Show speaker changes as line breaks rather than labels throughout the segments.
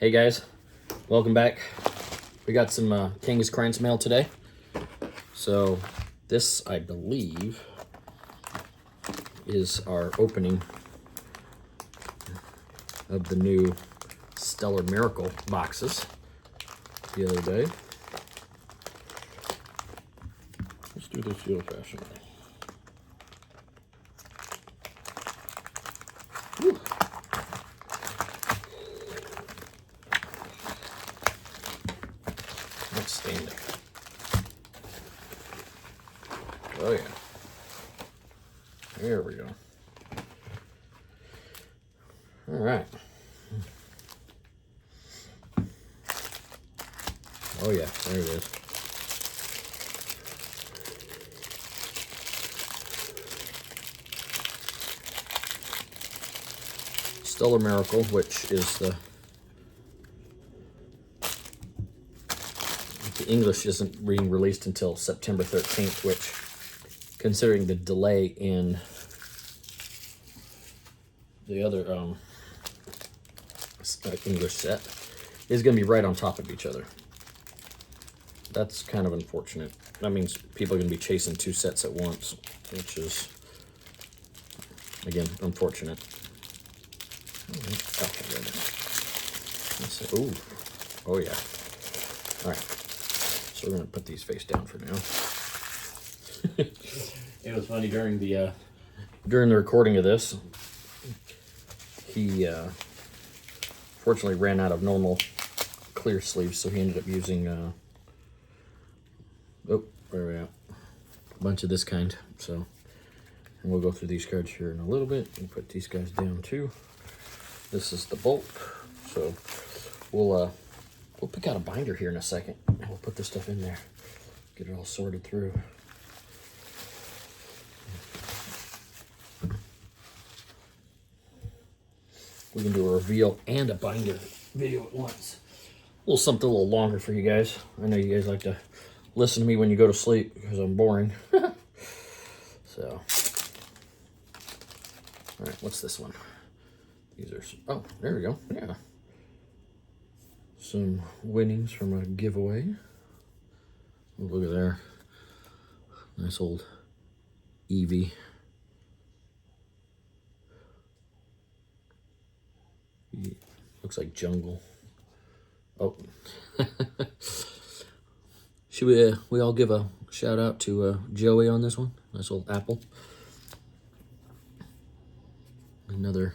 Hey guys, welcome back. We got some KANGASKRANTZ mail today. So this, I believe, is our opening of the new Stellar Miracle boxes the other day. Let's do this the old-fashioned way. Whew. Outstanding. Oh yeah. There we go. All right. Oh yeah, there it is. Stellar Miracle, which is the English isn't being released until September 13th, which, considering the delay in the other English set, is going to be right on top of each other. That's kind of unfortunate. That means people are going to be chasing two sets at once, which is, again, unfortunate. Ooh, oh yeah. All right. So we're gonna put these face down for now. It was funny during the recording of this. He fortunately ran out of normal clear sleeves, so he ended up using oh, where are we at? A bunch of this kind. So, and we'll go through these cards here in a little bit and put these guys down too. This is the bulk, so we'll pick out a binder here in a second, and we'll put this stuff in there, get it all sorted through. We can do a reveal and a binder video at once. A little something a little longer for you guys. I know you guys like to listen to me when you go to sleep because I'm boring. So, all right, what's this one? These are, oh, there we go, yeah. Some winnings from a giveaway. Oh, look at there. Nice old Eevee. Looks like jungle. Oh. Should we all give a shout out to Joey on this one? Nice old apple. Another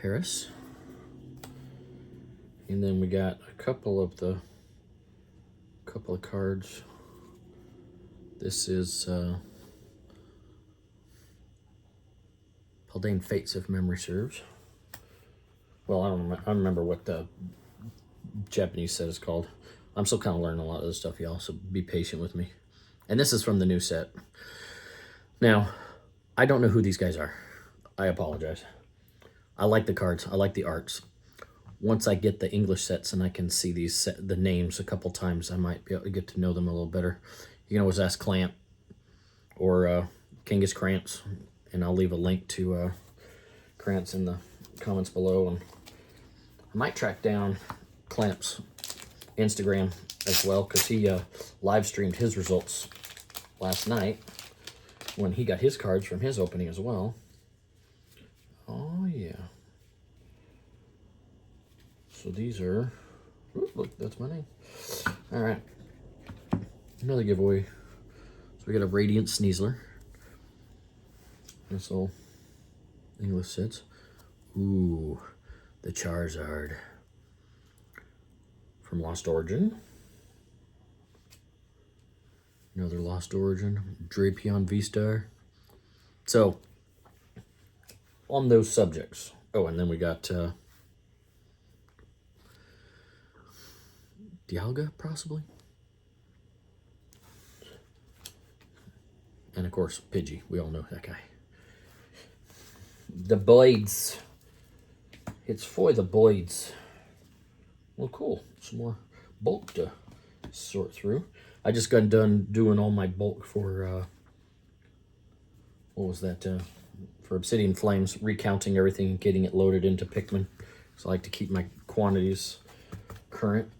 Paris. And then we got a couple of cards. This is Paldean Fates, if memory serves. Well, I don't remember what the Japanese set is called. I'm still kind of learning a lot of this stuff, y'all, so be patient with me. And this is from the new set. Now, I don't know who these guys are. I apologize. I like the cards. I like the arts. Once I get the English sets and I can see the names a couple times, I might be able to get to know them a little better. You can always ask Clamp or KANGASKRANTZ, and I'll leave a link to Krantz in the comments below. And I might track down Clamp's Instagram as well, because he live streamed his results last night when he got his cards from his opening as well. Oh yeah. So these are, ooh, look, that's my name. All right, another giveaway. So we got a Radiant Sneasler. This little English sets. Ooh, the Charizard from Lost Origin. Another Lost Origin, Drapion V-Star. So, on those subjects. Oh, and then we got Dialga, possibly. And of course, Pidgey. We all know that guy. The Boyds. It's for the Boyds. Well, cool. Some more bulk to sort through. I just got done doing all my bulk for, what was that? For Obsidian Flames, recounting everything and getting it loaded into Pikmin. So I like to keep my quantities current.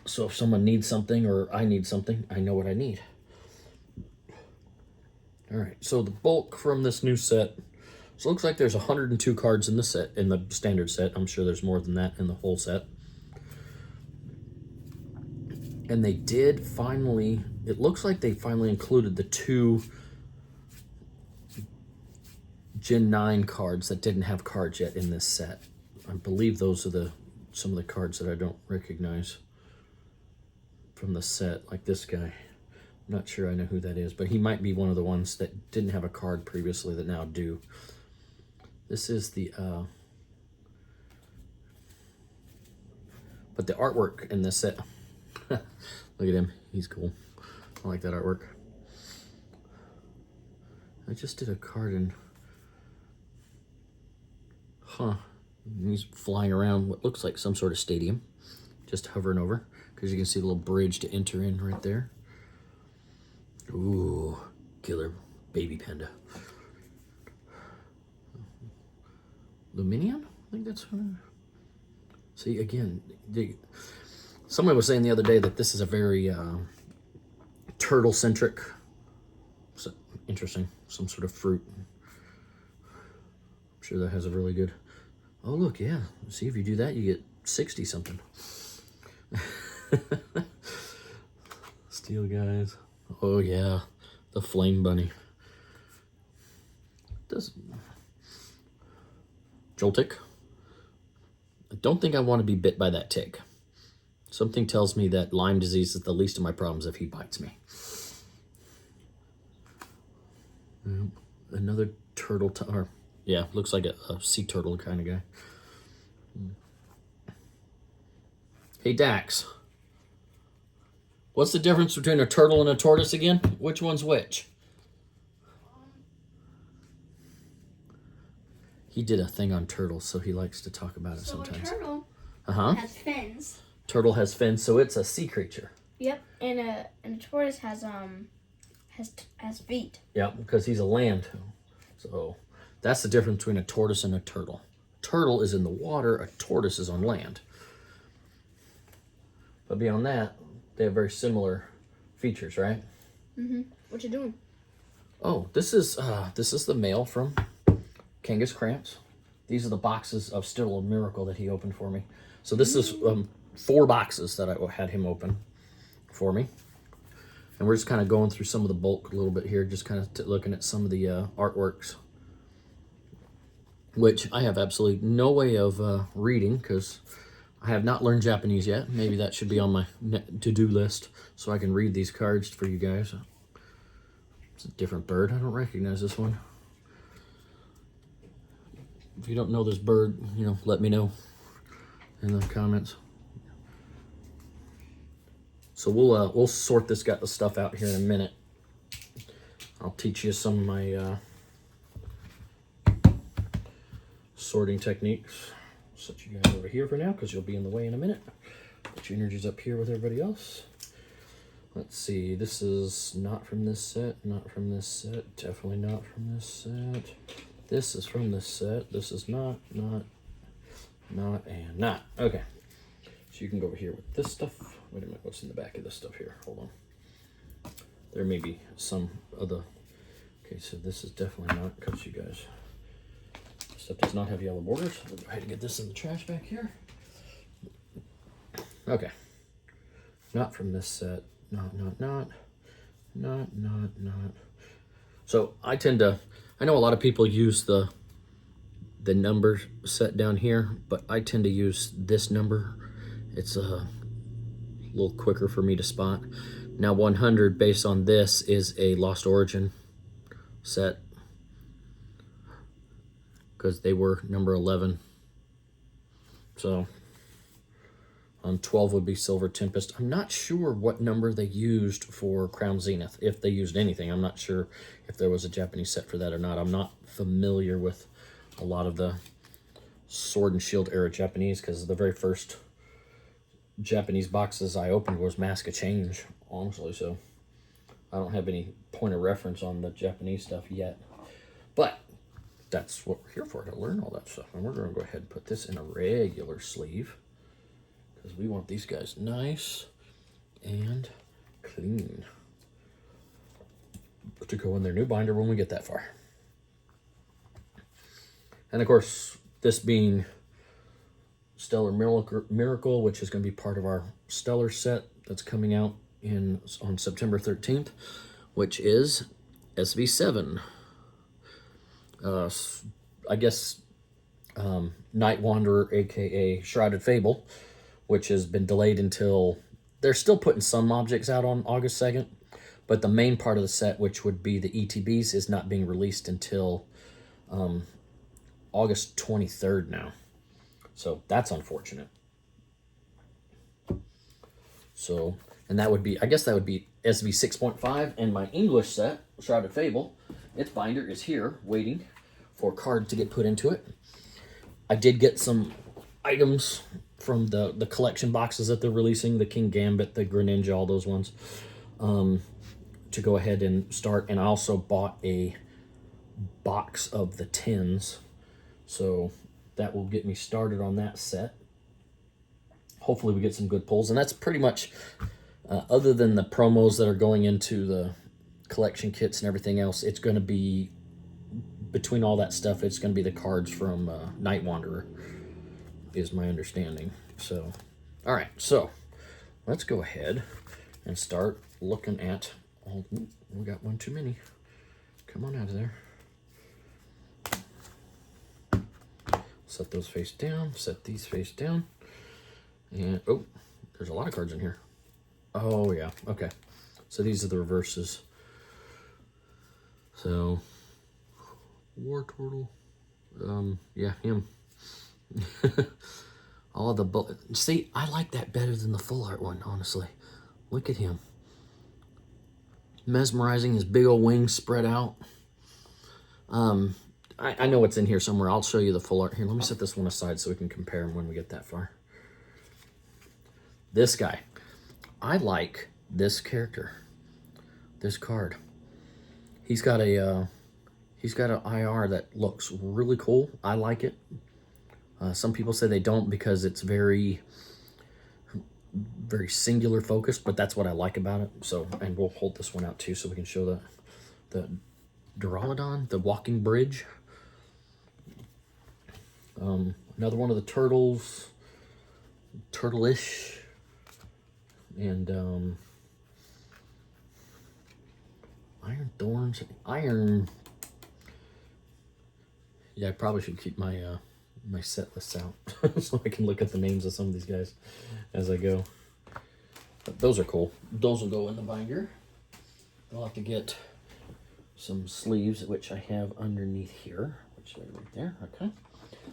So if someone needs something or I need something, I know what I need. All right, so the bulk from this new set. So it looks like there's 102 cards in the set, in the standard set. I'm sure there's more than that in the whole set. And they did finally, it looks like they finally included the 2 Gen 9 cards that didn't have cards yet in this set. I believe those are some of the cards that I don't recognize from the set, like this guy. I'm not sure I know who that is, but he might be one of the ones that didn't have a card previously that now do. This is the, but the artwork in this set, look at him, he's cool. I like that artwork. I just did a card in, he's flying around what looks like some sort of stadium, just hovering over, because you can see the little bridge to enter in right there. Ooh, killer baby panda. Luminion? I think that's what. See, again, somebody was saying the other day that this is a very turtle-centric. So, interesting. Some sort of fruit. I'm sure that has a really good. Oh, look, yeah. See, if you do that, you get 60-something. Steel guys. Oh, yeah. The flame bunny. Joltik. I don't think I want to be bit by that tick. Something tells me that Lyme disease is the least of my problems if he bites me. Another turtle, or yeah, looks like a sea turtle kind of guy. Hey Dax, what's the difference between a turtle and a tortoise again? Which one's which? He did a thing on turtles, so he likes to talk about it sometimes.
A turtle has fins.
Turtle has fins, so it's a sea creature.
Yep, and a tortoise has feet.
Yeah, because he's a land. So that's the difference between a tortoise and a turtle. Turtle is in the water, a tortoise is on land. But beyond that, they have very similar features, right?
Mm-hmm. What you doing?
Oh, this is the mail from KANGASKRANTZ. These are the boxes of Still a Miracle that he opened for me. So this is 4 boxes that I had him open for me. And we're just kind of going through some of the bulk a little bit here, just kind of looking at some of the artworks, which I have absolutely no way of reading because I have not learned Japanese yet. Maybe that should be on my to-do list so I can read these cards for you guys. It's a different bird. I don't recognize this one. If you don't know this bird, let me know in the comments. So we'll sort this stuff out here in a minute. I'll teach you some of my sorting techniques. Set you guys over here for now because you'll be in the way in a minute. Put your energies up here with everybody else. Let's see. This is not from this set. Not from this set. Definitely not from this set. This is from this set. This is not, and not. Okay. So you can go over here with this stuff. Wait a minute, what's in the back of this stuff here? Hold on. There may be some other. Okay, so this is definitely not because you guys. This stuff does not have yellow borders. We'll go ahead and get this in the trash back here. Okay. Not from this set. Not. So I know a lot of people use the number set down here, but I tend to use this number. It's a little quicker for me to spot. Now 100 based on this is a Lost Origin set because they were number 11. So 12 would be Silver Tempest. I'm not sure what number they used for Crown Zenith, if they used anything. I'm not sure if there was a Japanese set for that or not. I'm not familiar with a lot of the Sword and Shield era Japanese because the very first Japanese boxes I opened was Mask of Change, honestly, so I don't have any point of reference on the Japanese stuff yet. But that's what we're here for, to learn all that stuff. And we're going to go ahead and put this in a regular sleeve. because we want these guys nice and clean to go in their new binder when we get that far. And of course, this being Stellar Miracle, which is going to be part of our Stellar set that's coming out on September 13th, which is SV7. I guess Night Wanderer, aka Shrouded Fable, which has been delayed until they're still putting some objects out on August 2nd, but the main part of the set, which would be the ETBs, is not being released until August 23rd now. So that's unfortunate. So, and that would be, I guess that would be SV 6.5, and my English set, Shrouded Fable, its binder is here waiting for cards to get put into it. I did get some items from the collection boxes that they're releasing, the King Gambit, the Greninja, all those ones, to go ahead and start. And I also bought a box of the tins, so that will get me started on that set. Hopefully we get some good pulls, and that's pretty much, other than the promos that are going into the collection kits and everything else, it's going to be, between all that stuff, it's going to be the cards from Night Wanderer, is my understanding. So, all right, so let's go ahead and start looking at all. Ooh, we got one too many. Come on out of there. Set those face down, set these face down. And, oh, there's a lot of cards in here. Oh, yeah, okay. So these are the reverses. So, War Turtle. Yeah, him. All the bullets. See, I like that better than the full art one, honestly. Look at him. Mesmerizing, his big old wings spread out. I know it's in here somewhere. I'll show you the full art. Here, let me set this one aside so we can compare them when we get that far. This guy. I like this character. This card. He's got an IR that looks really cool. I like it. Some people say they don't because it's very singular focused, but that's what I like about it. So, and we'll hold this one out too so we can show the Duraludon, the walking bridge. Another one of the turtles, Turtle-ish, and Iron Thorns, yeah, I probably should keep my my set list out so I can look at the names of some of these guys as I go. But those are cool. Those will go in the binder. I'll have to get some sleeves, which I have underneath here, which are right there. Okay.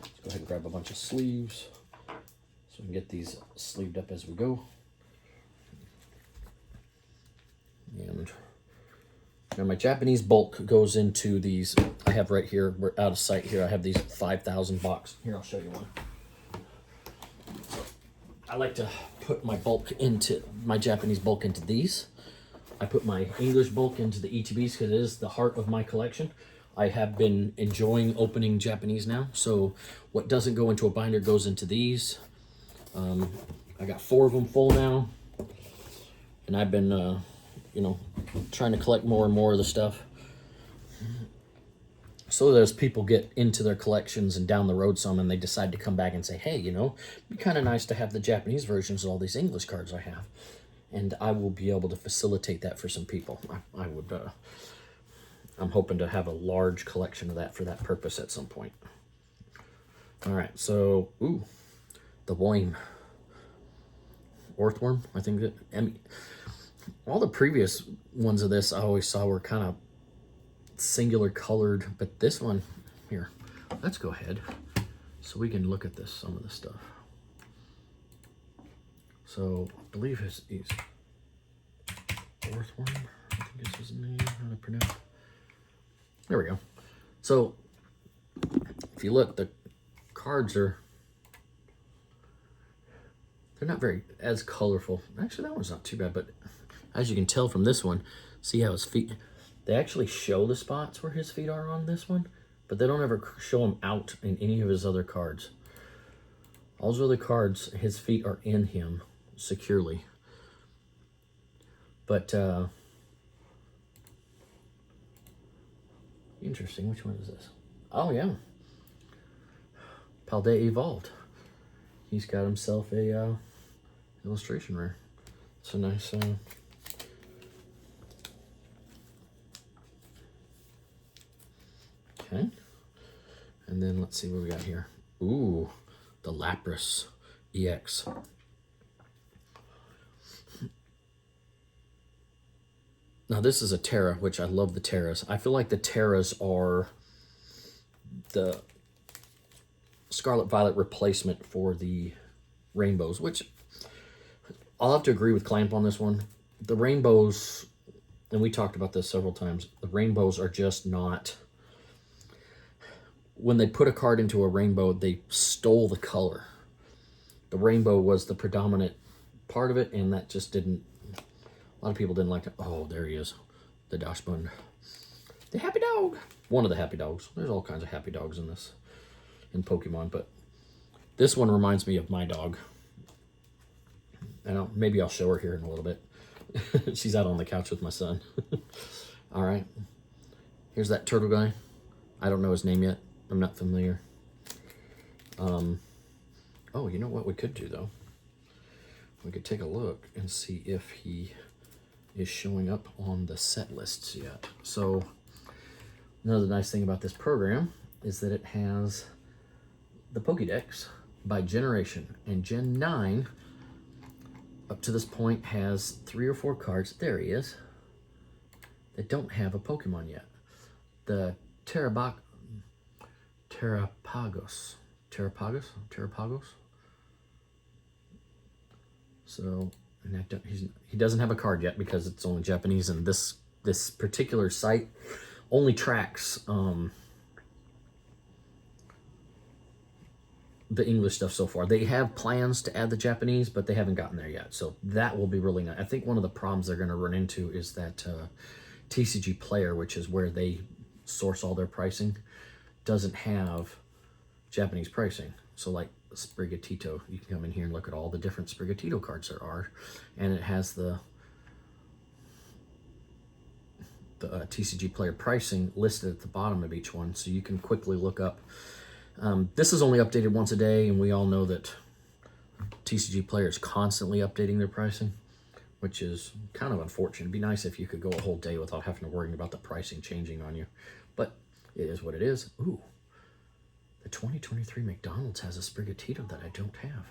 Let's go ahead and grab a bunch of sleeves so we can get these sleeved up as we go. And now my Japanese bulk goes into these. I have right here, we're out of sight here. I have these 5,000 box. Here, I'll show you one. So I like to put my bulk into, my Japanese bulk into these. I put my English bulk into the ETBs because it is the heart of my collection. I have been enjoying opening Japanese now. So what doesn't go into a binder goes into these. I got 4 of them full now. And I've been, you know, trying to collect more and more of the stuff. So as people get into their collections and down the road some, and they decide to come back and say, hey, you know, it'd be kind of nice to have the Japanese versions of all these English cards I have. And I will be able to facilitate that for some people. I would, I'm hoping to have a large collection of that for that purpose at some point. All right, so, ooh, the Worm. Orthworm, I think that, I mean, all the previous ones of this I always saw were kind of singular colored, but this one, here, let's go ahead so we can look at this, some of this stuff. So, I believe he's Orthworm, I think is his name, how to pronounce. There we go. So, if you look, the cards are, they're not very as colorful. Actually, that one's not too bad, but as you can tell from this one, see how his feet, they actually show the spots where his feet are on this one, but they don't ever show them out in any of his other cards. All those other cards, his feet are in him securely. But, interesting. Which one is this? Oh, yeah. Paldet Evolved. He's got himself a illustration rare. It's a nice... Okay. And then let's see what we got here. Ooh, the Lapras EX. Now this is a Terra, which I love the Terras. I feel like the Terras are the Scarlet Violet replacement for the Rainbows, which I'll have to agree with Clamp on this one. The Rainbows, and we talked about this several times, the Rainbows are just not... When they put a card into a Rainbow, they stole the color. The Rainbow was the predominant part of it, and that just didn't... A lot of people didn't like it. Oh, there he is. The Dachshund. The Happy Dog. One of the Happy Dogs. There's all kinds of Happy Dogs in this, in Pokemon, but this one reminds me of my dog. And maybe I'll show her here in a little bit. She's out on the couch with my son. All right. Here's that turtle guy. I don't know his name yet. I'm not familiar. Oh, you know what we could do, though? We could take a look and see if he is showing up on the set lists yet. So another nice thing about this program is that it has the Pokédex by generation. And Gen 9, up to this point, has 3 or 4 cards. There he is. That don't have a Pokemon yet. The Terapagos. So, and he doesn't have a card yet because it's only Japanese, and this particular site only tracks the English stuff so far. They have plans to add the Japanese, but they haven't gotten there yet. So that will be really nice. I think one of the problems they're going to run into is that TCG Player, which is where they source all their pricing, doesn't have Japanese pricing. So like Sprigatito, you can come in here and look at all the different Sprigatito cards there are, and it has the TCG Player pricing listed at the bottom of each one, so you can quickly look up. This is only updated once a day, and we all know that TCG Player is constantly updating their pricing, which is kind of unfortunate. It'd be nice if you could go a whole day without having to worry about the pricing changing on you, but it is what it is. Ooh, the 2023 McDonald's has a Sprigatito that I don't have.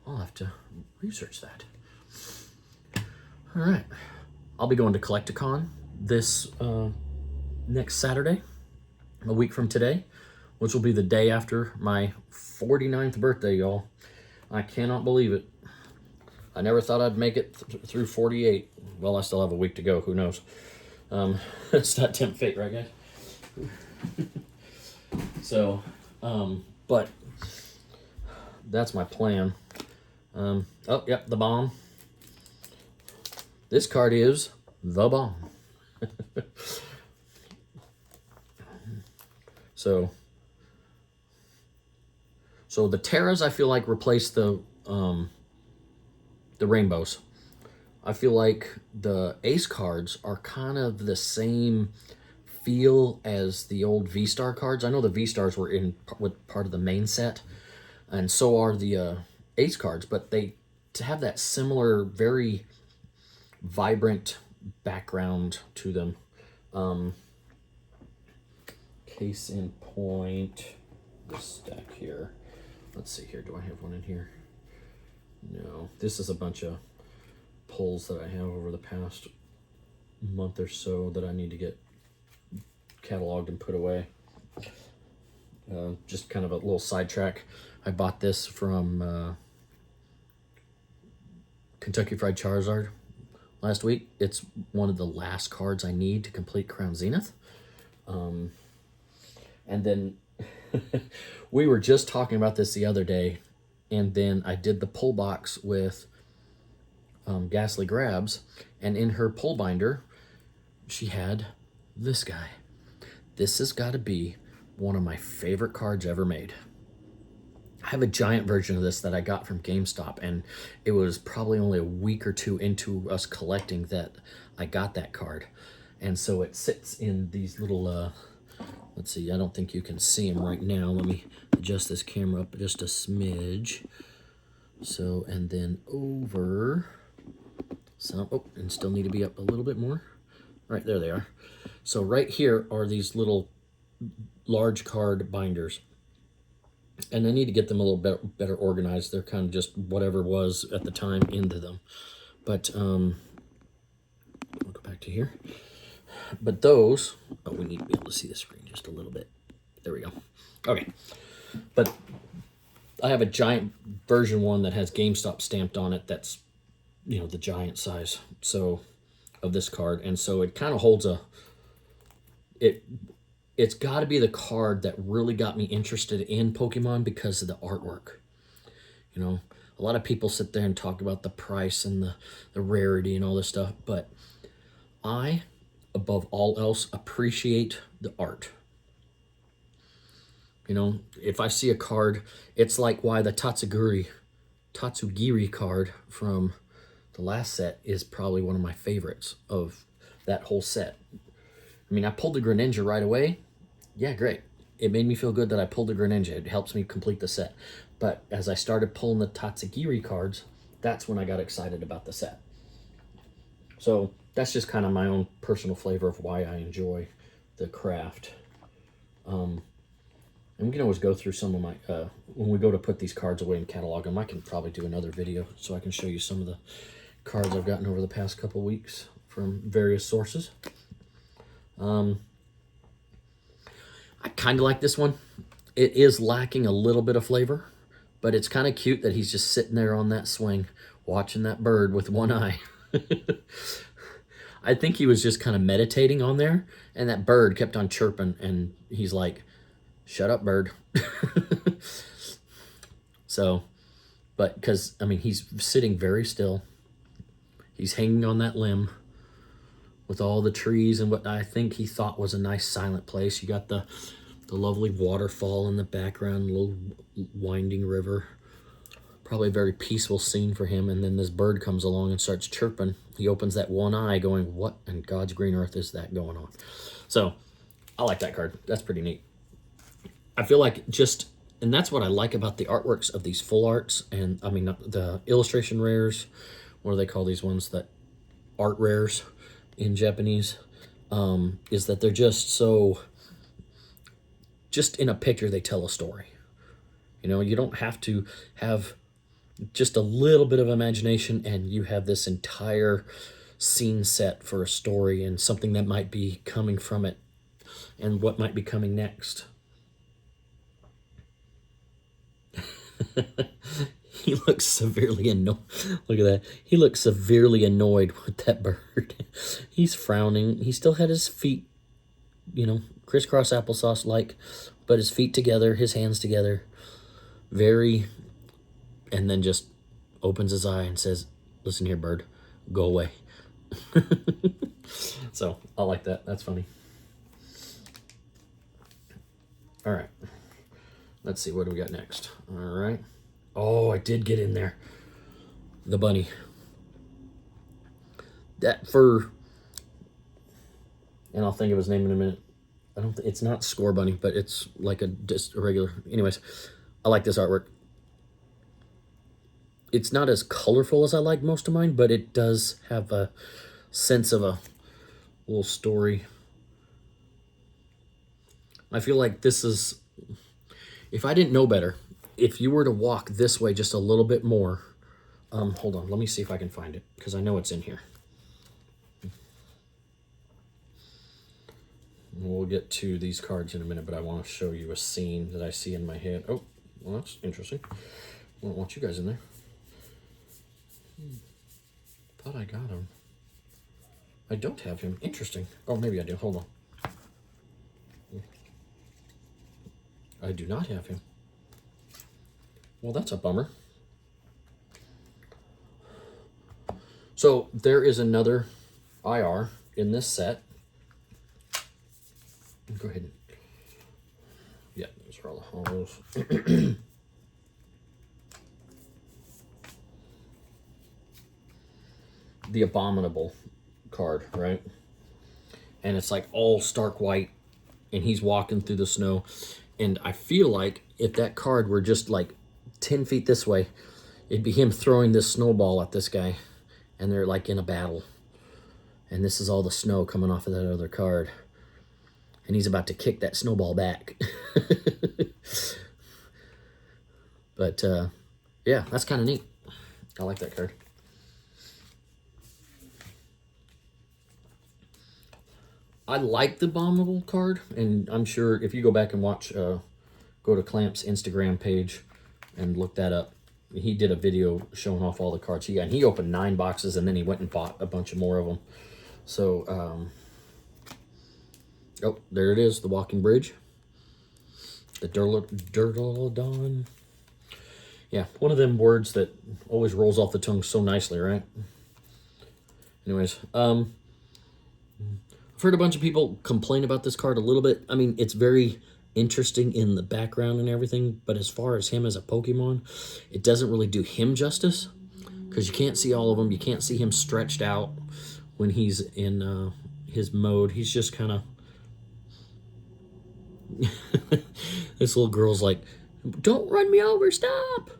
I'll have to research that. All right, I'll be going to Collecticon this next Saturday, a week from today, which will be the day after my 49th birthday, y'all. I cannot believe it. I never thought I'd make it through 48. Well, I still have a week to go. Who knows? It's not tempt fate, right, guys? So, but that's my plan. Oh, yep, the bomb. This card is the bomb. So the Terras, I feel like, replace the Rainbows. I feel like the Ace cards are kind of the same feel as the old V-Star cards. I know the V-Stars were with part of the main set, and so are the Ace cards, but they have that similar, very vibrant background to them. Case in point, this stack here. Let's see here, do I have one in here? No, this is a bunch of pulls that I have over the past month or so that I need to get cataloged and put away. Just kind of a little sidetrack. I bought this from Kentucky Fried Charizard last week. It's one of the last cards I need to complete Crown Zenith. And then we were just talking about this the other day, and then I did the pull box with Ghastly Grabs, and in her pull binder, she had this guy. This has got to be one of my favorite cards ever made. I have a giant version of this that I got from GameStop, and it was probably only a week or two into us collecting that I got that card. And so it sits in these little, let's see, I don't think you can see them right now. Let me adjust this camera up just a smidge. So, and then over some, oh, and still need to be up a little bit more. Right, there they are. So right here are these little large card binders. And I need to get them a little better organized. They're kind of just whatever was at the time into them. But we'll go back to here. But those, oh, we need to be able to see the screen just a little bit. There we go. Okay. But I have a giant version one that has GameStop stamped on it. That's, you know, the giant size. So of this card. And so it kind of holds a, it's got to be the card that really got me interested in Pokemon because of the artwork. You know, a lot of people sit there and talk about the price and the rarity and all this stuff, but I, above all else, appreciate the art. You know, if I see a card, it's like why the Tatsugiri card from the last set is probably one of my favorites of that whole set. I mean, I pulled the Greninja right away. Yeah, great. It made me feel good that I pulled the Greninja. It helps me complete the set. But as I started pulling the Tatsugiri cards, that's when I got excited about the set. So that's just kind of my own personal flavor of why I enjoy the craft. And we can always go through some of my, when we go to put these cards away and catalog them, I can probably do another video so I can show you some of the cards I've gotten over the past couple weeks from various sources. I kind of like this one. It is lacking a little bit of flavor, but it's kind of cute that he's just sitting there on that swing, watching that bird with one eye. I think he was just kind of meditating on there, and that bird kept on chirping, and he's like, shut up, bird. So, but because, I mean, he's sitting very still. He's hanging on that limb with all the trees and what I think he thought was a nice silent place. You got the lovely waterfall in the background, little winding river. Probably a very peaceful scene for him. And then this bird comes along and starts chirping. He opens that one eye going, what in God's green earth is that going on? So I like that card. That's pretty neat. I feel like just, and that's what I like about the artworks of these full arts. And I mean, the illustration rares, what do they call these ones that art rares in Japanese, is that they're just so, just in a picture, they tell a story. You know, you don't have to have just a little bit of imagination and you have this entire scene set for a story and something that might be coming from it and what might be coming next. He looks severely annoyed. Look at that. He looks severely annoyed with that bird. He's frowning. He still had his feet, you know, crisscross applesauce like, but his feet together, his hands together. Very, and then just opens his eye and says, listen here, bird, go away. So I like that. That's funny. All right. Let's see, what do we got next? All right. Oh, I did get in there. The bunny. That fur, and I'll think of his name in a minute. I don't think it's not Score Bunny, but it's like just a regular. Anyways, I like this artwork. It's not as colorful as I like most of mine, but it does have a sense of a little story. I feel like this is, if I didn't know better, if you were to walk this way just a little bit more, hold on, let me see if I can find it, because I know it's in here. We'll get to these cards in a minute, but I want to show you a scene that I see in my head. Oh, well, that's interesting. I don't want you guys in there. Thought I got him. I don't have him. Interesting. Oh, maybe I do. Hold on. I do not have him. Well, that's a bummer. So there is another IR in this set. Go ahead. Yeah, those are all the hollows. the Abominable card, right? And it's like all stark white, and he's walking through the snow. And I feel like if that card were just like 10 feet this way, it'd be him throwing this snowball at this guy, and they're like in a battle. And this is all the snow coming off of that other card. And he's about to kick that snowball back. But yeah, that's kind of neat. I like that card. I like the Abominable card, and I'm sure if you go back and watch, go to Clamp's Instagram page and look that up. He did a video showing off all the cards he got. And he opened 9 boxes, and then he went and bought a bunch of more of them. So, oh, there it is, the Walking Bridge. The Durlodon. Yeah, one of them words that always rolls off the tongue so nicely, right? Anyways, I've heard a bunch of people complain about this card a little bit. I mean, it's very interesting in the background and everything, but as far as him as a Pokemon, it doesn't really do him justice, because you can't see all of them. You can't see him stretched out when he's in his mode. He's just kind of... This little girl's like, don't run me over, stop!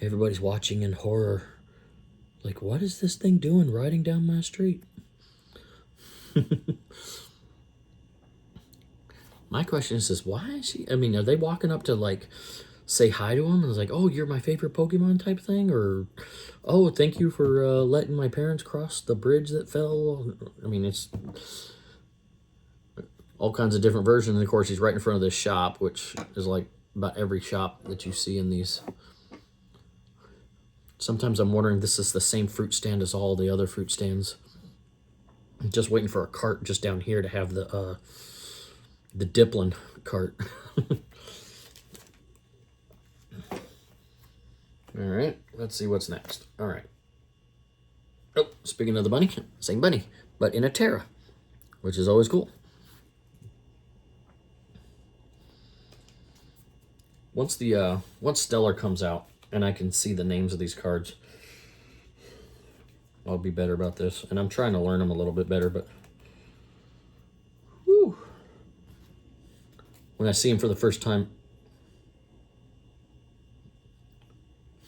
Everybody's watching in horror. Like, what is this thing doing riding down my street? My question is why is she... I mean, are they walking up to, like, say hi to him? And it's like, oh, you're my favorite Pokemon type thing? Or, oh, thank you for letting my parents cross the bridge that fell. I mean, it's all kinds of different versions. And, of course, he's right in front of this shop, which is, like, about every shop that you see in these. Sometimes I'm wondering if this is the same fruit stand as all the other fruit stands. I'm just waiting for a cart just down here to have the Diplin cart. All right, let's see what's next. All right. Oh, speaking of the bunny, same bunny, but in a Terra, which is always cool. Once Stellar comes out and I can see the names of these cards, I'll be better about this. And I'm trying to learn them a little bit better, but whew, when I see them for the first time,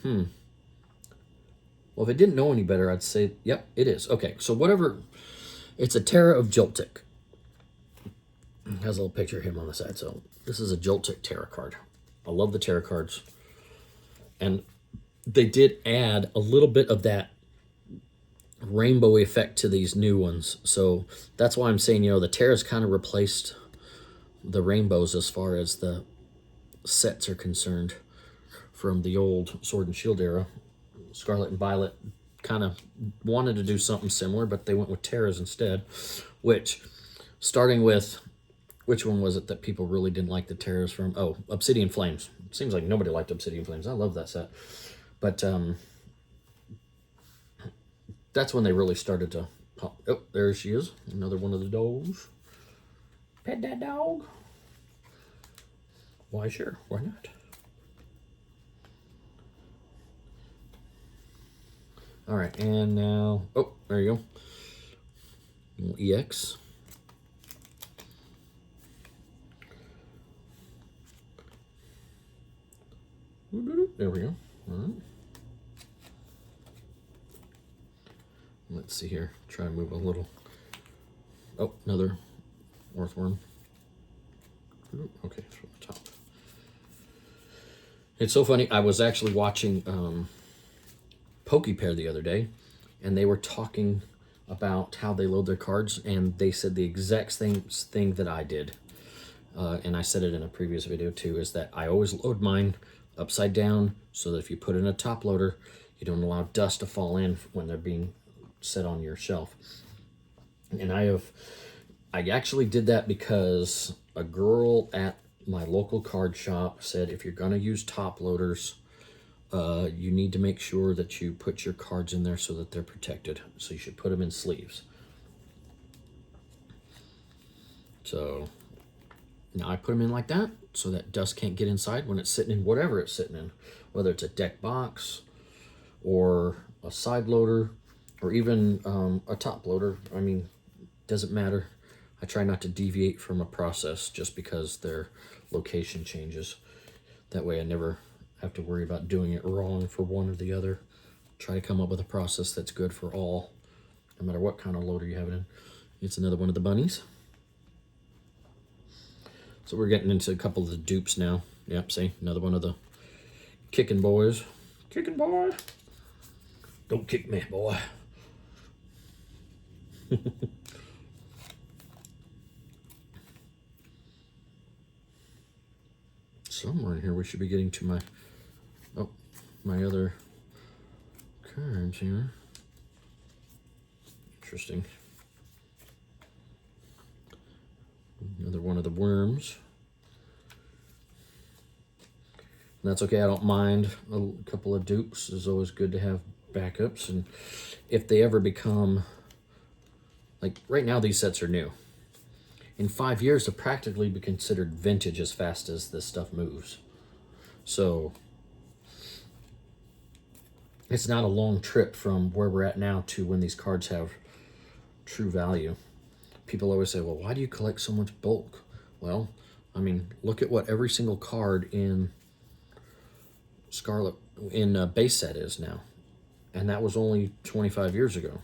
well, if I didn't know any better, I'd say, yep, it is. Okay, so whatever, it's a Terra of Joltik. It has a little picture of him on the side, so this is a Joltik Terra card. I love the Terra cards. And they did add a little bit of that rainbow effect to these new ones. So that's why I'm saying, you know, the Terra's kind of replaced the rainbows as far as the sets are concerned from the old Sword and Shield era. Scarlet and Violet kind of wanted to do something similar, but they went with Terras instead, which, starting with, which one was it that people really didn't like the Terras from? Oh, Obsidian Flames. Seems like nobody liked Obsidian Flames. I love that set. But that's when they really started to pop. Oh, there she is. Another one of the dogs. Pet that dog. Why, sure. Why not? All right, and now, oh, there you go. EX. There we go. All right. Let's see here. Try to move a little. Oh, another Earthworm. Okay, from the top. It's so funny. I was actually watching PokePair the other day, and they were talking about how they load their cards, and they said the exact same thing that I did. And I said it in a previous video too, is that I always load mine upside down so that if you put in a top loader, you don't allow dust to fall in when they're being set on your shelf. And I actually did that because a girl at my local card shop said if you're going to use top loaders, you need to make sure that you put your cards in there so that they're protected. So you should put them in sleeves. So now I put them in like that so that dust can't get inside when it's sitting in whatever it's sitting in, whether it's a deck box or a side loader or even a top loader. I mean, doesn't matter. I try not to deviate from a process just because their location changes. That way I never have to worry about doing it wrong for one or the other. Try to come up with a process that's good for all, no matter what kind of loader you have it in. It's another one of the bunnies. So we're getting into a couple of the dupes now. Yep, see, another one of the kicking boys. Kicking boy. Don't kick me, boy. Somewhere in here we should be getting to my other cards here. Interesting. Another one of the worms. And that's okay, I don't mind a couple of dupes. It's always good to have backups, and if they ever become, like right now these sets are new. In 5 years they'll practically be considered vintage as fast as this stuff moves. So it's not a long trip from where we're at now to when these cards have true value. People always say, well, why do you collect so much bulk? Well, I mean, look at what every single card in Scarlet, in base set is now. And that was only 25 years ago.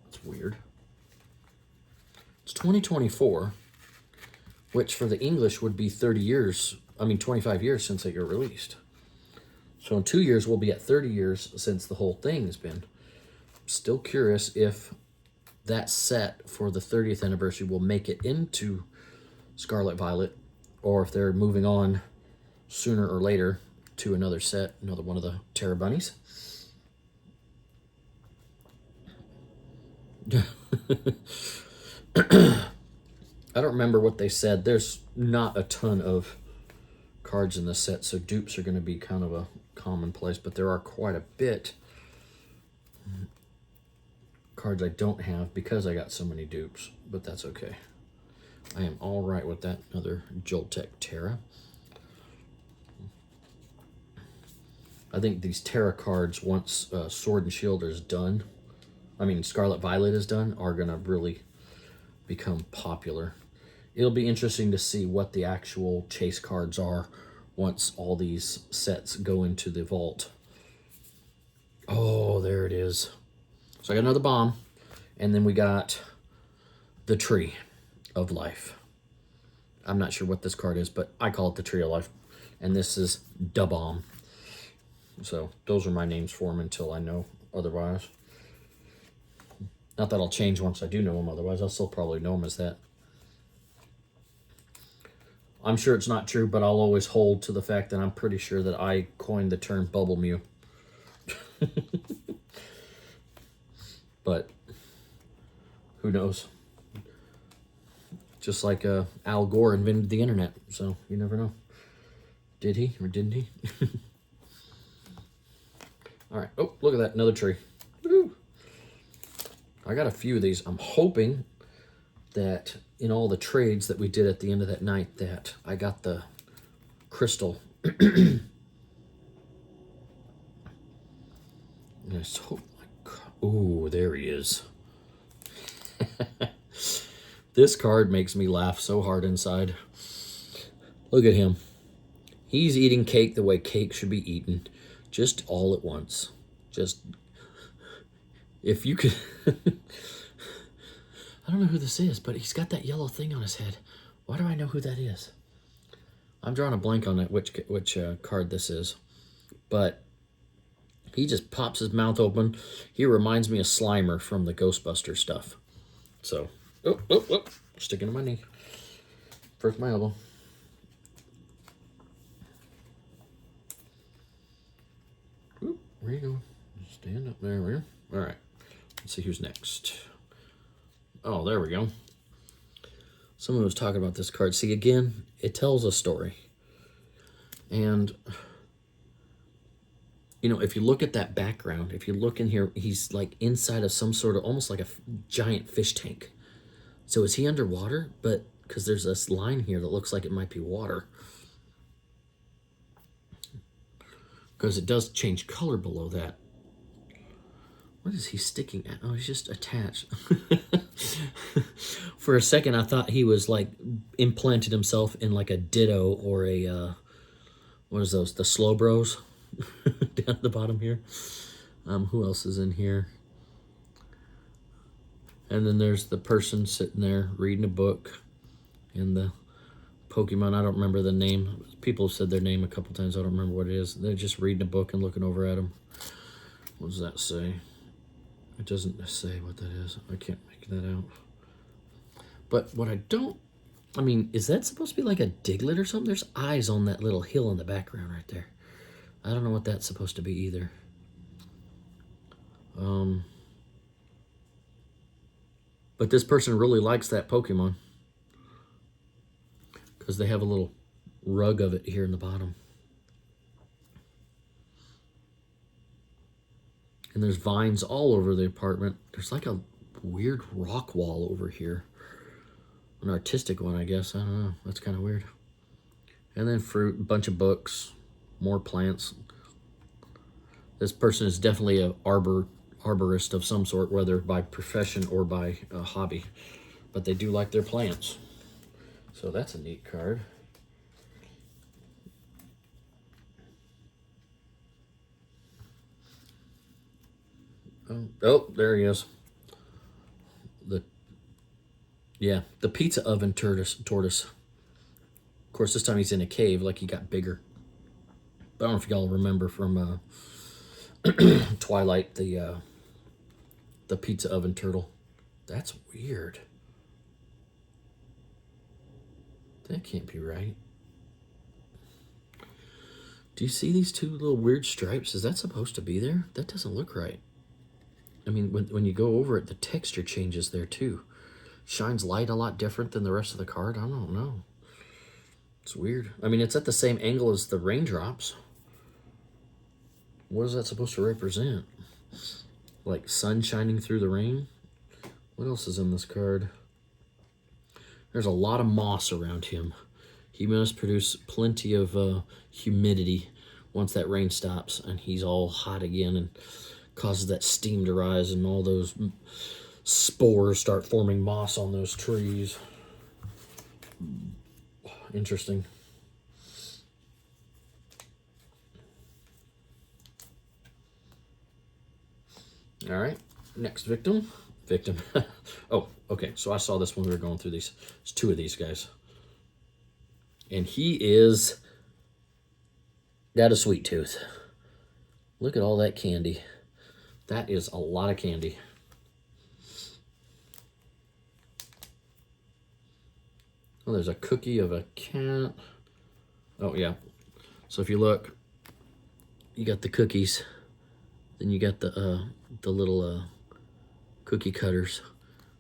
It's weird. It's 2024, which for the English would be 30 years, 25 years since they got released. So in 2 years, we'll be at 30 years since the whole thing has been. Still curious if that set for the 30th anniversary will make it into Scarlet Violet, or if they're moving on sooner or later to another set, another one of the Terra Bunnies. I don't remember what they said. There's not a ton of cards in this set, so dupes are going to be kind of a commonplace, but there are quite a bit cards I don't have because I got so many dupes, but that's okay. I am all right with that. Another Joltec Terra. I think these Terra cards, once Sword and Shield is done, Scarlet Violet is done, are going to really become popular. It'll be interesting to see what the actual chase cards are once all these sets go into the vault. Oh, there it is. So I got another bomb, and then we got the Tree of Life. I'm not sure what this card is, but I call it the Tree of Life, and this is Da Bomb. So those are my names for them until I know otherwise. Not that I'll change once I do know them, otherwise I'll still probably know them as that. I'm sure it's not true, but I'll always hold to the fact that I'm pretty sure that I coined the term Bubble Mew. But who knows? Just like Al Gore invented the internet, so you never know. Did he or didn't he? All right. Oh, look at that. Another tree. Woo-hoo. I got a few of these. I'm hoping that in all the trades that we did at the end of that night that I got the crystal. Yes. Oh, there he is. This card makes me laugh so hard inside. Look at him. He's eating cake the way cake should be eaten. Just all at once. Just, if you could... I don't know who this is, but he's got that yellow thing on his head. Why do I know who that is? I'm drawing a blank on that, which card this is. But he just pops his mouth open. He reminds me of Slimer from the Ghostbuster stuff. So, sticking to my knee. First my elbow. Oop, where you going? Stand up there, where? All right. Let's see who's next. Oh, there we go. Someone was talking about this card. See, again, it tells a story. And, you know, if you look at that background, if you look in here, he's like inside of some sort of, almost like a giant fish tank. So is he underwater? But, because there's this line here that looks like it might be water. Because it does change color below that. What is he sticking at? Oh, he's just attached. For a second, I thought he was like implanted himself in like a Ditto or a, what is those? The Slow Bros down at the bottom here. Who else is in here? And then there's the person sitting there reading a book. And the Pokemon, I don't remember the name. People have said their name a couple times. I don't remember what it is. They're just reading a book and looking over at them. What does that say? It doesn't say what that is. I can't make that out. But what I don't... I mean, is that supposed to be like a Diglett or something? There's eyes on that little hill in the background right there. I don't know what that's supposed to be either. But this person really likes that Pokemon, because they have a little rug of it here in the bottom. And there's vines all over the apartment. There's like a weird rock wall over here. An artistic one, I guess. I don't know. That's kind of weird. And then fruit, a bunch of books, more plants. This person is definitely an arborist of some sort, whether by profession or by hobby. But they do like their plants. So that's a neat card. Oh, there he is. The pizza oven tortoise. Of course, this time he's in a cave, like he got bigger. But I don't know if y'all remember from Twilight, the pizza oven turtle. That's weird. That can't be right. Do you see these two little weird stripes? Is that supposed to be there? That doesn't look right. I mean, when you go over it, the texture changes there too. Shines light a lot different than the rest of the card. I don't know. It's weird. I mean, it's at the same angle as the raindrops. What is that supposed to represent? Like sun shining through the rain? What else is in this card? There's a lot of moss around him. He must produce plenty of humidity once that rain stops and he's all hot again and causes that steam to rise and all those spores start forming moss on those trees. Interesting. All right, next victim. Oh, okay, so I saw this when we were going through these. There's two of these guys. And he is got a sweet tooth. Look at all that candy. That is a lot of candy. Oh, there's a cookie of a cat. Oh, yeah. So if you look, you got the cookies. Then you got the little cookie cutters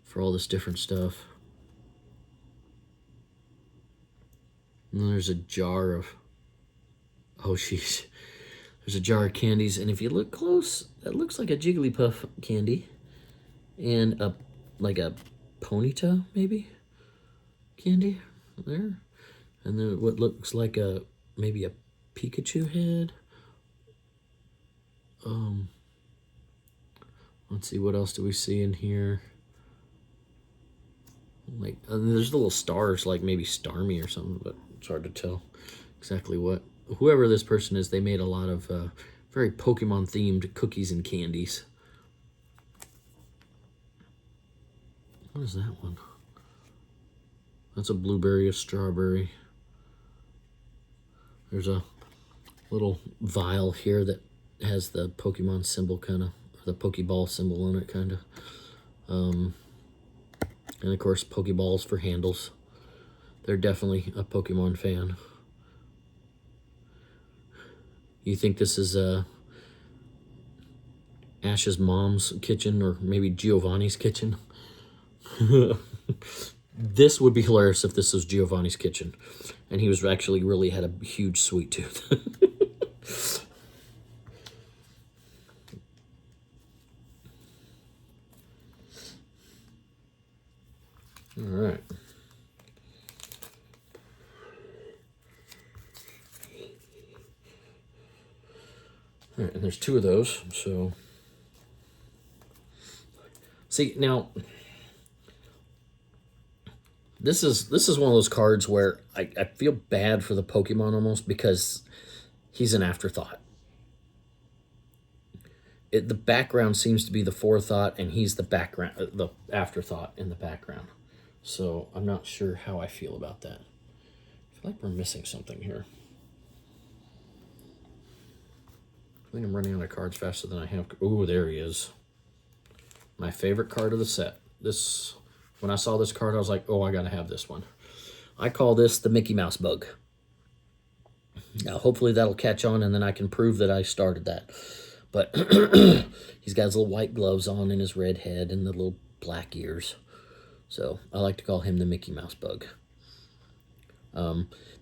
for all this different stuff. And then there's a jar of... Oh, sheesh. There's a jar of candies. And if you look close, that looks like a Jigglypuff candy. And like a Ponyta, maybe? Candy there. And then what looks like maybe a Pikachu head. Let's see, what else do we see in here? Like, there's little stars, like maybe Starmie or something, but it's hard to tell exactly what. Whoever this person is, they made a lot of very Pokemon-themed cookies and candies. What is that one? That's a blueberry, a strawberry. There's a little vial here that has the Pokemon symbol, kind of, the Pokeball symbol on it, kind of. And of course, Pokeballs for handles. They're definitely a Pokemon fan. You think this is Ash's mom's kitchen, or maybe Giovanni's kitchen? This would be hilarious if this was Giovanni's kitchen and he was actually really had a huge sweet tooth. All right. All right, and there's two of those, so See, now, this is one of those cards where I feel bad for the Pokemon almost because he's an afterthought. The background seems to be the forethought, and he's the afterthought in the background. So I'm not sure how I feel about that. I feel like we're missing something here. I think I'm running out of cards faster than I have. Ooh, there he is. My favorite card of the set. When I saw this card, I was like, oh, I gotta have this one. I call this the Mickey Mouse bug. Now, hopefully that'll catch on, and then I can prove that I started that. But he's got his little white gloves on and his red head and the little black ears. So I like to call him the Mickey Mouse bug.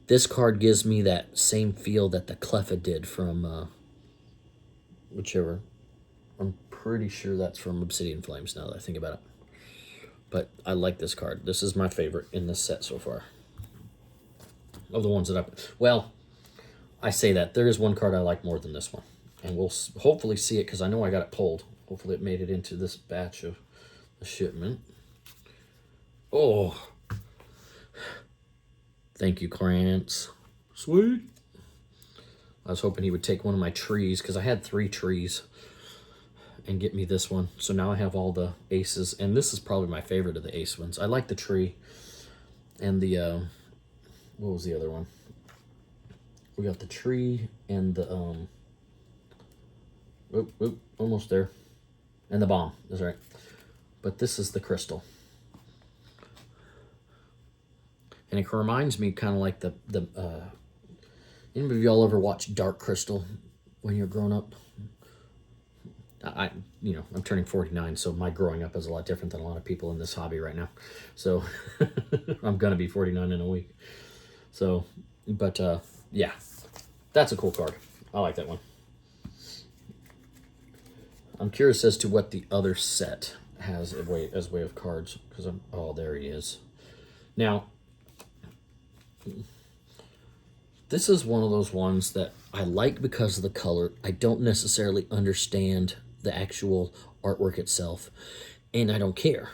This card gives me that same feel that the Cleffa did from whichever. I'm pretty sure that's from Obsidian Flames now that I think about it. But I like this card. This is my favorite in this set so far. Of the ones that I say that. There is one card I like more than this one. And we'll hopefully see it because I know I got it pulled. Hopefully it made it into this batch of the shipment. Oh. Thank you, Krantz. Sweet. I was hoping he would take one of my trees because I had 3 trees and get me this one. So now I have all the aces. And this is probably my favorite of the ace ones. I like the tree and the, what was the other one? We got the tree and the, almost there. And the bomb is right. But this is the crystal. And it reminds me kind of like any of y'all ever watch Dark Crystal when you're growing up? I'm turning 49, so my growing up is a lot different than a lot of people in this hobby right now. So I'm gonna be 49 in a week. So, but yeah, that's a cool card. I like that one. I'm curious as to what the other set has as way of cards, because oh, there he is. Now, this is one of those ones that I like because of the color. I don't necessarily understand the actual artwork itself, and I don't care.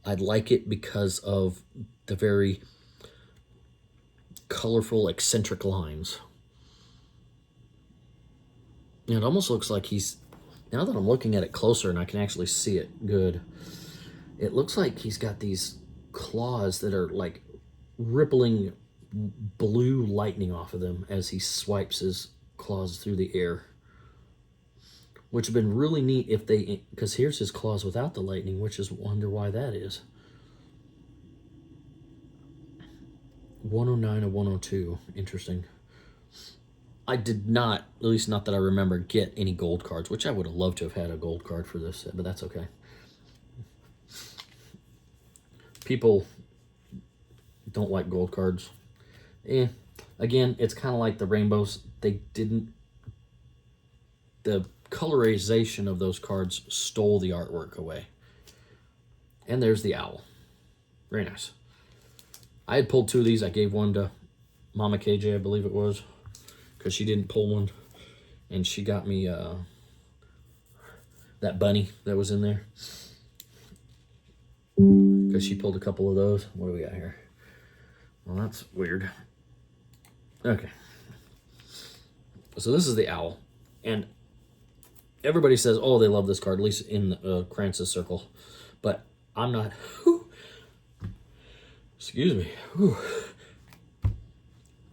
I like it because of the very colorful, eccentric lines. And it almost looks like now that I'm looking at it closer and I can actually see it good, it looks like he's got these claws that are like rippling blue lightning off of them as he swipes his claws through the air. Which would have been really neat if because here's his claws without the lightning, which is wonder why that is. 109 and 102, interesting. I did not, at least not that I remember, get any gold cards, which I would have loved to have had a gold card for this set, but that's okay. People don't like gold cards. Again, it's kind of like the rainbows. The colorization of those cards stole the artwork away. And there's the owl. Very nice. I had pulled 2 of these. I gave one to Mama KJ, I believe it was, because she didn't pull one. And she got me that bunny that was in there, because she pulled a couple of those. What do we got here? Well, that's weird. Okay. So this is the owl. And everybody says, oh, they love this card, at least in Krantz's circle. But I'm not. Whew. Excuse me. Whew.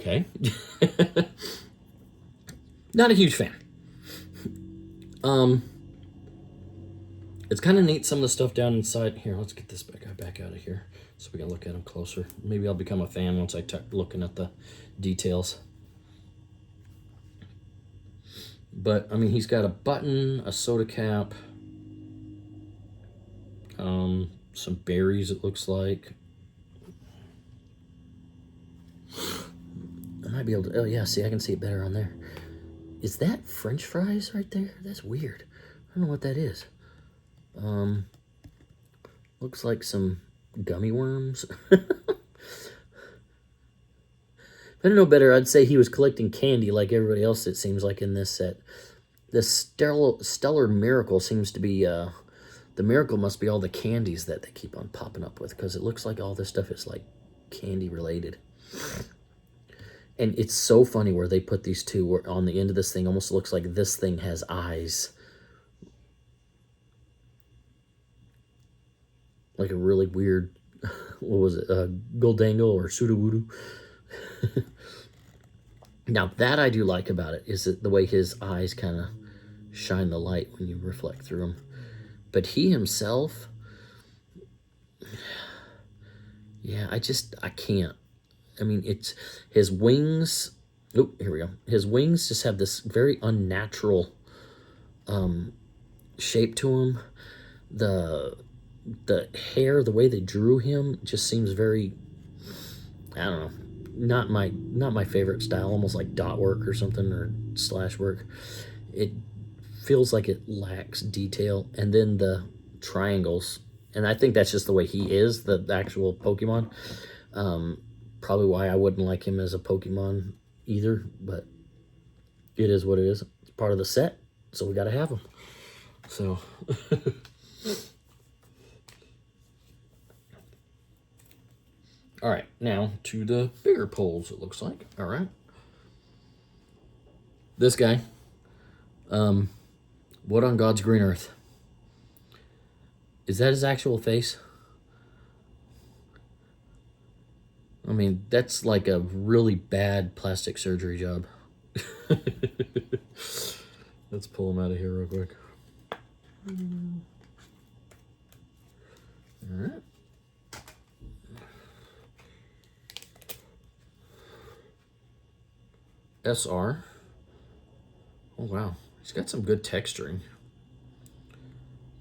Okay. Not a huge fan. It's kind of neat, some of the stuff down inside. Here, let's get this guy back out of here so we can look at him closer. Maybe I'll become a fan once I start looking at the details. But, I mean, he's got a button, a soda cap, some berries, it looks like. I might be able to, oh yeah, see, I can see it better on there. Is that French fries right there? That's weird. I don't know what that is. Looks like some gummy worms. If I didn't know better, I'd say he was collecting candy like everybody else, it seems like, in this set. The Stellar Miracle seems to be The miracle must be all the candies that they keep on popping up with, because it looks like all this stuff is like candy related. And it's so funny where they put these two where on the end of this thing. Almost looks like this thing has eyes. Like a really weird, what was it, Goldango or Sudowoodo. Now that I do like about it is that the way his eyes kind of shine the light when you reflect through them. But he himself, yeah, I can't. I mean, it's his wings. Oh, here we go. His wings just have this very unnatural shape to them. The hair, the way they drew him, just seems very, I don't know, not my favorite style. Almost like dot work or something, or slash work. It feels like it lacks detail. And then the triangles, and I think that's just the way he is, the actual Pokemon. Probably why I wouldn't like him as a Pokemon either, but it is what it is. It's part of the set, so we got to have him. So all right, now to the bigger poles, it looks like. All right. This guy, what on God's green earth? Is that his actual face? I mean, that's like a really bad plastic surgery job. Let's pull him out of here real quick. All right. SR. Oh, wow. He's got some good texturing.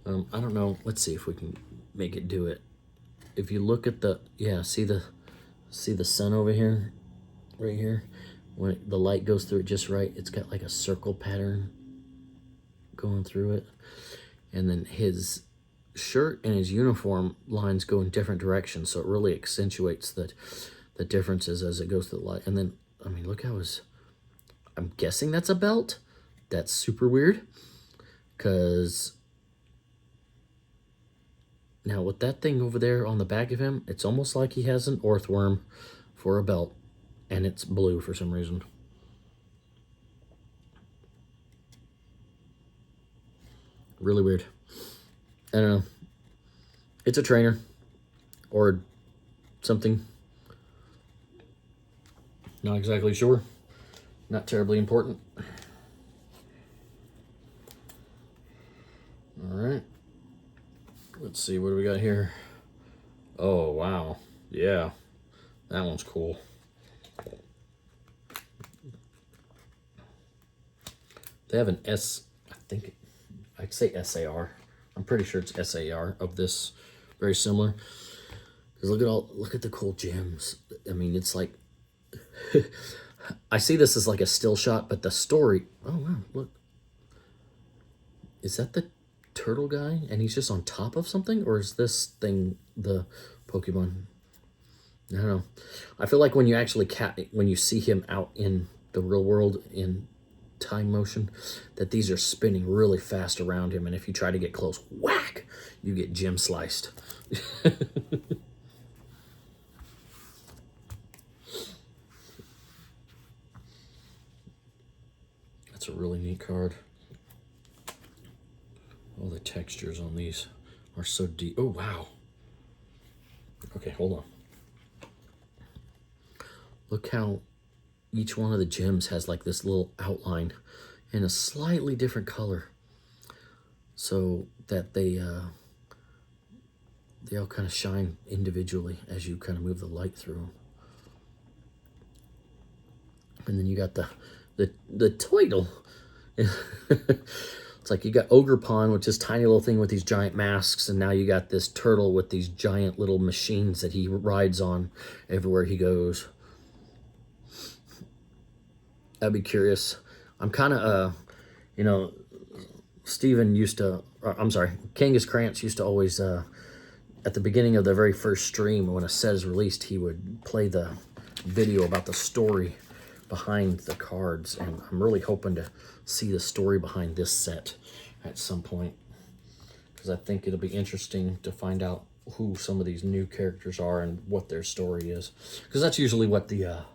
I don't know. Let's see if we can make it do it. If you look at the, yeah, see the sun over here, right here? When the light goes through it just right, it's got like a circle pattern going through it. And then his shirt and his uniform lines go in different directions, so it really accentuates the differences as it goes through the light. And then, I mean, look how I'm guessing that's a belt. That's super weird, because now with that thing over there on the back of him, it's almost like he has an earthworm for a belt, and it's blue for some reason. Really weird. I don't know. It's a trainer or something. Not exactly sure. Not terribly important. All right. Let's see, what do we got here? Oh, wow. Yeah, that one's cool. They have an S, I think, I'd say SAR. I'm pretty sure it's SAR of this. Very similar. Because look at the cool gems. I mean, it's like, I see this as like a still shot, but the story, oh wow, look. Is that the turtle guy and he's just on top of something, or is this thing the Pokemon? I don't know. I feel like when you actually when you see him out in the real world in time motion, that these are spinning really fast around him, and if you try to get close, whack, you get gem sliced. That's a really neat card. All the textures on these are so deep. Oh, wow. Okay, hold on. Look how each one of the gems has like this little outline in a slightly different color, so that they all kind of shine individually as you kind of move the light through them. And then you got the Toidle. It's like you got Ogerpon, which is tiny little thing with these giant masks, and now you got this turtle with these giant little machines that he rides on everywhere he goes. I'd be curious. I'm kind of, you know, Steven used to, I'm sorry, KANGASKRANTZ used to always, at the beginning of the very first stream, when a set is released, he would play the video about the story behind the cards, and I'm really hoping to see the story behind this set at some point, because I think it'll be interesting to find out who some of these new characters are and what their story is, because that's usually what they are.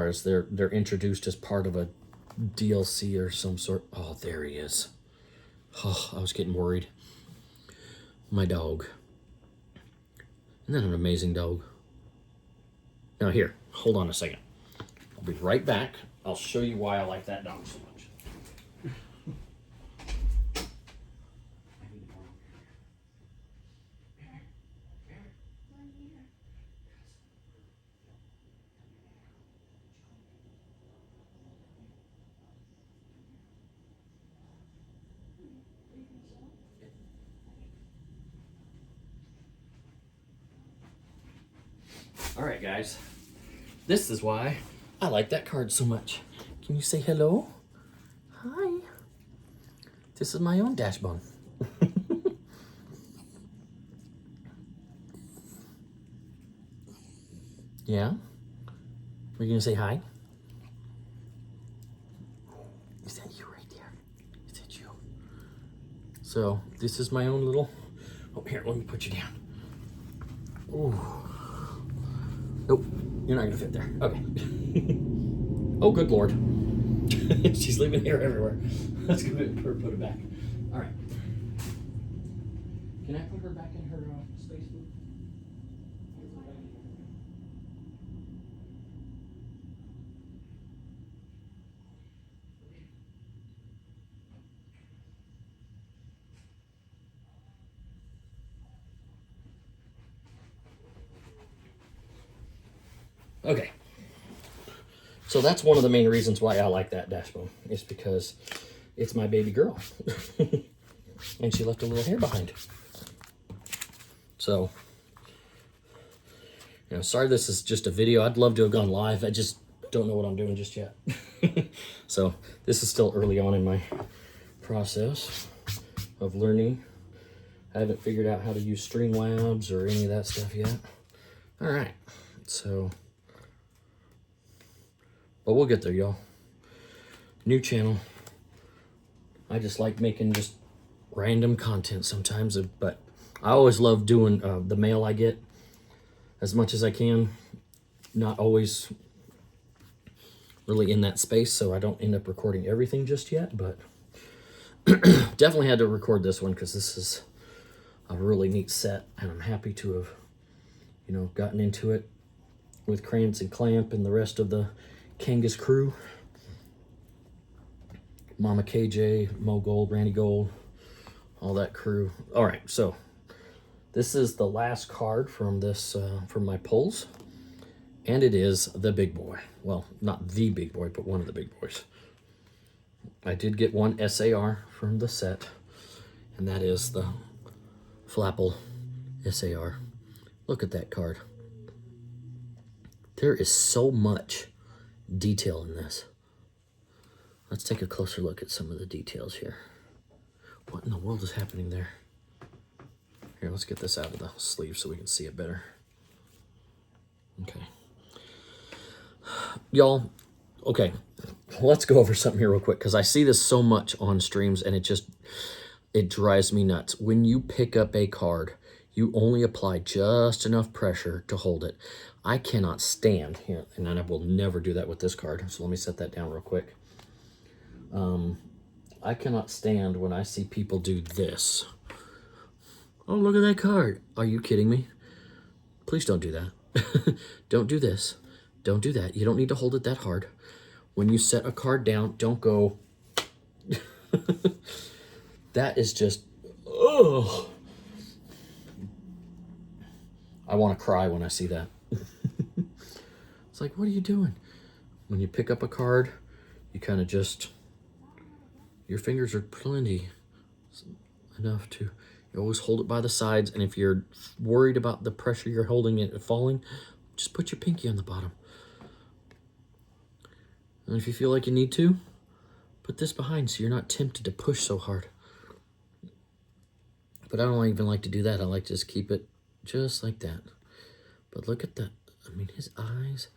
Is they're introduced as part of a DLC or some sort. Oh, there he is. Oh, I was getting worried. My dog. Isn't that an amazing dog? Now here, hold on a second. I'll be right back. I'll show you why I like that dog so much. All right, guys. This is why I like that card so much. Can you say hello? Hi. This is my own dashbone. Yeah? Are you gonna say hi? Is that you right there? Is that you? So, this is my own little... Oh, here, let me put you down. Ooh. Nope, you're not gonna fit there. Okay. Oh, good Lord. She's leaving hair everywhere. Let's go ahead and put it back. All right. Can I put her back in her space booth? Okay. So that's one of the main reasons why I like that dashbone, is because it's my baby girl. And she left a little hair behind. So, sorry this is just a video. I'd love to have gone live. I just don't know what I'm doing just yet. So this is still early on in my process of learning. I haven't figured out how to use Streamlabs or any of that stuff yet. All right, so... But we'll get there, y'all. New channel. I just like making just random content sometimes, but I always love doing the mail I get as much as I can. Not always really in that space, so I don't end up recording everything just yet, but definitely had to record this one because this is a really neat set, and I'm happy to have, gotten into it with Krantz and Clamp and the rest of the Kangas crew. Mama KJ, Mo Gold, Randy Gold, all that crew. All right, so this is the last card from this from my pulls, and it is the big boy. Well, not the big boy, but one of the big boys. I did get one SAR from the set, and that is the Flapple SAR. Look at that card. There is so much detail in this. Let's take a closer look at some of the details here. What in the world is happening there? Here, let's get this out of the sleeve so we can see it better. Okay. Y'all, okay, let's go over something here real quick, because I see this so much on streams, and it drives me nuts. When you pick up a card, you only apply just enough pressure to hold it. I cannot stand here, and I will never do that with this card, so let me set that down real quick. I cannot stand when I see people do this. Oh, look at that card. Are you kidding me? Please don't do that. Don't do this. Don't do that. You don't need to hold it that hard. When you set a card down, don't go. That is just, ugh. I want to cry when I see that. It's like, what are you doing? When you pick up a card, you kind of just, your fingers are plenty enough to, you always hold it by the sides, and if you're worried about the pressure you're holding it falling, just put your pinky on the bottom. And if you feel like you need to, put this behind so you're not tempted to push so hard. But I don't even like to do that. I like to just keep it just like that. But look at that. I mean, his eyes.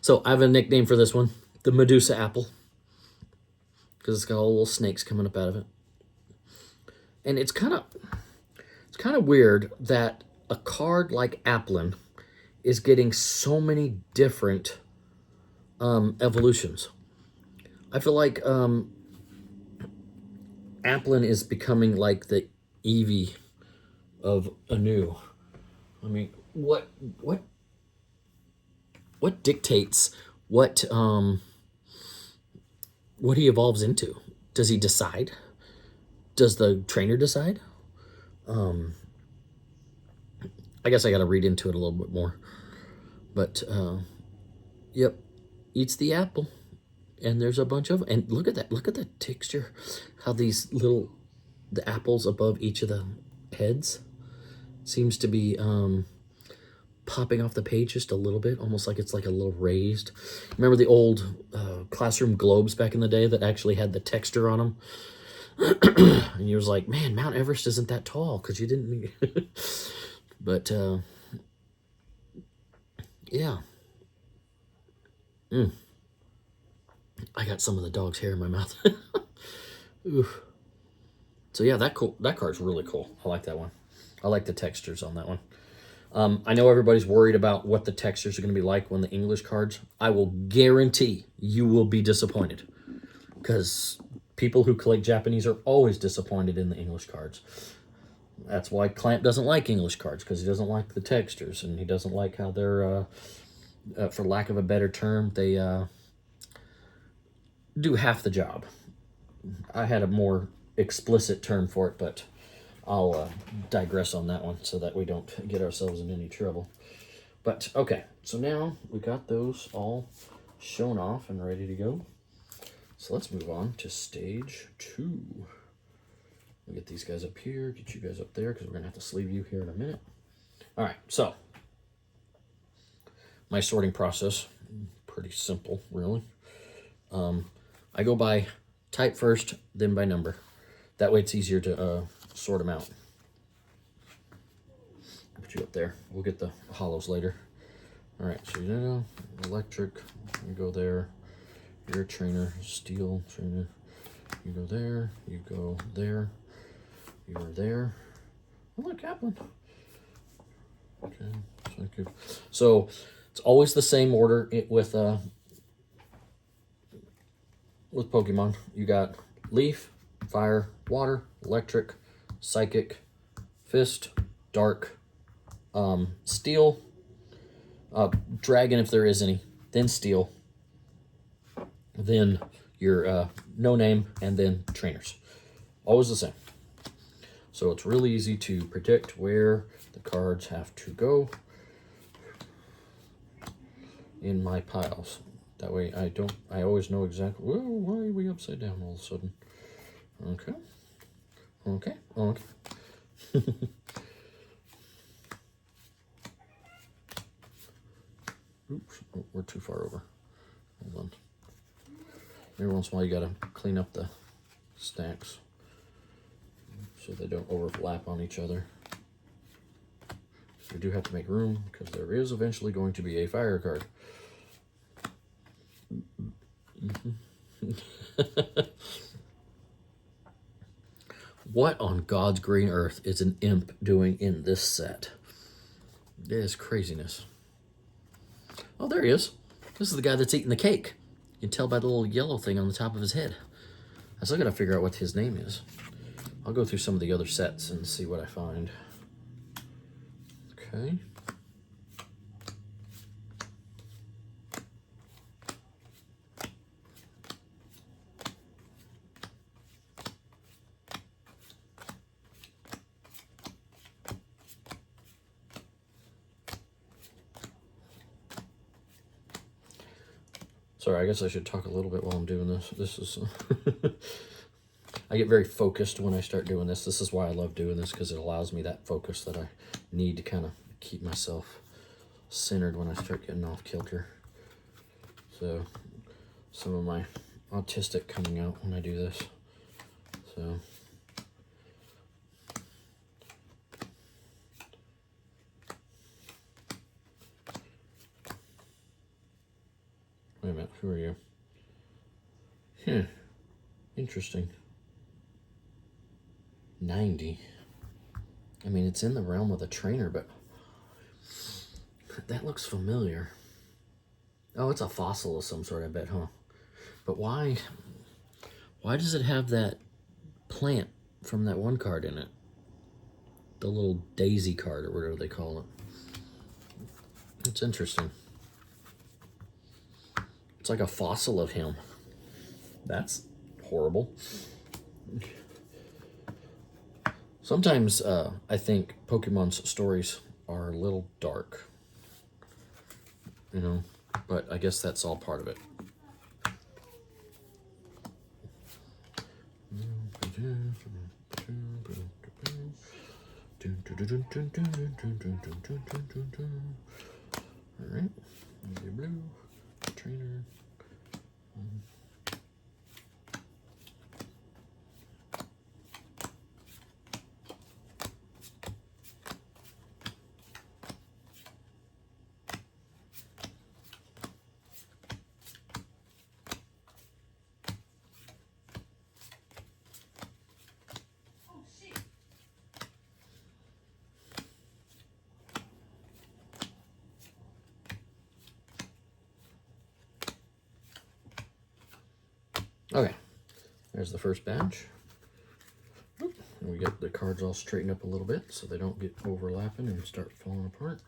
So I have a nickname for this one, the Medusa apple. because it's got all little snakes coming up out of it. And it's kind of weird that a card like Applin is getting so many different evolutions. I feel like Applin is becoming like the Eevee of Anu. I mean, what dictates what he evolves into? Does he decide? Does the trainer decide? I guess I got to read into it a little bit more. But yep, eats the apple, and there's a bunch of. And look at that! Look at the texture. How these the apples above each of the heads seems to be popping off the page just a little bit, almost like it's like a little raised. Remember the old classroom globes back in the day that actually had the texture on them? And you was like, man, Mount Everest isn't that tall because you didn't. But yeah. I got some of the dog's hair in my mouth. Oof. So yeah, that card's really cool. I like that one. I like the textures on that one. I know everybody's worried about what the textures are going to be like when the English cards. I will guarantee you will be disappointed, because people who collect Japanese are always disappointed in the English cards. That's why Clamp doesn't like English cards, because he doesn't like the textures, and he doesn't like how they're, for lack of a better term, they do half the job. I had a more explicit term for it, but I'll digress on that one so that we don't get ourselves in any trouble. But okay, so now we got those all shown off and ready to go. So let's move on to stage 2. We'll get these guys up here, get you guys up there, because we're going to have to sleeve you here in a minute. All right, so my sorting process, pretty simple, really. I go by type first, then by number. That way it's easier to sort them out. Put you up there. We'll get the hollows later. All right, so you know, electric, you go there. You're a trainer, steel trainer. You go there, you go there. You are there. Oh, look, Kaplan. Okay, thank you. So it's always the same order with Pokemon. You got Leaf, Fire, Water, Electric, Psychic, Fist, Dark, Steel, Dragon if there is any, then Steel, then your no name, and then trainers. Always the same. So it's really easy to predict where the cards have to go in my piles. That way I always know exactly, whoa, why are we upside down all of a sudden? Okay. Okay. Okay. Oops, oh, we're too far over. Hold on. Every once in a while you gotta clean up the stacks so they don't overlap on each other. We do have to make room because there is eventually going to be a fire card. What on God's green earth is an imp doing in this set? It is craziness. Oh, there he is. This is the guy that's eating the cake. You can tell by the little yellow thing on the top of his head. I still gotta figure out what his name is. I'll go through some of the other sets and see what I find. Okay. Sorry, I guess I should talk a little bit while I'm doing this. This is... I get very focused when I start doing this. This is why I love doing this, because it allows me that focus that I need to kind of keep myself centered when I start getting off kilter. So, some of my autistic coming out when I do this. So... Wait a minute, who are you? Interesting. 90. I mean, it's in the realm of the trainer, but that looks familiar. Oh, it's a fossil of some sort, I bet, huh? But why does it have that plant from that one card in it? The little daisy card or whatever they call it. It's interesting. It's like a fossil of him. That's horrible. Sometimes I think Pokemon's stories are a little dark, you know, but I guess that's all part of it. All right, blue trainer. Okay, there's the first batch. And we get the cards all straightened up a little bit so they don't get overlapping and start falling apart.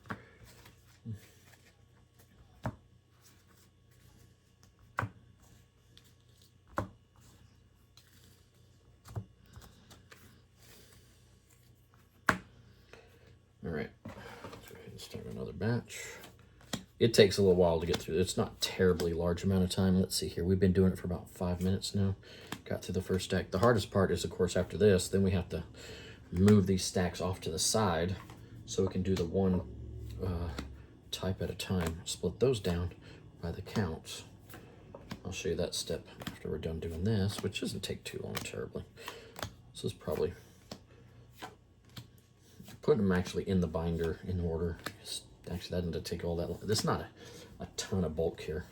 All right, let's go ahead and start another batch. It takes a little while to get through. It's not terribly large amount of time. Let's see here. We've been doing it for about 5 minutes now. Got through the first stack. The hardest part is, of course, after this, then we have to move these stacks off to the side so we can do the one type at a time. Split those down by the counts. I'll show you that step after we're done doing this, which doesn't take too long terribly. This is probably putting them actually in the binder in order. Actually, that didn't take all that long. There's not a ton of bulk here.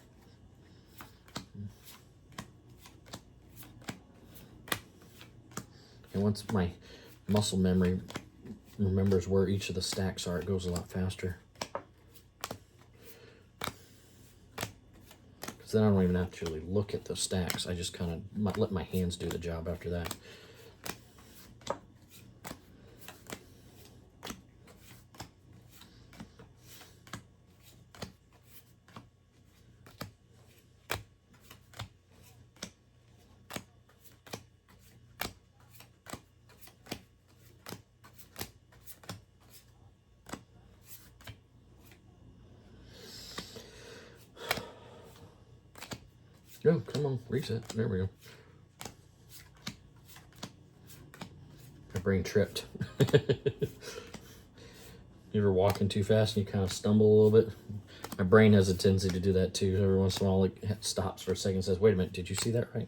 And once my muscle memory remembers where each of the stacks are, it goes a lot faster. Because then I don't even have to really look at the stacks. I just kind of let my hands do the job after that. Go, come on, reset. There we go. My brain tripped. You ever walking too fast and you kind of stumble a little bit? My brain has a tendency to do that too. Every once in a while, it stops for a second and says, wait a minute, did you see that right?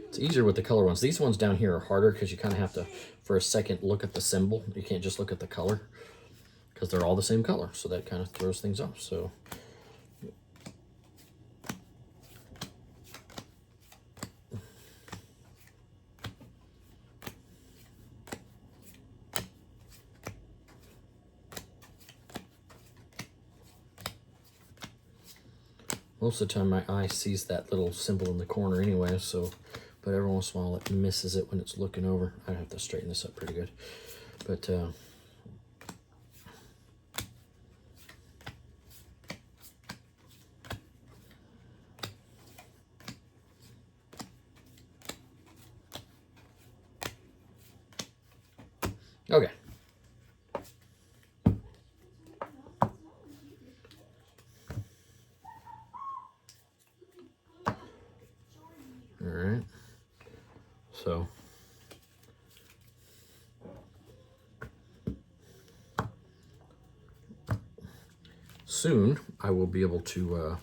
It's easier with the color ones. These ones down here are harder because you kind of have to, for a second, look at the symbol. You can't just look at the color, because they're all the same color, so that kind of throws things off. So most of the time my eye sees that little symbol in the corner anyway, so, but every once in a while it misses it when it's looking over. I have to straighten this up pretty good, but okay. All right. So soon I will be able to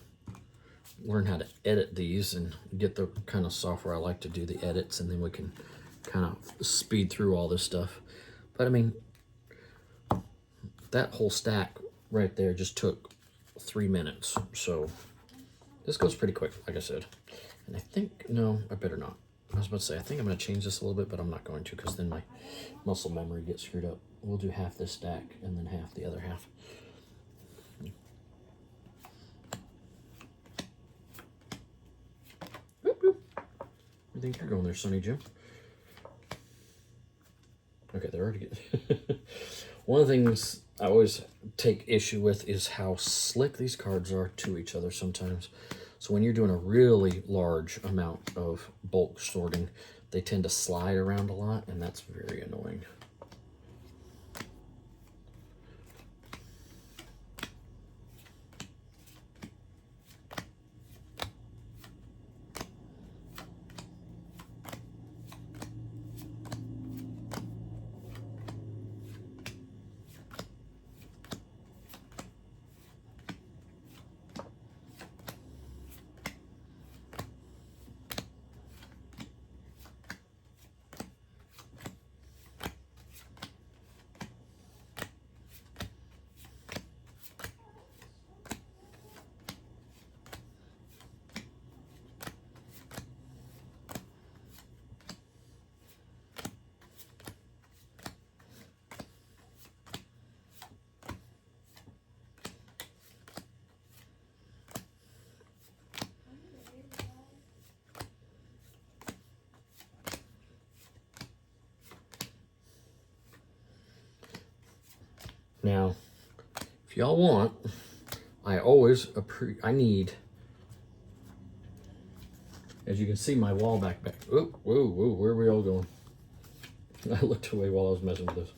learn how to edit these and get the kind of software I like to do the edits, and then we can kind of speed through all this stuff. But I mean, that whole stack right there just took 3 minutes. So this goes pretty quick, like I said. And I think, no, I better not. I was about to say, I think I'm going to change this a little bit, but I'm not going to because then my muscle memory gets screwed up. We'll do half this stack and then half the other half. Whoop, whoop. I think you're going there, Sonny Jim. Okay, they're already good. One of the things I always take issue with is how slick these cards are to each other sometimes. So when you're doing a really large amount of bulk sorting, they tend to slide around a lot, and that's very annoying. Now, if y'all want, I always I need, as you can see, my wall back. Whoa, whoa, whoa, where are we all going? I looked away while I was messing with this.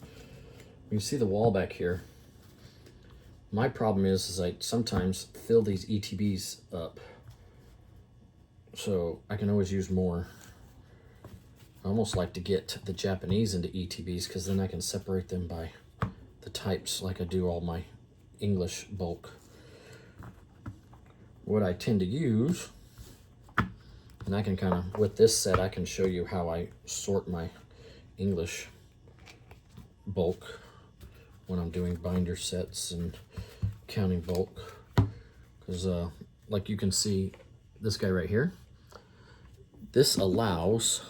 You can see the wall back here. My problem is I sometimes fill these ETBs up, so I can always use more. I almost like to get the Japanese into ETBs because then I can separate them by the types like I do all my English bulk. What I tend to use, and I can kind of, with this set, I can show you how I sort my English bulk when I'm doing binder sets and counting bulk. Because like you can see, this guy right here, this allows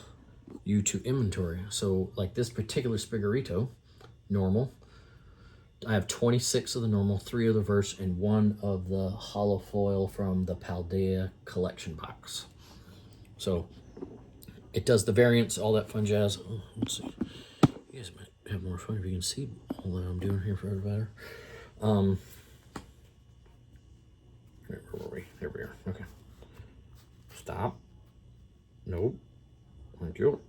you to inventory. So like this particular Spiggerito, normal, I have 26 of the normal, 3 of the verse, and 1 of the hollow foil from the Paldea collection box. So it does the variants, all that fun jazz. Oh, let's see. You guys might have more fun if you can see all that I'm doing here for better. Where were we? There we are. Okay. Stop. Nope. Thank you.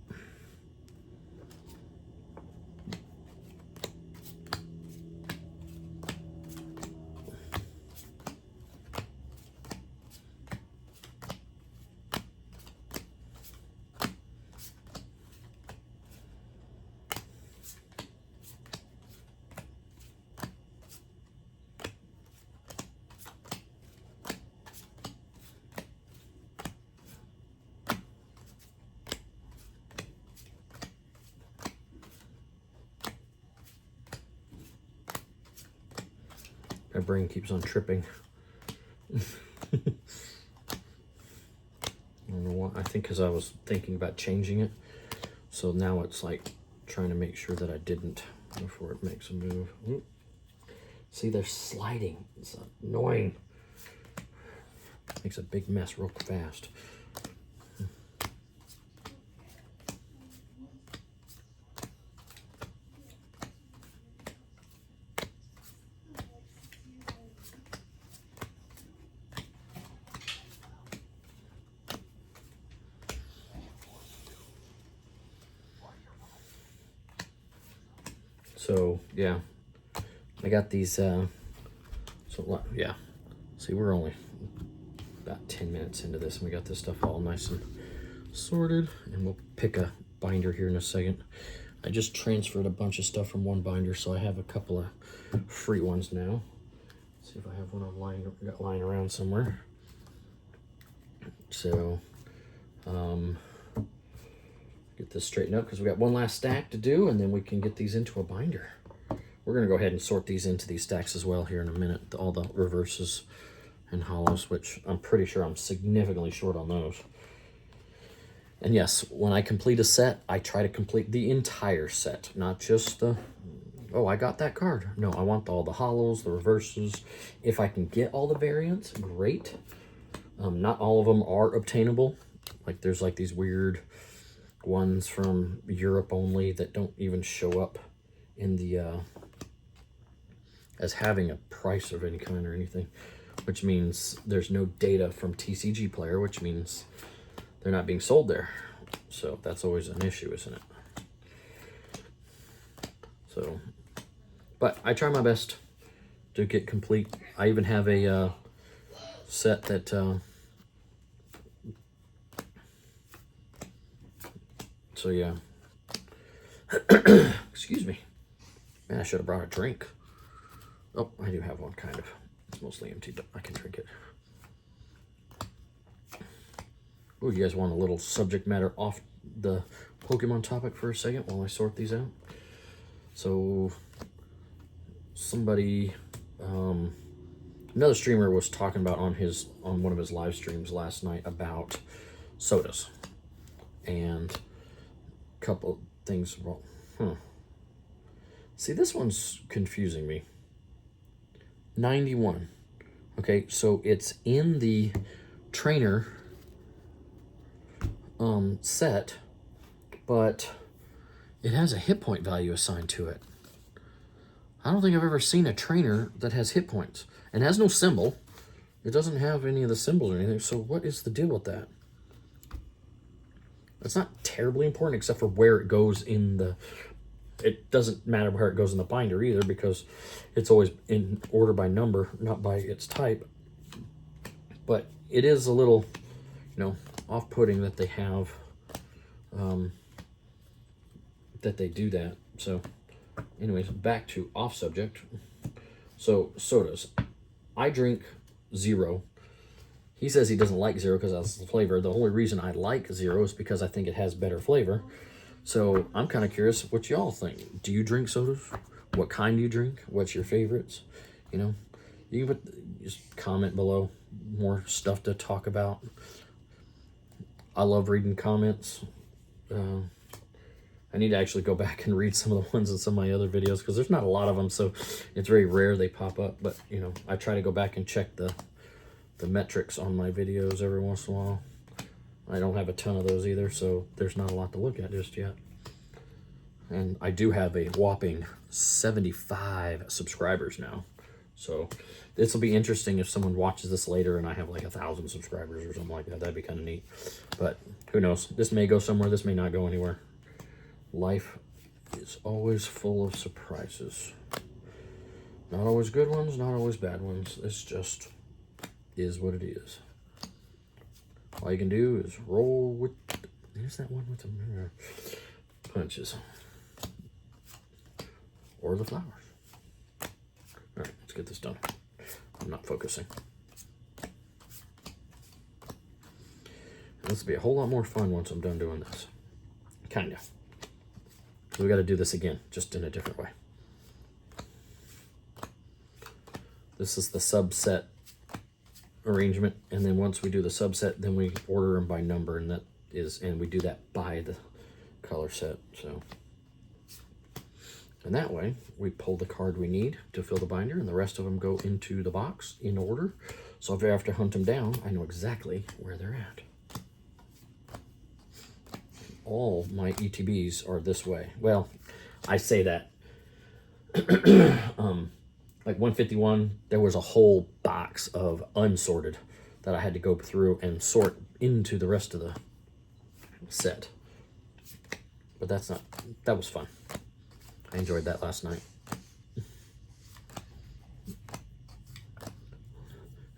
My brain keeps on tripping. I don't know why. I think because I was thinking about changing it. So now it's like trying to make sure that I didn't before it makes a move. Oop. See, they're sliding. It's annoying. Makes a big mess real fast. So yeah, I got these, so yeah, see, we're only about 10 minutes into this and we got this stuff all nice and sorted, and we'll pick a binder here in a second. I just transferred a bunch of stuff from one binder, so I have a couple of free ones now. Let's see if I have one lying around somewhere. So, get this straightened up because we got one last stack to do, and then we can get these into a binder. We're gonna go ahead and sort these into these stacks as well here in a minute, all the reverses and hollows, which I'm pretty sure I'm significantly short on those. And yes, when I complete a set, I try to complete the entire set, not just the, oh, I got that card. No, I want all the hollows, the reverses. If I can get all the variants, great. Not all of them are obtainable. Like there's like these weird ones from Europe only that don't even show up in the as having a price of any kind or anything, which means there's no data from TCG Player, which means they're not being sold there. So that's always an issue, isn't it? So, but I try my best to get complete. I even have a set that so yeah. Excuse me. Man, I should have brought a drink. Oh, I do have one, kind of. It's mostly empty, but I can drink it. Oh, you guys want a little subject matter off the Pokemon topic for a second while I sort these out? So, somebody, another streamer was talking about on one of his live streams last night about sodas. And a couple things, well, See, this one's confusing me. 91. Okay, so it's in the trainer set, but it has a hit point value assigned to it. I don't think I've ever seen a trainer that has hit points and has no symbol. It doesn't have any of the symbols or anything, so what is the deal with that? It's not terribly important except for where it goes in the... It doesn't matter where it goes in the binder either because it's always in order by number, not by its type. But it is a little, off-putting that they have, that they do that. So, anyways, back to off subject. So, sodas. I drink Zero. He says he doesn't like Zero because that's the flavor. The only reason I like Zero is because I think it has better flavor. So I'm kind of curious what y'all think. Do you drink sodas? What kind do you drink? What's your favorites? You can just comment below. More stuff to talk about. I love reading comments. I need to actually go back and read some of the ones in some of my other videos because there's not a lot of them, so it's very rare they pop up. But I try to go back and check the metrics on my videos every once in a while. I don't have a ton of those either, so there's not a lot to look at just yet. And I do have a whopping 75 subscribers now. So this will be interesting if someone watches this later and I have like 1,000 subscribers or something like that. That'd be kind of neat. But who knows? This may go somewhere. This may not go anywhere. Life is always full of surprises. Not always good ones, not always bad ones. It's just is what it is. All you can do is roll with... There's that one with the punches. Or the flowers. All right, let's get this done. I'm not focusing. This will be a whole lot more fun once I'm done doing this. Kind of. So we got to do this again, just in a different way. This is the subset arrangement, and then once we do the subset, then we order them by number, and we do that by the color set. So, and that way we pull the card we need to fill the binder, and the rest of them go into the box in order. So if I have to hunt them down, I know exactly where they're at. All my ETBs are this way. Well, I say that. Like 151, there was a whole box of unsorted that I had to go through and sort into the rest of the set. But that was fun. I enjoyed that last night.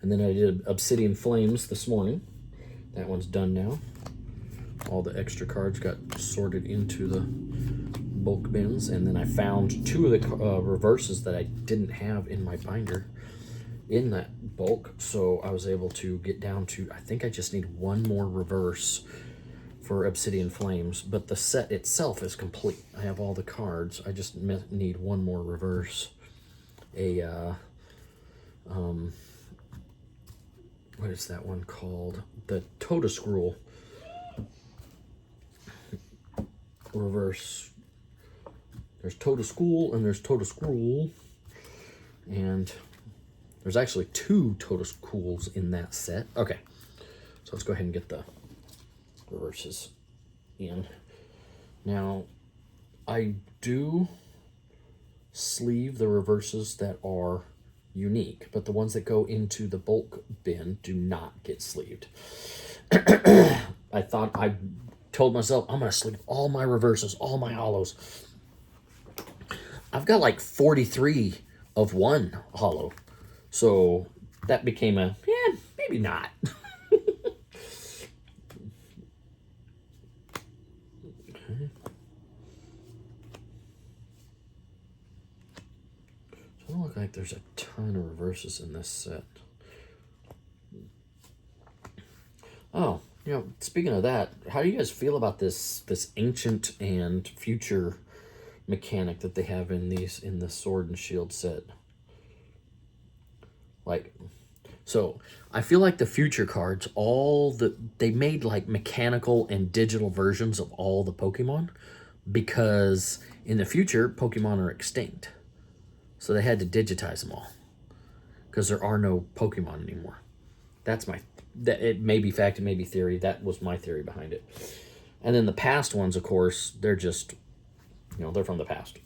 And then I did Obsidian Flames this morning. That one's done now. All the extra cards got sorted into the bulk bins, and then I found two of the reverses that I didn't have in my binder in that bulk, so I was able to get down to, I think I just need one more reverse for Obsidian Flames, but the set itself is complete. I have all the cards. I just need one more reverse. what is that one called? The Toda Scroll reverse. There's Toda School and there's Toda Scroll. And there's actually 2 Toda Schools in that set. Okay, so let's go ahead and get the reverses in. Now, I do sleeve the reverses that are unique, but the ones that go into the bulk bin do not get sleeved. I told myself I'm gonna sleeve all my reverses, all my hollows. I've got like 43 of one hollow, so that became a maybe not. Okay. So it don't look like there's a ton of reverses in this set. Oh, speaking of that, how do you guys feel about this ancient and future mechanic that they have in the Sword and Shield set? Like, so I feel like the future cards, they made like mechanical and digital versions of all the Pokemon, because in the future Pokemon are extinct, so they had to digitize them all because there are no Pokemon anymore. It may be fact, it may be theory. That was my theory behind it. And then the past ones, of course, they're just, they're from the past.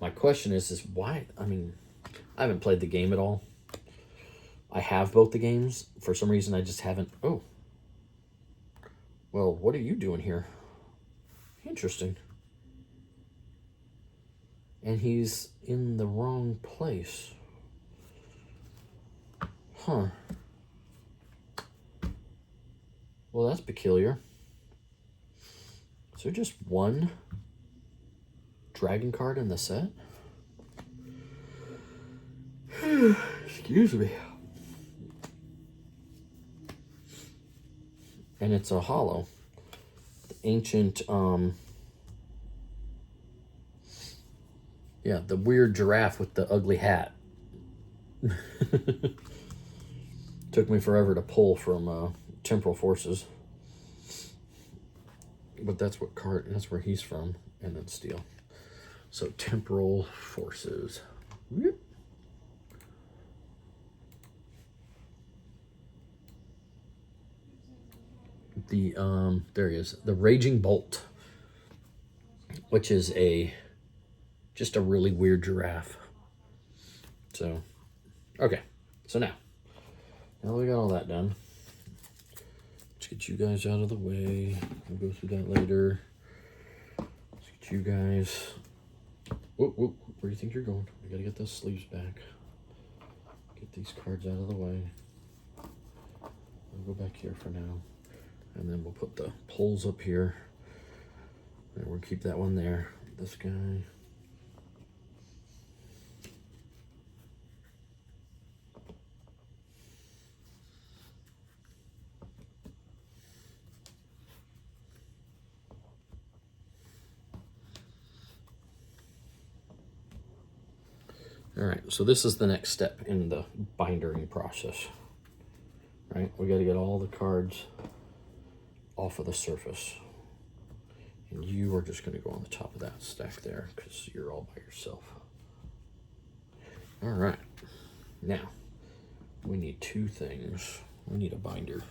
My question is why? I mean, I haven't played the game at all. I have both the games. For some reason, I just haven't. Oh. Well, what are you doing here? Interesting. And he's in the wrong place. Huh. Well, that's peculiar. Is there just one dragon card in the set? Excuse me. And it's a hollow. The ancient, the weird giraffe with the ugly hat. Took me forever to pull from Temporal Forces. But that's where he's from. And then Steel. So Temporal Forces. Whoop. There he is. The Raging Bolt. Which is just a really weird giraffe. So, okay. So now we got all that done. Let's get you guys out of the way. We'll go through that later. Let's get you guys. Whoop, whoop. Where do you think you're going? We gotta get those sleeves back. Get these cards out of the way. We'll go back here for now. And then we'll put the poles up here. And we'll keep that one there. This guy. All right, so this is the next step in the bindering process. Right, we got to get all the cards off of the surface. And you are just going to go on the top of that stack there because you're all by yourself. All right, now we need 2 things. We need a binder.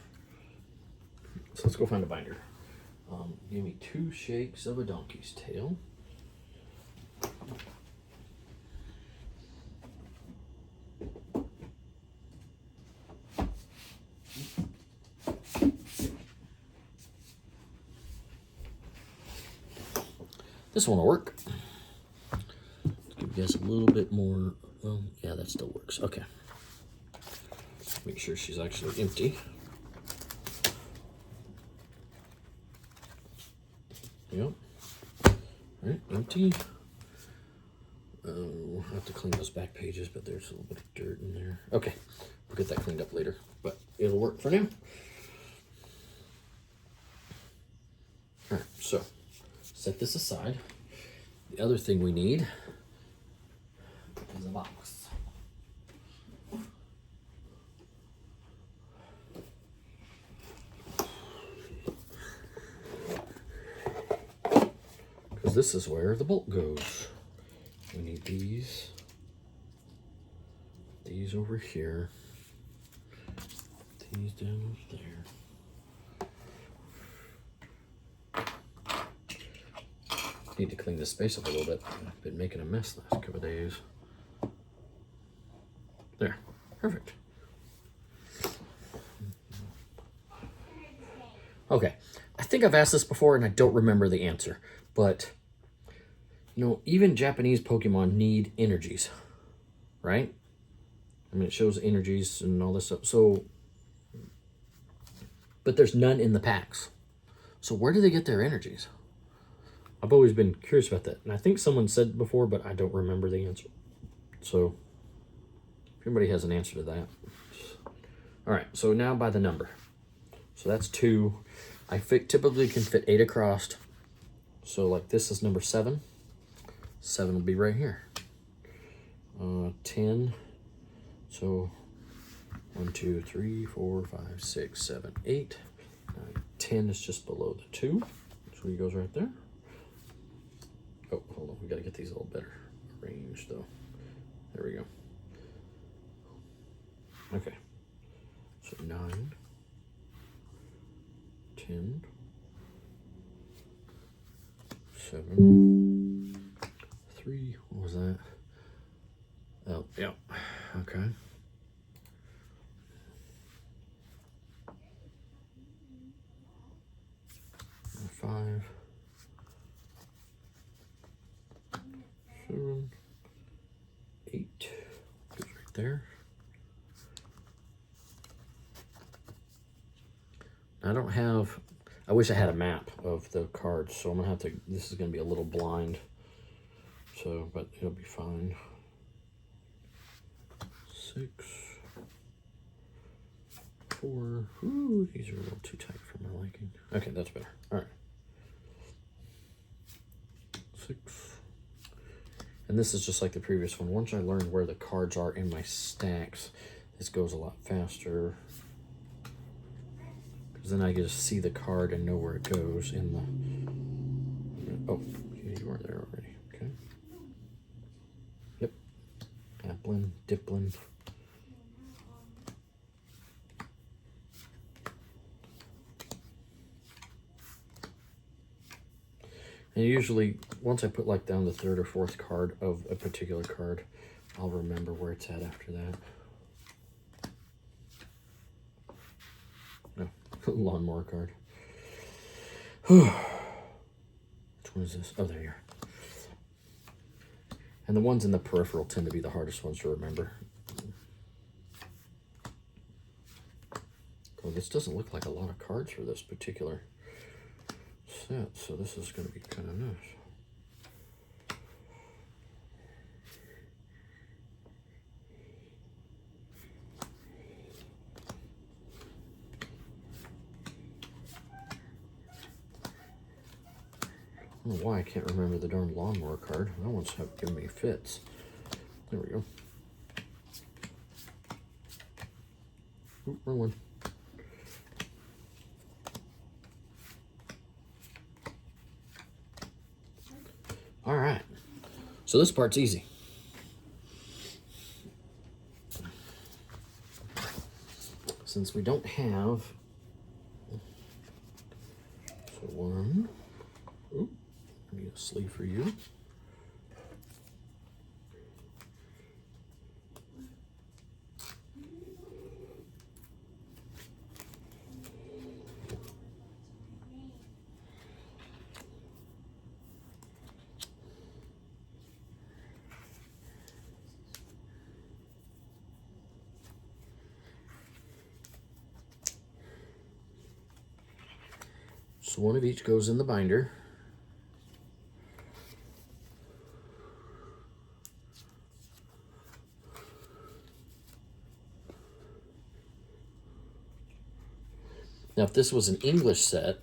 So let's go find a binder. Give me 2 shakes of a donkey's tail. This one will work. Let's give you guys a little bit more. Well, yeah, that still works. Okay. Make sure she's actually empty. Yep. All right, empty. We'll have to clean those back pages, but there's a little bit of dirt in there. Okay, we'll get that cleaned up later, but it'll work for now. All right, so set this aside. The other thing we need is a box. this is where the bolt goes. We need these. These over here. These down there. Need to clean this space up a little bit. I've been making a mess the last couple of days. There, perfect. Okay, I think I've asked this before and I don't remember the answer, but you know, even Japanese Pokemon need energies, right? I mean, it shows energies and all this stuff. So, but there's none in the packs. So where do they get their energies? I've always been curious about that. And I think someone said before, but I don't remember the answer. So if anybody has an answer to that. All right, so now by the number. So that's 2. I typically can fit 8 across. So like this is number 7. 7 will be right here. 10. So 1, 2, 3, 4, 5, 6, 7, 8. 9, 10 is just below the 2. So he goes right there. Oh, hold on. We got to get these a little better arranged, though. There we go. Okay. So 9, 10, 7, 3. What was that? Oh, yeah. Okay. 5, 7, 8. Goes right there. I don't have, I wish I had a map of the cards, so I'm gonna have to, this is gonna be a little blind. So, but it'll be fine. 6, 4. Ooh, these are a little too tight for my liking. Okay, that's better. All right. 6. And this is just like the previous one. Once I learn where the cards are in my stacks, this goes a lot faster. Because then I get to see the card and know where it goes in the... Oh, you weren't there already. Okay. Yep. Applin, Diplin. And usually, once I put like down the 3rd or 4th card of a particular card, I'll remember where it's at after that. No, lawnmower card. Which one is this? Oh, there you are. And the ones in the peripheral tend to be the hardest ones to remember. Oh, this doesn't look like a lot of cards for this particular set, so this is going to be kind of nice. I don't know why I can't remember the darn lawnmower card. That one's giving me fits. There we go. Oop, wrong one. All right. So this part's easy. Since we don't have... So 1... Oop. I need a sleeve for you. So one of each goes in the binder. Now, if this was an English set,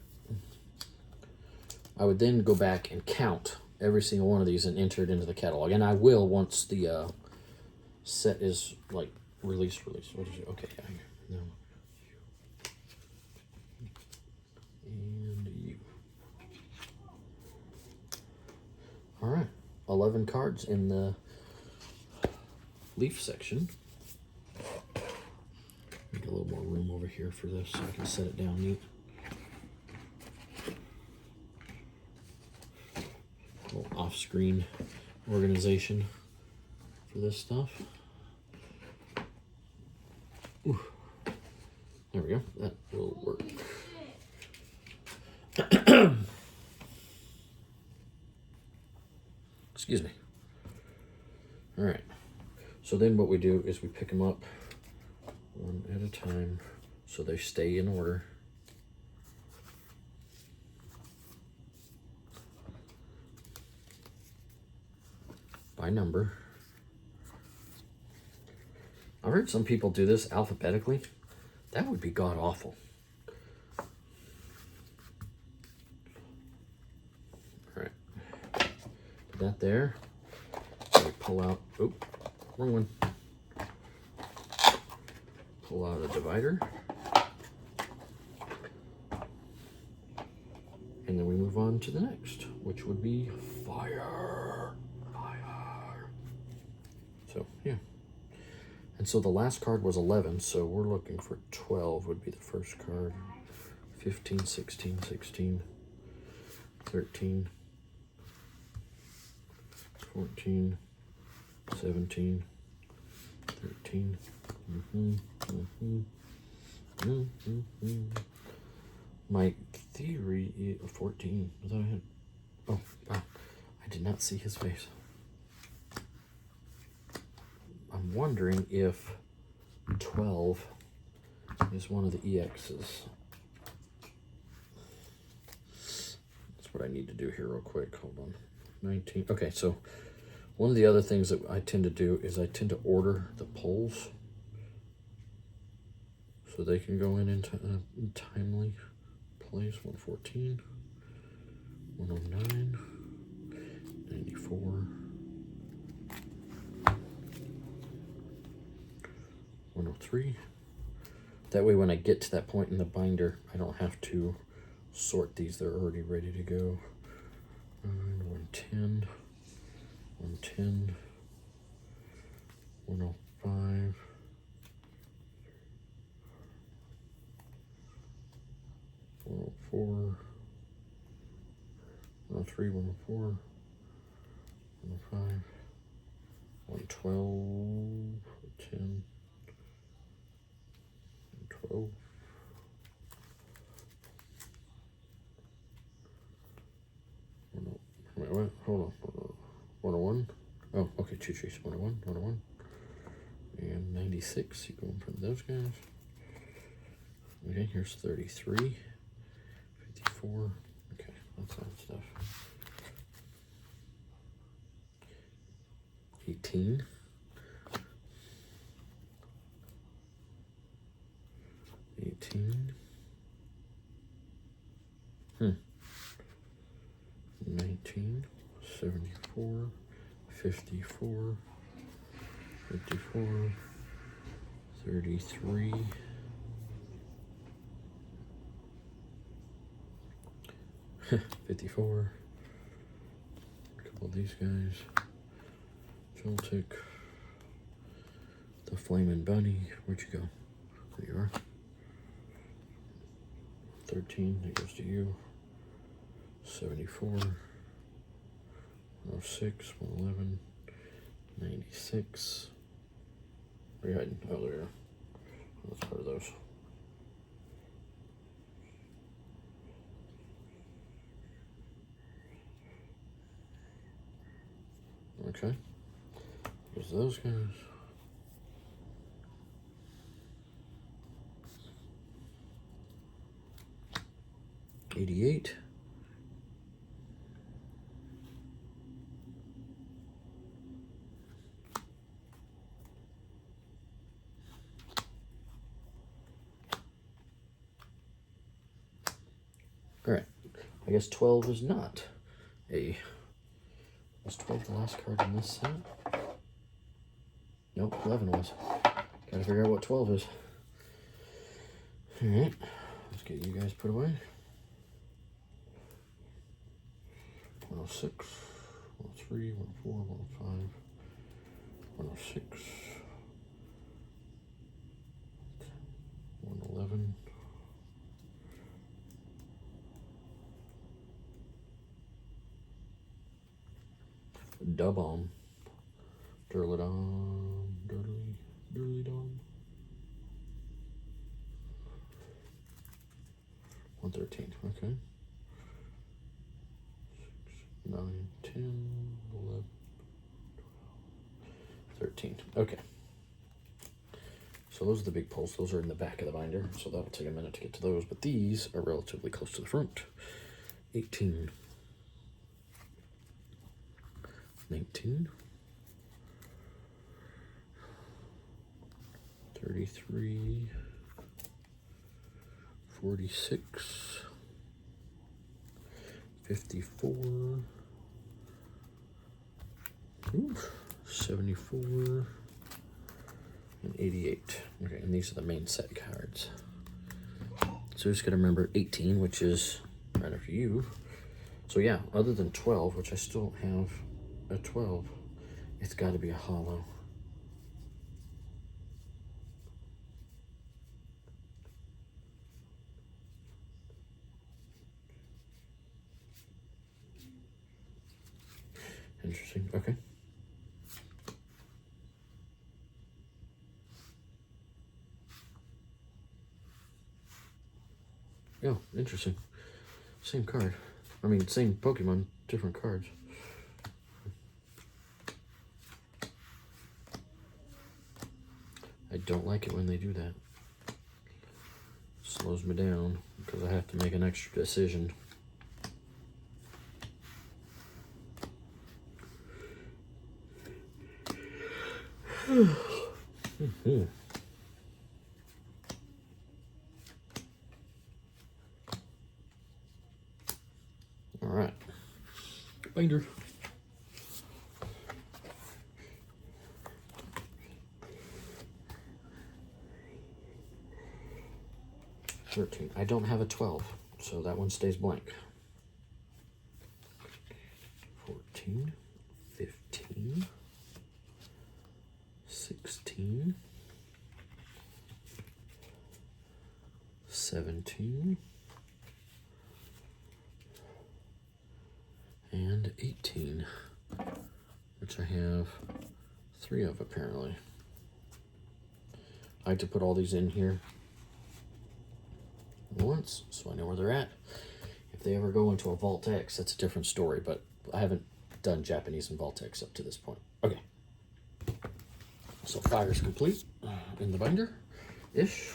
I would then go back and count every single one of these and enter it into the catalog. And I will once the set is like released. What is it? Okay, no. And you. All right, 11 cards in the leaf section. Make a little more room over here for this so I can set it down neat. A little off-screen organization for this stuff. Ooh. There we go. That will work. Excuse me. All right. So then what we do is we pick them up one at a time so they stay in order. By number. I've heard some people do this alphabetically. That would be god awful. All right. Put that there. We pull out, oop, wrong one. Pull out a divider. And then we move on to the next, which would be fire. Fire. So, yeah. And so the last card was 11, so we're looking for 12 would be the first card. 15, 16, 16, 13, 14, 17, 13. My theory is 14. I thought I had. Oh, wow. I did not see his face. I'm wondering if 12 is one of the EXs. That's what I need to do here real quick. Hold on. 19. Okay, so one of the other things that I tend to do is I tend to order the polls so they can go in timely place. 114, 109, 94, 103. That way when I get to that point in the binder, I don't have to sort these. They're already ready to go. 110, 110, 105, 104, 103, 104, 105, 112, 10, 12. Wait, what? Hold on. 101. Oh, okay, two trees. 101, 101. And 96. You go in front of those guys. Okay, here's 33. 54. Okay, that's all that stuff. 18. 18. 19, 74, 54, 54, 33, 54, a couple of these guys, Joltik, the Flamin' Bunny, where'd you go? There you are. 13, that goes to you. 74, 106, 111, 96. Where are you hiding? Oh, there you are. That's part of those. Okay. There's those guys. $88. All right, I guess 12 is not a, was 12 the last card in this set? Nope, 11 was. Gotta figure out what 12 is. All right, let's get you guys put away. 106, 103, 104, 105, 106, 111. Dub-on. Durlidon. Durlidon. 113. Okay. 6, 9, 10, 11, 13. Okay. So those are the big pulls. Those are in the back of the binder, so that'll take a minute to get to those. But these are relatively close to the front. 18. 19. 33. 46. 54. Ooh, 74. And 88. Okay, and these are the main set cards. So just gotta remember 18, which is right after you. So yeah, other than 12, which I still don't have a 12, it's gotta be a hollow. Interesting, okay. Yeah, interesting. Same card. I mean, same Pokemon, different cards. I don't like it when they do that. Slows me down because I have to make an extra decision. All right, binder. I don't have a 12, so that one stays blank. 14, 15, 16, 17, and 18, which I have 3 of apparently. I like to put all these in here once so I know where they're at. If they ever go into a Vault X, that's a different story, but I haven't done Japanese and Vault X up to this point. Okay, so fire's complete in the binder ish.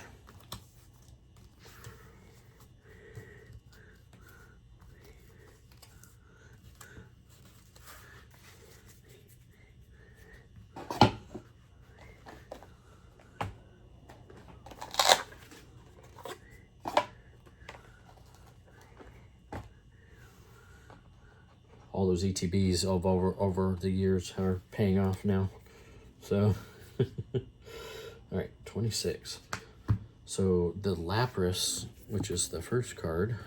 All those ETBs over the years are paying off now. So, all right, 26. So the Lapras, which is the first card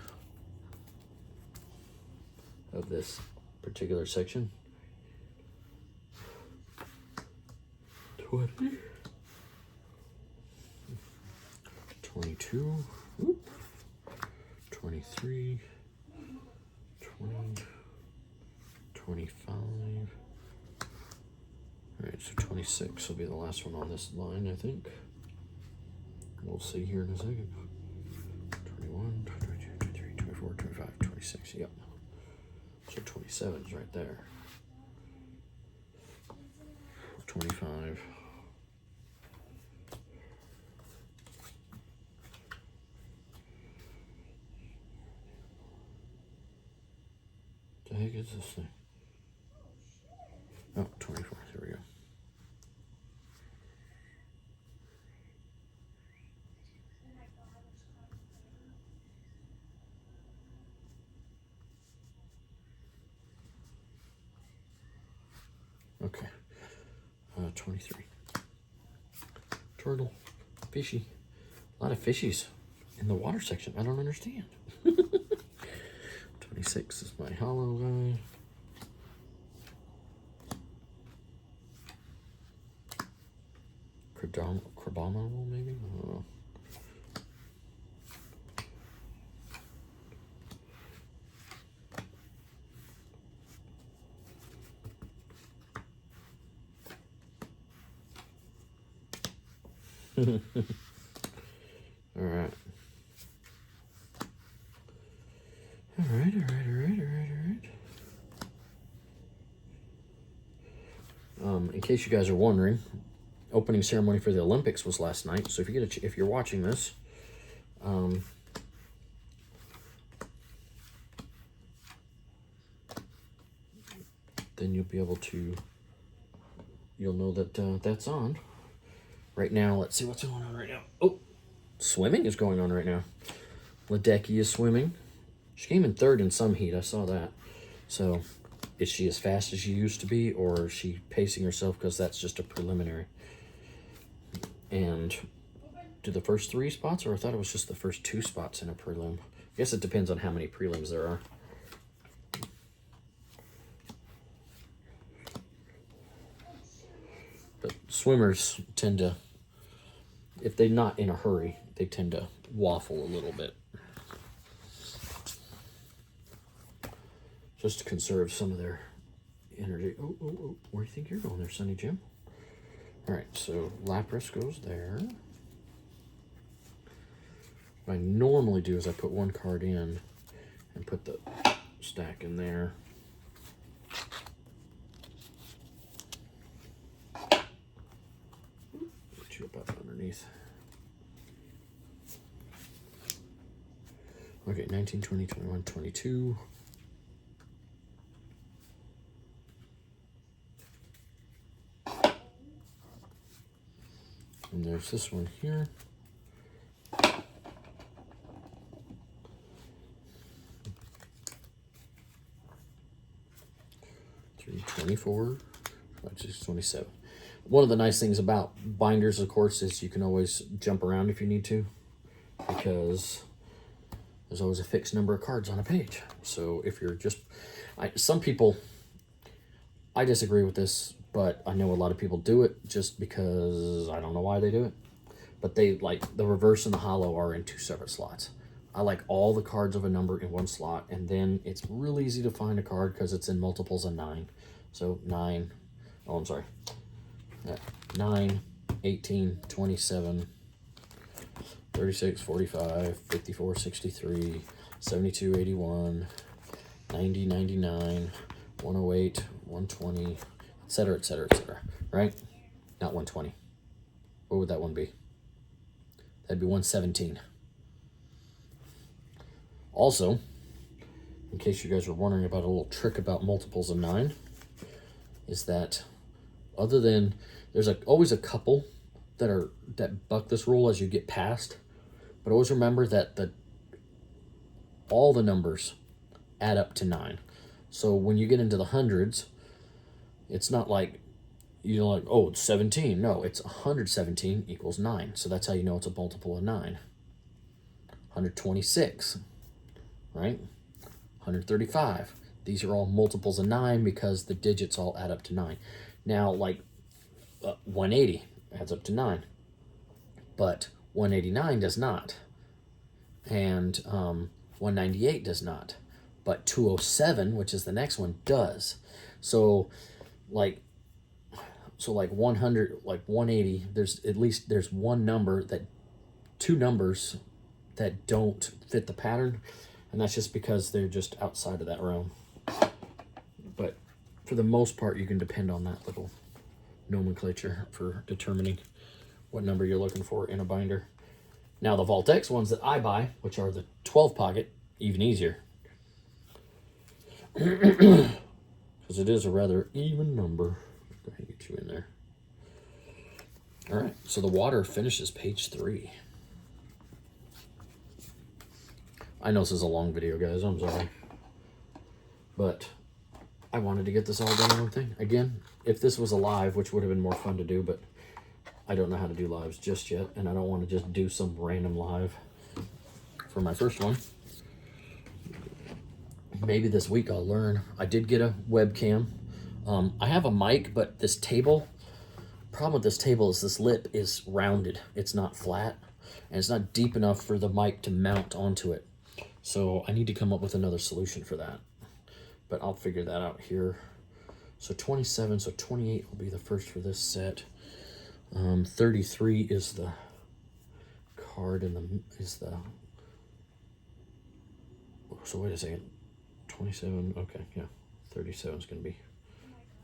of this particular section. 20. 22. Whoop. 23. 20. 25. All right, so 26 will be the last one on this line, I think. We'll see here in a second. 21, 22, 23, 24, 25, 26, yep. So 27 is right there. 25. The heck is this thing? Oh, 24, there we go. Okay, 23. Turtle, fishy. A lot of fishies in the water section. I don't understand. 26 is my hollow guy. Chronometer, maybe? I don't know. All right. All right. In case you guys are wondering, opening ceremony for the Olympics was last night. So if you're watching this, then you'll know that that's on. Right now, let's see what's going on right now. Oh, swimming is going on right now. Ledecky is swimming. She came in third in some heat. I saw that. So, is she as fast as she used to be, or is she pacing herself because that's just a preliminary? And do the first 3 spots, or I thought it was just the first 2 spots in a prelim. I guess it depends on how many prelims there are. But swimmers tend to, if they're not in a hurry, they tend to waffle a little bit. Just to conserve some of their energy. Oh, where do you think you're going there, Sonny Jim? All right, so Lapras goes there. What I normally do is I put 1 card in and put the stack in there. Put you up underneath. Okay, 19, 20, 21, 22. And there's this one here. 324, 27. One of the nice things about binders, of course, is you can always jump around if you need to, because there's always a fixed number of cards on a page. So if you're just, some people, I disagree with this, but I know a lot of people do it just because I don't know why they do it. But they like the reverse and the hollow are in 2 separate slots. I like all the cards of a number in 1 slot, and then it's real easy to find a card because it's in multiples of 9. So 9, oh, I'm sorry. 9, 18, 27, 36, 45, 54, 63, 72, 81, 90, 99, 108, 120, etc., etc., etc., right? Not 120. What would that one be? That'd be 117. Also, in case you guys were wondering about a little trick about multiples of 9, is that other than, there's always a couple that buck this rule as you get past, but always remember that all the numbers add up to 9. So when you get into the hundreds, it's not like, you're like, oh, it's 17. No, it's 117 equals 9. So that's how you know it's a multiple of 9. 126, right? 135. These are all multiples of 9 because the digits all add up to 9. Now, like 180 adds up to 9, but 189 does not, and 198 does not, but 207, which is the next one, does. So like 100, like 180, there's one number that, 2 numbers that don't fit the pattern, and that's just because they're just outside of that realm. But for the most part, you can depend on that little nomenclature for determining what number you're looking for in a binder. Now the Vault X ones that I buy, which are the 12 pocket, even easier. Because it is a rather even number. Go ahead and get you in there. All right, so the water finishes page 3. I know this is a long video, guys. I'm sorry. But I wanted to get this all done in one thing. Again, if this was a live, which would have been more fun to do, but I don't know how to do lives just yet, and I don't want to just do some random live for my first one. Maybe this week I'll learn. I did get a webcam. I have a mic, but this table, Problem with this table is this lip is rounded. It's not flat, and it's not deep enough for the mic to mount onto it. So I need to come up with another solution for that. But I'll figure that out here. So 27, so 28 will be the first for this set. 33 is the card and so wait a second. 27, okay, yeah. 37 is gonna be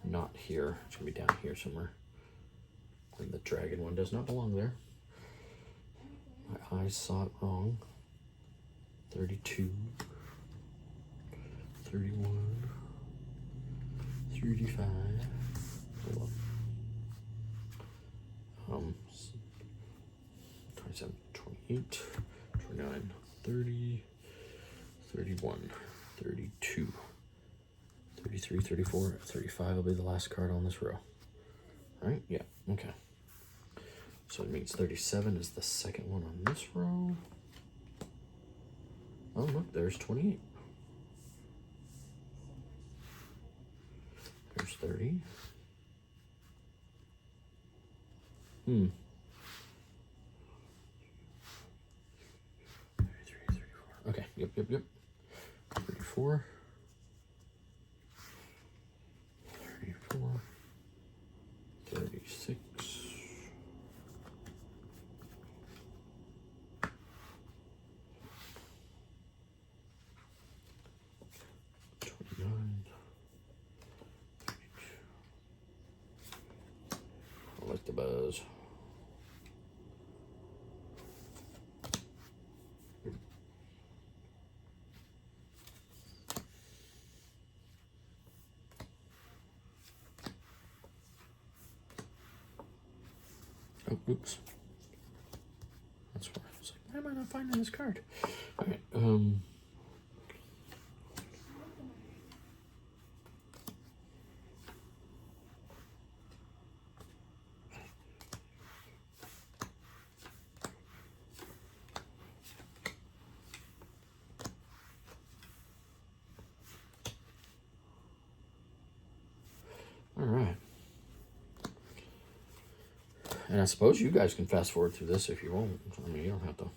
not here. It's gonna be down here somewhere. And the dragon one does not belong there. My eyes saw it wrong. 32, 31, 35. Hold on. 27, 28, 29, 30, 31, 32, 33, 34, 35 will be the last card on this row. All right? Yeah, okay. So it means 37 is the second one on this row. Oh, look, there's 28. There's 30. 33, 34. Okay, yep. 34. 34. 36. 29. 32. I like the buzz. Oh, oops. That's why I was like, why am I not finding this card? All right, all right. And I suppose you guys can fast forward through this if you want. I mean, you don't have to.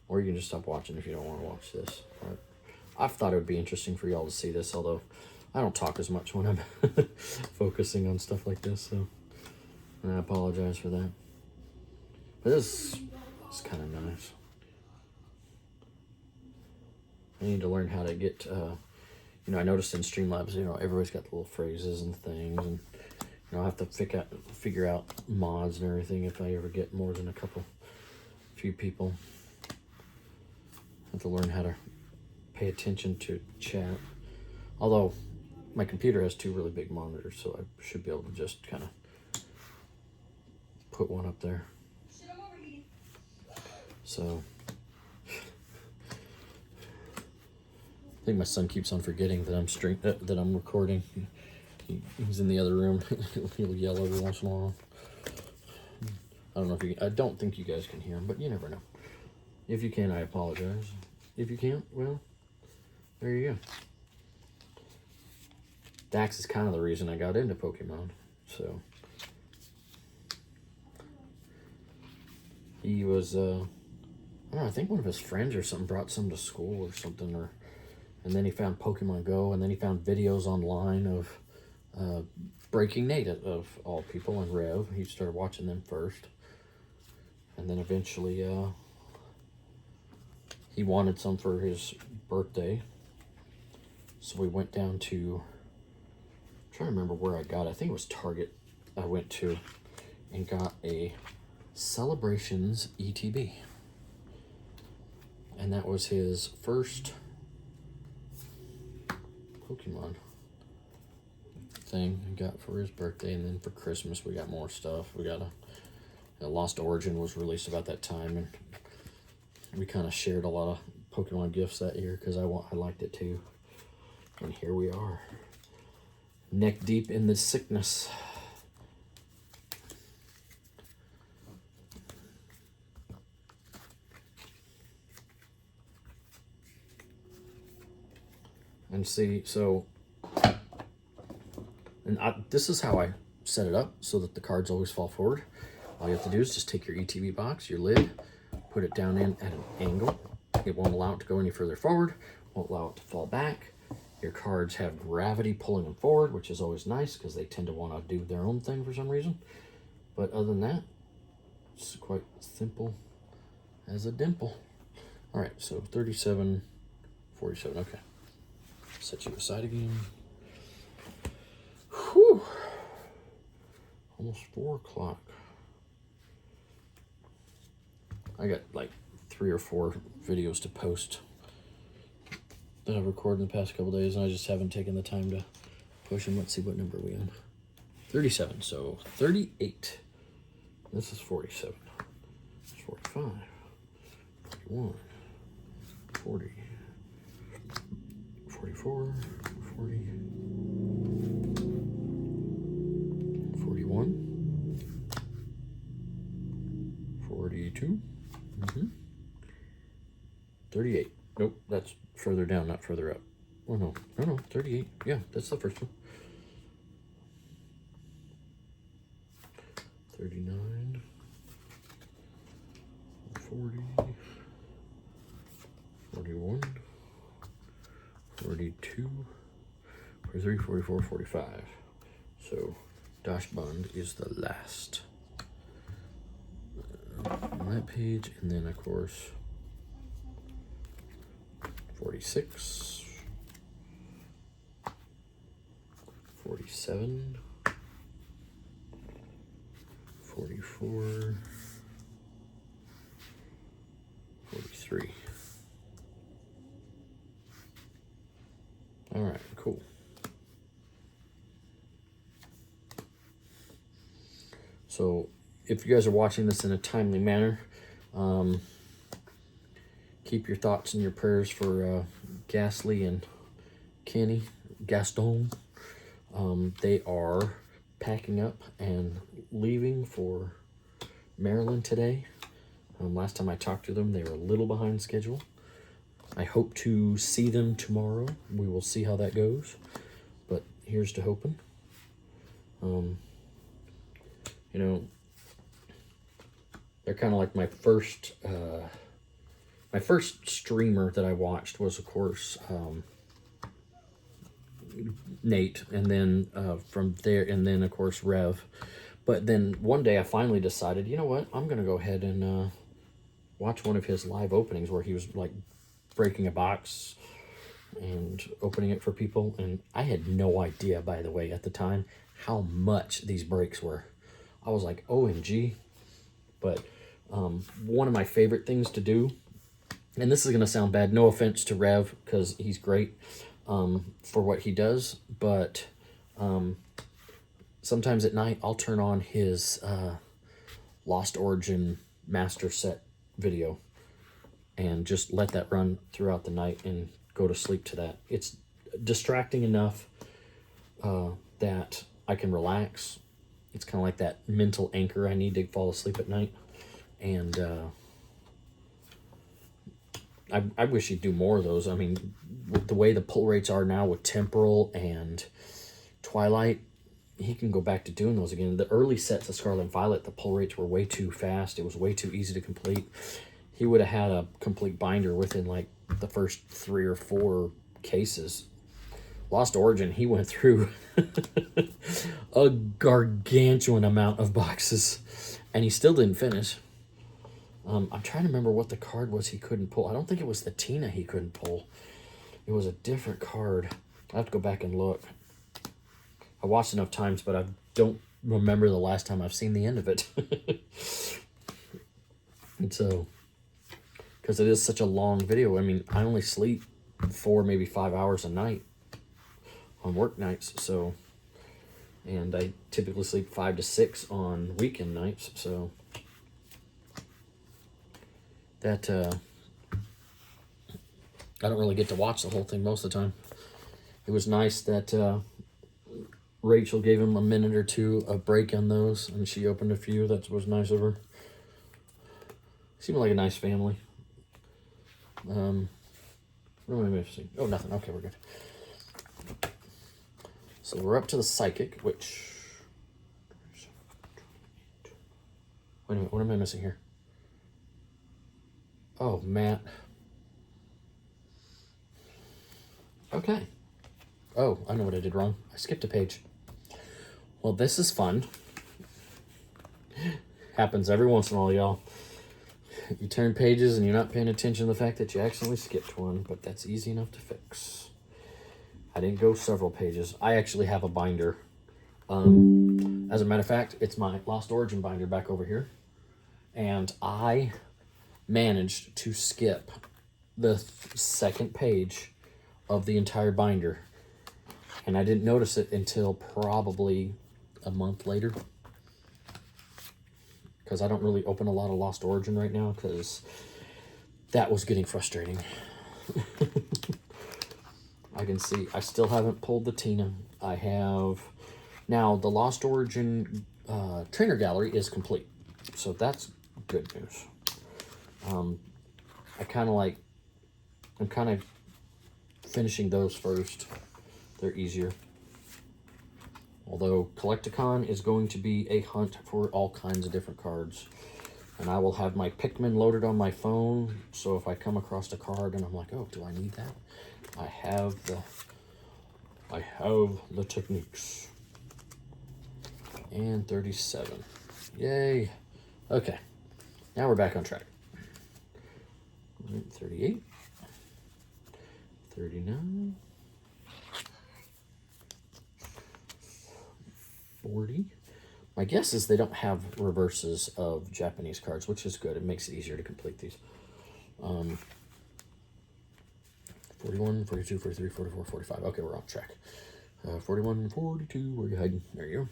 Or you can just stop watching if you don't want to watch this. But I've thought it would be interesting for y'all to see this, although I don't talk as much when I'm focusing on stuff like this, so I apologize for that. But this is kind of nice. I need to learn how to get, I noticed in Streamlabs, everybody's got the little phrases and things, and I'll have to figure out mods and everything if I ever get more than few people. I have to learn how to pay attention to chat. Although my computer has 2 really big monitors, so I should be able to just kind of put one up there. So I think my son keeps on forgetting that I'm recording. He's in the other room. He'll yell every once in a while. I don't think you guys can hear him, but you never know. If you can, I apologize. If you can't, well, there you go. Dax is kind of the reason I got into Pokemon. So he was, I think one of his friends or something brought some to school or something, and then he found Pokemon Go, and then he found videos online of Breaking Nate of all people, and Rev. He started watching them first, and then eventually he wanted some for his birthday, so we went down to, I'm trying to remember where I got it. I think it was Target. I went to and got a Celebrations ETB, and that was his first Pokemon thing I got for his birthday. And then for Christmas we got more stuff. We got a Lost Origin was released about that time, and we kind of shared a lot of Pokemon gifts that year because I liked it too. And here we are, neck deep in the sickness. And see, so, and this is how I set it up so that the cards always fall forward. All you have to do is just take your ETB box, your lid, put it down in at an angle. It won't allow it to go any further forward, won't allow it to fall back. Your cards have gravity pulling them forward, which is always nice because they tend to want to do their own thing for some reason. But other than that, it's quite simple as a dimple. All right, so 37, 47, okay. Set you aside again. Whew. Almost 4 o'clock. I got like 3 or 4 videos to post that I've recorded in the past couple days, and I just haven't taken the time to push them. Let's see what number we on. 37, so 38. This is 47. It's 45. 41. 40. 44. 40. 41. 42. 38. Nope, that's further down, not further up. Oh, no. No, 38. Yeah, that's the first one. 39. 40. 41. 42. 43, 44, 45. So, Dash Bond is the last on that page, and then, of course, 46, 47, 44, 43. All right, cool. So if you guys are watching this in a timely manner, keep your thoughts and your prayers for Gasly and Kenny, Gaston. They are packing up and leaving for Maryland today. Last time I talked to them, they were a little behind schedule. I hope to see them tomorrow. We will see how that goes, but here's to hoping. You know, they're kind of like my first streamer that I watched was, of course, Nate, and then from there, and then of course Rev. But then one day I finally decided, you know what, I'm gonna go ahead and watch one of his live openings where he was like breaking a box and opening it for people. And I had no idea, by the way, at the time, how much these breaks were. I was like, OMG. But one of my favorite things to do, and this is going to sound bad, no offense to Rev, because he's great for what he does, but sometimes at night I'll turn on his Lost Origin Master Set video and just let that run throughout the night and go to sleep to that. It's distracting enough that I can relax. It's kind of like that mental anchor I need to fall asleep at night. And I wish he'd do more of those. I mean, with the way the pull rates are now with Temporal and Twilight, he can go back to doing those again. The early sets of Scarlet and Violet, the pull rates were way too fast. It was way too easy to complete. He would have had a complete binder within like the first 3 or 4 cases. Lost Origin, he went through a gargantuan amount of boxes, and he still didn't finish. I'm trying to remember what the card was he couldn't pull. I don't think it was the Tina he couldn't pull. It was a different card. I have to go back and look. I watched enough times, but I don't remember the last time I've seen the end of it. And so, because it is such a long video, I mean, I only sleep 4, maybe 5 hours a night on work nights, so, and I typically sleep 5 to 6 on weekend nights, so that I don't really get to watch the whole thing most of the time. It was nice that Rachel gave him a minute or two of break on those, and she opened a few. That was nice of her. Seemed like a nice family. What am I missing? Oh, nothing. Okay, we're good. So we're up to the Psychic, which Wait a minute, what am I missing here? Oh, Matt. Okay. Oh, I know what I did wrong. I skipped a page. Well, this is fun. Happens every once in a while, y'all. You turn pages and you're not paying attention to the fact that you accidentally skipped one, but that's easy enough to fix. I didn't go several pages. I actually have a binder. As a matter of fact, it's my Lost Origin binder back over here. And I managed to skip the second page of the entire binder. And I didn't notice it until probably a month later. Because I don't really open a lot of Lost Origin right now because that was getting frustrating. I can see I still haven't pulled the Tina. I have now the Lost Origin trainer gallery is complete, so that's good news. I'm kind of finishing those first. They're easier. Although Collecticon is going to be a hunt for all kinds of different cards. And I will have my Pikmin loaded on my phone. So if I come across a card and I'm like, oh, do I need that? I have the techniques. And 37. Yay. Okay. Now we're back on track. 38. 39. 40. My guess is they don't have reverses of Japanese cards, which is good. It makes it easier to complete these. 41, 42, 43, 44, 45. Okay, we're on track. 41, 42, where are you hiding? There you go.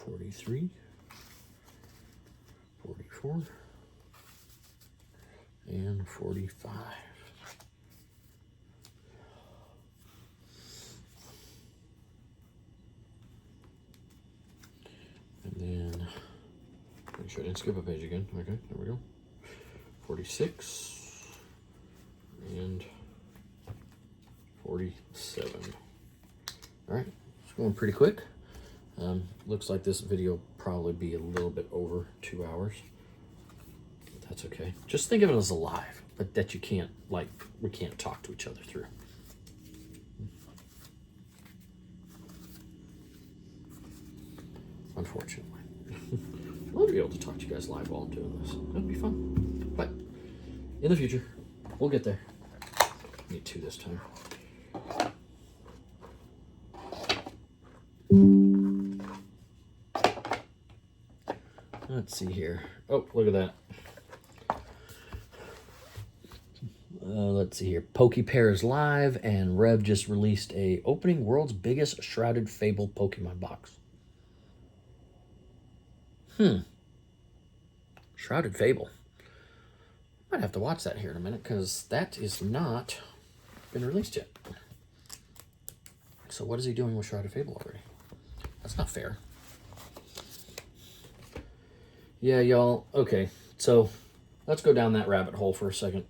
43, 44, and 45. And then, make sure I didn't skip a page again. Okay, there we go. 46 and 47. All right, it's going pretty quick. Looks like this video will probably be a little bit over 2 hours. But that's okay. Just think of it as a live, but that you can't, like, we can't talk to each other through. Unfortunately. I'd love to be able to talk to you guys live while I'm doing this. That'd be fun. But in the future, we'll get there. Need 2 this time. Let's see here. Oh, look at that. Let's see here. PokePair is live, and Rev just released a opening world's biggest Shrouded Fable Pokemon box. Shrouded Fable. Might have to watch that here in a minute because that is not been released yet. So what is he doing with Shrouded Fable already? That's not fair. Yeah, y'all. Okay, so let's go down that rabbit hole for a second.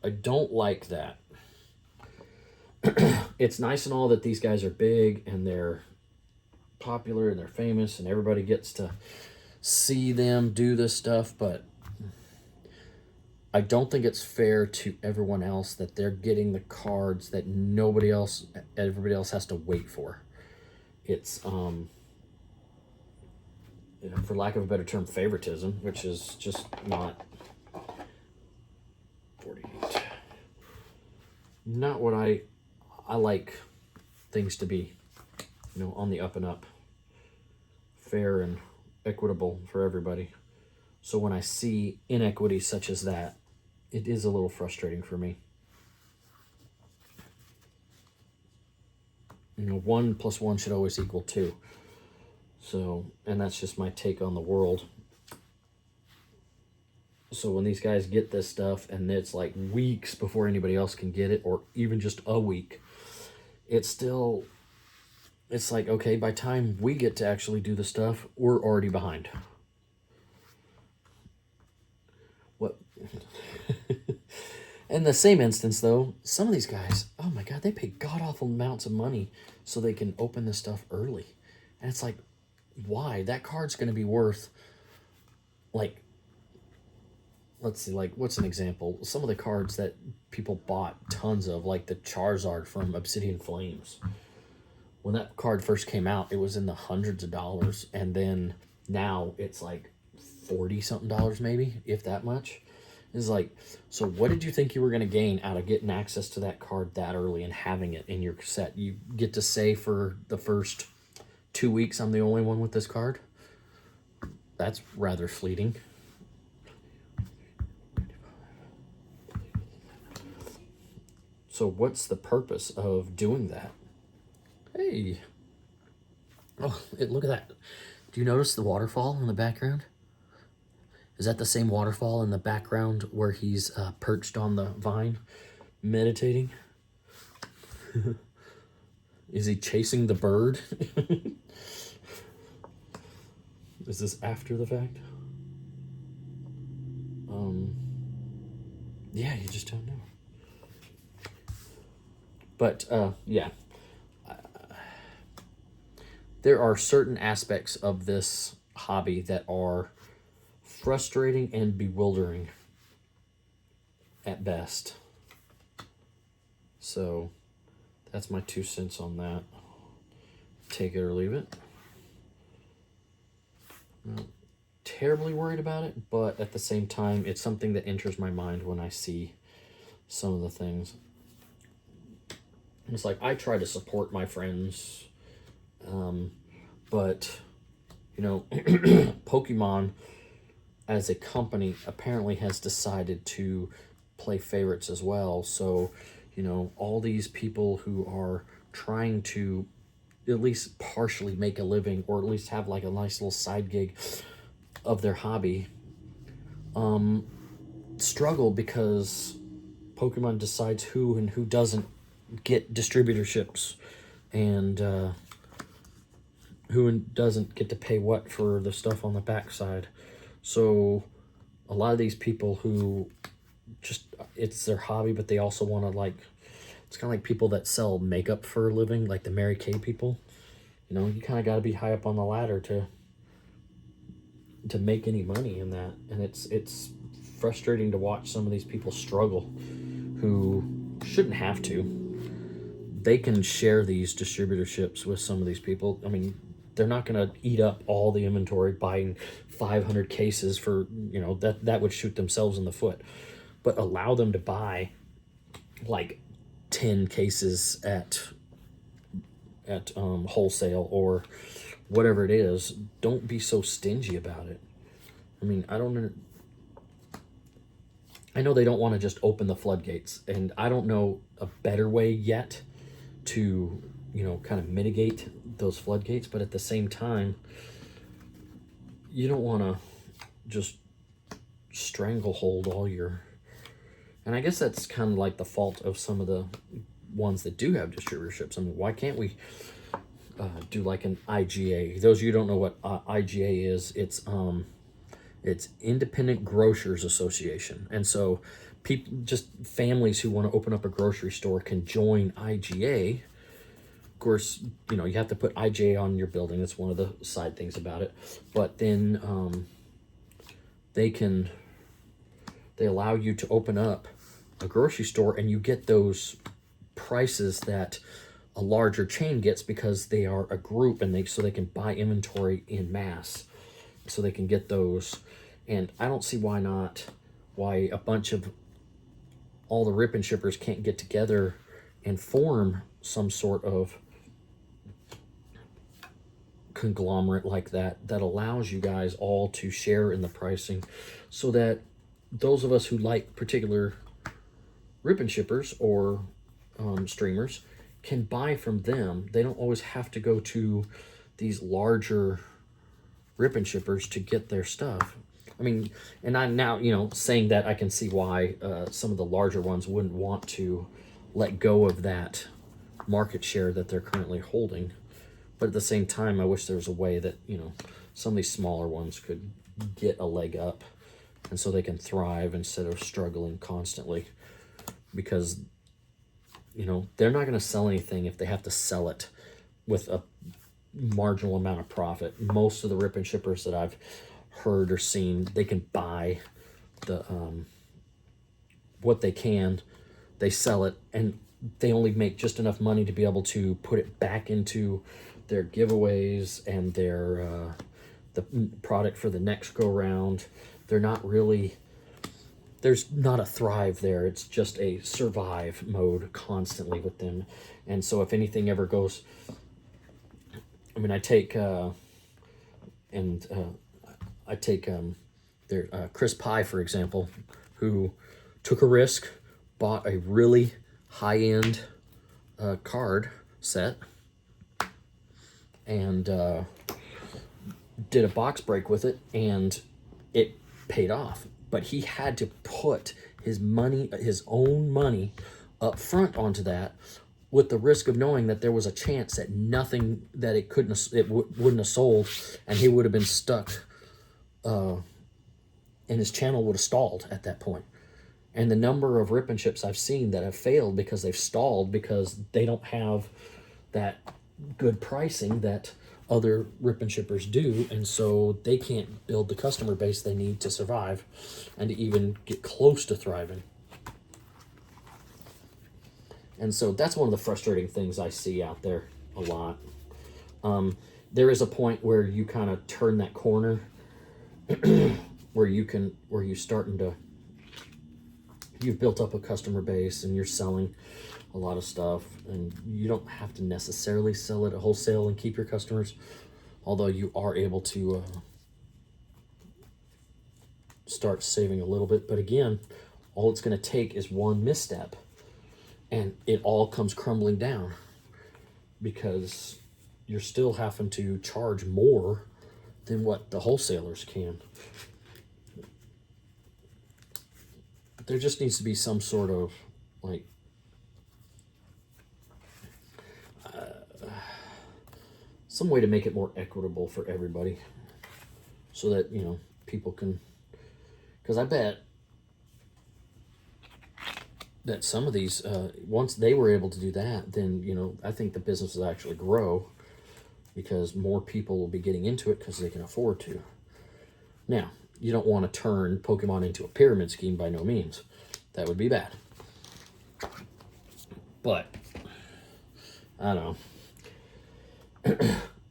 I don't like that. It's nice and all that these guys are big and they're popular and they're famous and everybody gets to see them do this stuff, but I don't think it's fair to everyone else that they're getting the cards that everybody else has to wait for. It's you know, for lack of a better term, favoritism, which is just not 48. Not what I like things to be, you know, on the up and up, fair and equitable for everybody. So when I see inequity such as that, it is a little frustrating for me. You know, 1 + 1 should always equal 2. So, and that's just my take on the world. So when these guys get this stuff and it's like weeks before anybody else can get it, or even just a week, it's like, okay, by the time we get to actually do the stuff, we're already behind. What? In the same instance, though, some of these guys, oh my God, they pay god-awful amounts of money so they can open this stuff early. And it's like, why? That card's going to be worth, like, let's see, like, what's an example? Some of the cards that people bought tons of, like the Charizard from Obsidian Flames. When that card first came out, it was in the hundreds of dollars. And then now it's like 40 something dollars, maybe, if that much. It's like, so what did you think you were going to gain out of getting access to that card that early and having it in your set? You get to say for the first 2 weeks, I'm the only one with this card. That's rather fleeting. So what's the purpose of doing that? Hey. Oh, look at that. Do you notice the waterfall in the background? Is that the same waterfall in the background where he's perched on the vine, meditating? Is he chasing the bird? Is this after the fact? Yeah, you just don't know. But, yeah. There are certain aspects of this hobby that are frustrating and bewildering at best. So that's my 2 cents on that. Take it or leave it. Not terribly worried about it, but at the same time, it's something that enters my mind when I see some of the things. It's like, I try to support my friends, but, you know, Pokemon as a company apparently has decided to play favorites as well. So, you know, all these people who are trying to at least partially make a living, or at least have like a nice little side gig of their hobby, struggle because Pokemon decides who and who doesn't get distributorships, and who doesn't get to pay what for the stuff on the backside. So a lot of these people who just, it's their hobby, but they also want to, like, it's kind of like people that sell makeup for a living, like the Mary Kay people. You know, you kind of got to be high up on the ladder to make any money in that. And it's frustrating to watch some of these people struggle who shouldn't have to. They can share these distributorships with some of these people. I mean, they're not going to eat up all the inventory buying 500 cases for, you know, that would shoot themselves in the foot. But allow them to buy like 10 cases at wholesale or whatever it is. Don't be so stingy about it. I mean, I know they don't want to just open the floodgates, and I don't know a better way yet to, you know, kind of mitigate those floodgates, but at the same time, you don't want to just stranglehold all your, and I guess that's kind of like the fault of some of the ones that do have distributorships. I mean, why can't we do like an IGA? Those of you who don't know what IGA is, it's Independent Grocers Association. And so people, just families who want to open up a grocery store can join IGA. Of course, you know, you have to put IGA on your building. That's one of the side things about it. But then they allow you to open up a grocery store, and you get those prices that a larger chain gets because they are a group, and so they can buy inventory in mass, so they can get those. And I don't see why a bunch of all the rip and shippers can't get together and form some sort of conglomerate like that allows you guys all to share in the pricing, so that those of us who like particular rip and shippers or streamers can buy from them. They don't always have to go to these larger rip and shippers to get their stuff. I mean, and I'm now, you know, saying that, I can see why some of the larger ones wouldn't want to let go of that market share that they're currently holding. But at the same time, I wish there was a way that, you know, some of these smaller ones could get a leg up, and so they can thrive instead of struggling constantly. Because, you know, they're not going to sell anything if they have to sell it with a marginal amount of profit. Most of the rip and shippers that I've heard or seen, they can buy the what they can, they sell it, and they only make just enough money to be able to put it back into their giveaways and their the product for the next go round. They're not really, there's not a thrive there. It's just a survive mode constantly with them. And so if anything ever goes, I mean, I take Chris Pye, for example, who took a risk, bought a really high-end card set, and did a box break with it, and it paid off. But he had to put his money, his own money, up front onto that, with the risk of knowing that there was a chance that nothing, that it couldn't, wouldn't have sold, and he would have been stuck, and his channel would have stalled at that point. And the number of rip and ships I've seen that have failed because they've stalled because they don't have that good pricing that other rip and shippers do, and so they can't build the customer base they need to survive and to even get close to thriving. And so that's one of the frustrating things I see out there a lot. There is a point where you kind of turn that corner where you're starting to, you've built up a customer base and you're selling a lot of stuff, and you don't have to necessarily sell it at wholesale and keep your customers, although you are able to start saving a little bit. But again, all it's going to take is one misstep and it all comes crumbling down, because you're still having to charge more than what the wholesalers can. There just needs to be some sort of like some way to make it more equitable for everybody, so that, you know, people can, because I bet that some of these, once they were able to do that, then, you know, I think the business will actually grow, because more people will be getting into it because they can afford to. Now, you don't want to turn Pokemon into a pyramid scheme by no means. That would be bad. But I don't know.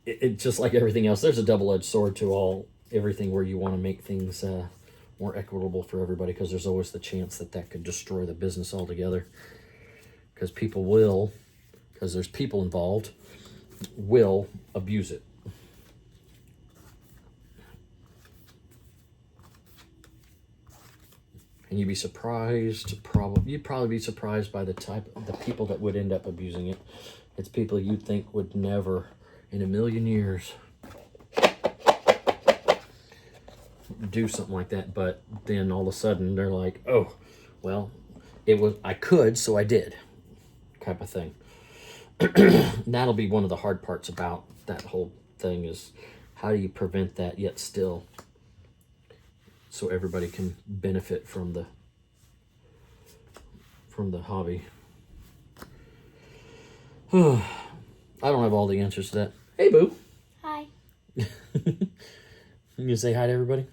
It just like everything else, there's a double-edged sword to everything where you want to make things more equitable for everybody, because there's always the chance that that could destroy the business altogether. Because people will, because there's people involved, will abuse it. And you'd be surprised, you'd probably be surprised by the people that would end up abusing it. It's people you'd think would never in a million years do something like that, but then all of a sudden they're like, oh, well, I could, so I did, type of thing. And that'll be one of the hard parts about that whole thing, is how do you prevent that yet still, so everybody can benefit from the hobby. I don't have all the answers to that. Hey, Boo.
Hi.
You say hi to everybody?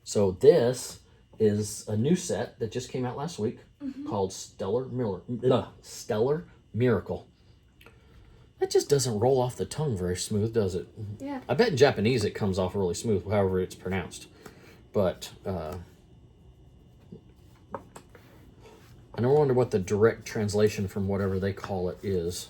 So this is a new set that just came out last week, called Stellar Miracle. That just doesn't roll off the tongue very smooth, does it?
Yeah.
I bet in Japanese it comes off really smooth, however it's pronounced. But I never wonder what the direct translation from whatever they call it is.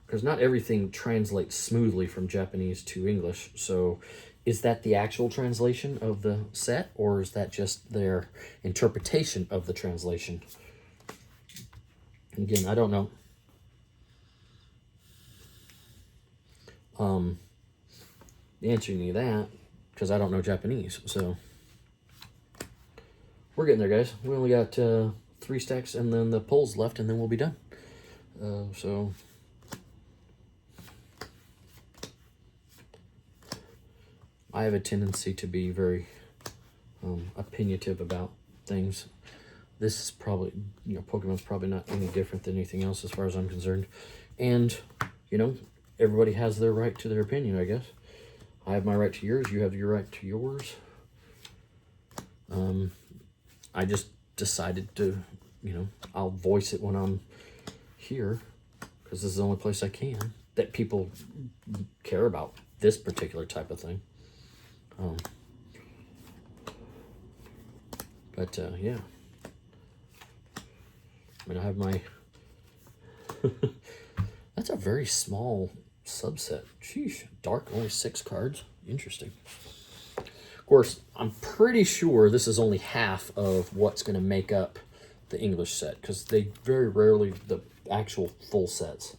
Because not everything translates smoothly from Japanese to English. So is that the actual translation of the set, or is that just their interpretation of the translation? Again, I don't know. Answering you that, because I don't know Japanese. So we're getting there, guys. We only got 3 stacks and then the poles left, and then we'll be done. So I have a tendency to be very opinionative about things. This is probably, Pokemon's probably not any different than anything else as far as I'm concerned. And, you know, everybody has their right to their opinion, I guess. I have my right to yours. You have your right to yours. I just decided to, you know, I'll voice it when I'm here because this is the only place I can that people care about this particular type of thing. Yeah. I mean, I have my... That's a very small subset. Sheesh. Dark, only 6 cards. Interesting. Of course, I'm pretty sure this is only half of what's going to make up the English set, because they very rarely the actual full sets.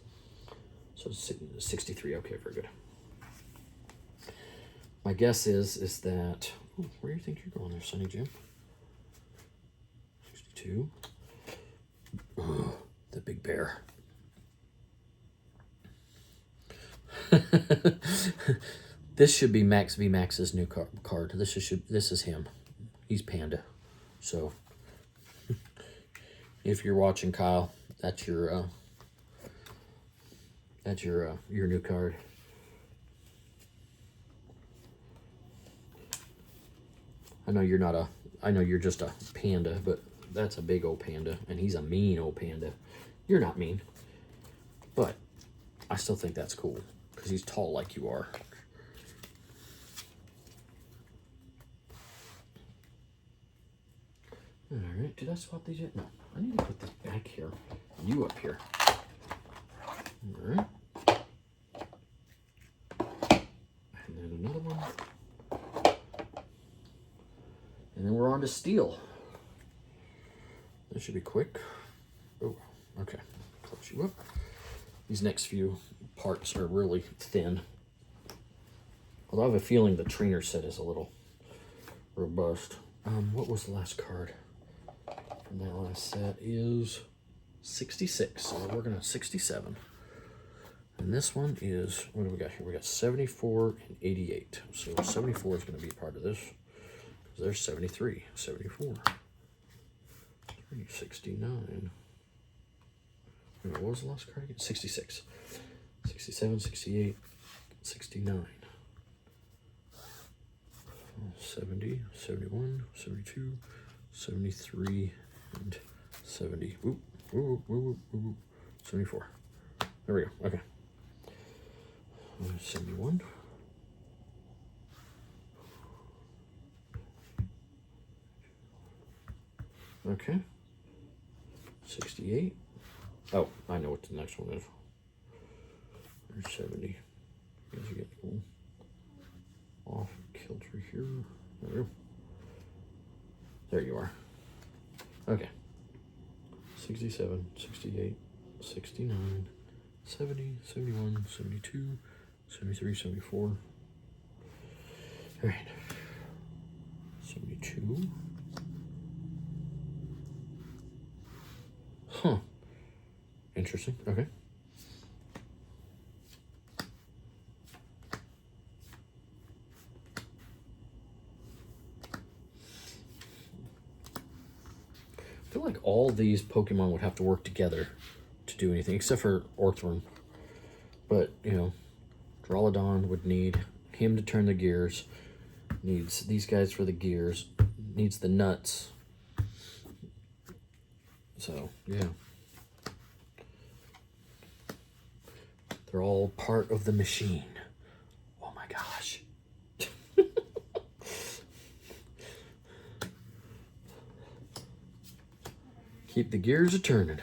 So 63. Okay, very good. My guess is that... Ooh, where do you think you're going there, Sonny Jim? 62. Ooh, the big bear. This should be Max v Max's new card. This is him. He's Panda. So if you're watching, Kyle, that's your new card. I know you're not a... I know you're just a panda, but that's a big old panda, and he's a mean old panda. You're not mean, but I still think that's cool because he's tall like you are. All right, did I swap these yet? No, I need to put this back here. You up here. All right. And then another one. And then we're on to steel. This should be quick. Oh, okay. Close you up. These next few parts are really thin. Although I have a feeling the trainer set is a little robust. What was the last card from that last set? Is 66. So we're working on 67. And this one is, what do we got here? We got 74 and 88. So 74 is going to be part of this. Because there's 73, 74. 69. What was the last card again? 66. 67, 68, 69. 70, 71, 72, 73, and 70. Whoop, whoop, whoop, whoop, whoop. 74. There we go. Okay. 71. Okay. 68. Oh, I know what the next one is. There's 70. You guys are getting a little off kilter here. There we go. There you are. Okay. 67, 68, 69, 70, 71, 72, 73, 74. All right. 72. Huh. Interesting. Okay. I feel like all these Pokemon would have to work together to do anything, except for Orthworm. But, you know, Drawlodon would need him to turn the gears, needs these guys for the gears, needs the nuts. So, yeah. They're all part of the machine. Oh my gosh. Keep the gears a-turning.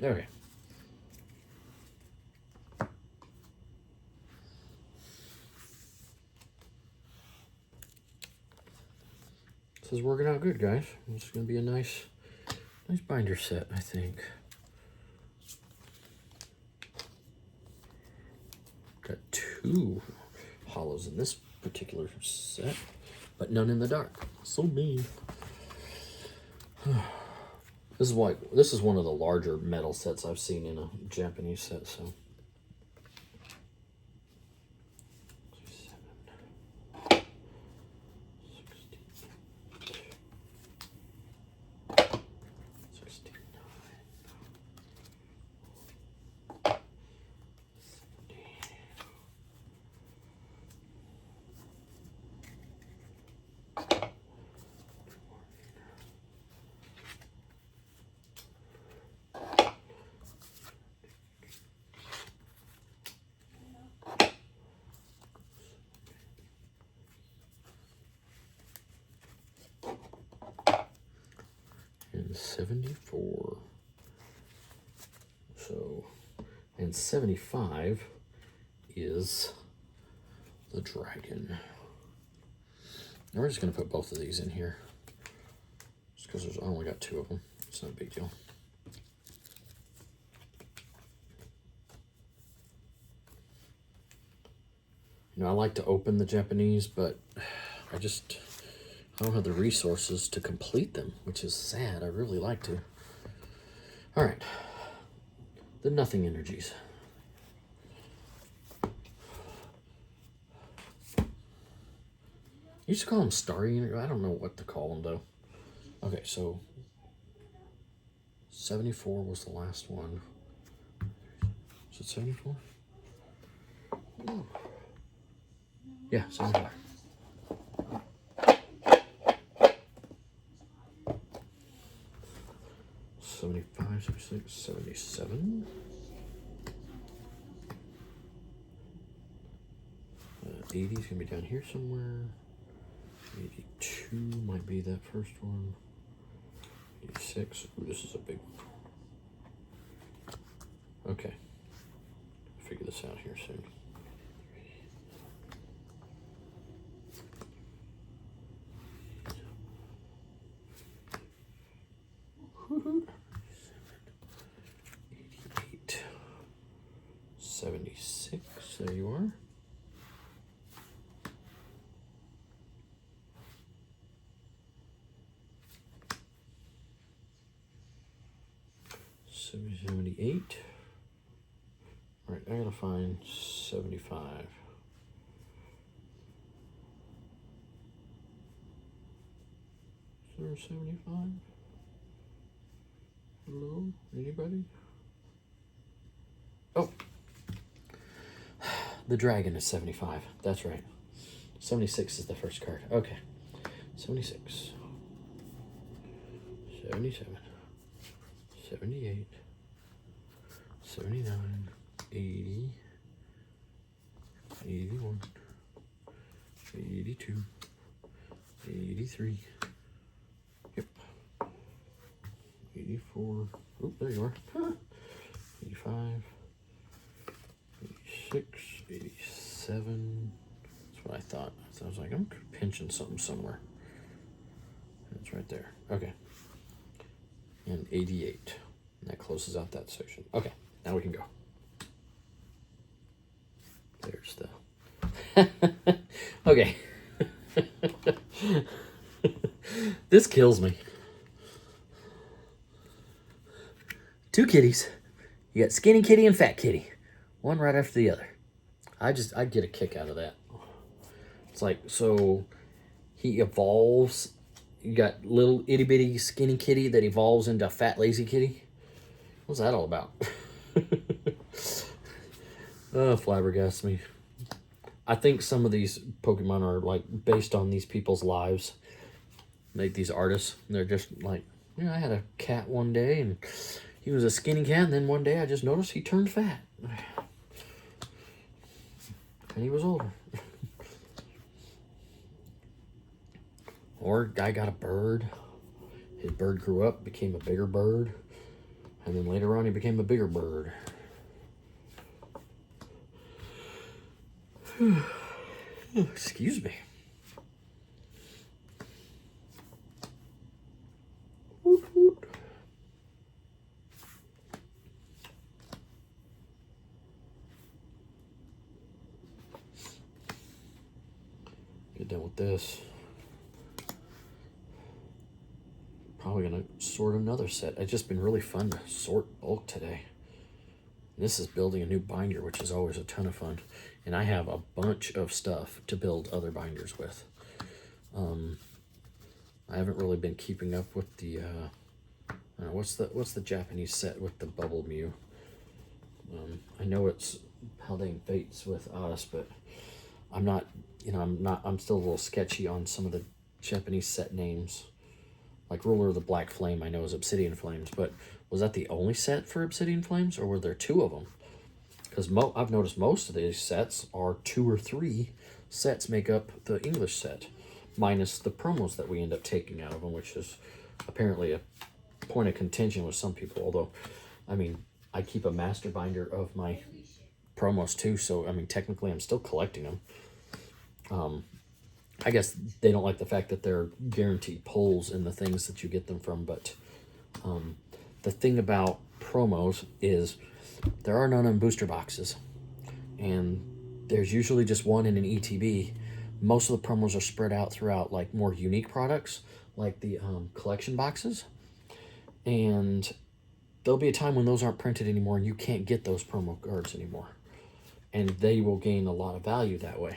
Okay. This is working out good, guys. This is going to be a nice binder set, I think. Got 2 hollows in this particular set, but none in the dark. So mean. This is one of the larger metal sets I've seen in a Japanese set. So. 74. So, and 75 is the dragon. And we're just going to put both of these in here. Just because I only got 2 of them. It's not a big deal. You know, I like to open the Japanese, but I don't have the resources to complete them, which is sad. I really like to. All right. The nothing energies. You used to call them starry energies. I don't know what to call them, though. Okay, so 74 was the last one. Is it 74? Oh. Yeah, 74. 75, 76, 77. 80 is going to be down here somewhere. 82 might be that first one. 86. Ooh, this is a big one. Okay. I'll figure this out here soon. Woohoo. 88. 76. There you are. 78. All right, I gotta find 75. Is there a 75? Hello? Anybody? Oh! The dragon is 75. That's right. 76 is the first card. Okay. 76. 77. 78. 79. 80. 81. 82. 83. Yep. 84. Oh, there you are. 85. 86. 87. That's what I thought. So I was like, I'm pinching something somewhere. It's right there. Okay. And 88. And that closes out that section. Okay, now we can go. There's the... Okay. This kills me. 2 kitties. You got skinny kitty and fat kitty. One right after the other. I get a kick out of that. It's like, so he evolves. You got little itty bitty skinny kitty that evolves into a fat lazy kitty. What's that all about? Oh, flabbergasts me. I think some of these Pokemon are like based on these people's lives. Like these artists. They're just like, you know, I had a cat one day and he was a skinny cat, and then one day I just noticed he turned fat. And he was older. Or guy got a bird. His bird grew up, became a bigger bird. And then later on he became a bigger bird. Excuse me. Woot woot. Get done with this. Probably probably going to sort another set. It's just been really fun to sort bulk today. This is building a new binder, which is always a ton of fun. And I have a bunch of stuff to build other binders with. I haven't really been keeping up with the, what's the Japanese set with the Bubble Mew? I know it's Haldane Fates with us, but I'm not, I'm still a little sketchy on some of the Japanese set names. Like Ruler of the Black Flame, I know is Obsidian Flames, but was that the only set for Obsidian Flames, or were there two of them? Because I've noticed most of these sets are 2 or 3 sets make up the English set, minus the promos that we end up taking out of them, which is apparently a point of contention with some people. Although, I mean, I keep a master binder of my promos too, so I mean, technically I'm still collecting them. I guess they don't like the fact that they're guaranteed pulls in the things that you get them from, but the thing about promos is there are none in booster boxes, and there's usually just one in an ETB. Most of the promos are spread out throughout like more unique products, like the collection boxes, and there'll be a time when those aren't printed anymore and you can't get those promo cards anymore, and they will gain a lot of value that way.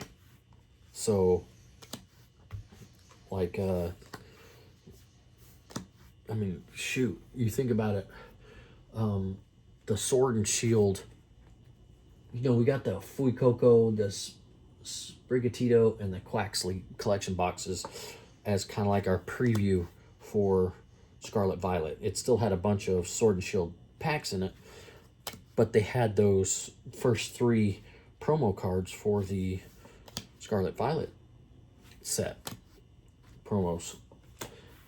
So like, I mean, shoot, you think about it, the Sword and Shield, we got the Fuecoco, the Sprigatito, and the Quaxley collection boxes as kind of like our preview for Scarlet Violet. It still had a bunch of Sword and Shield packs in it, but they had those first 3 promo cards for the Scarlet Violet set promos.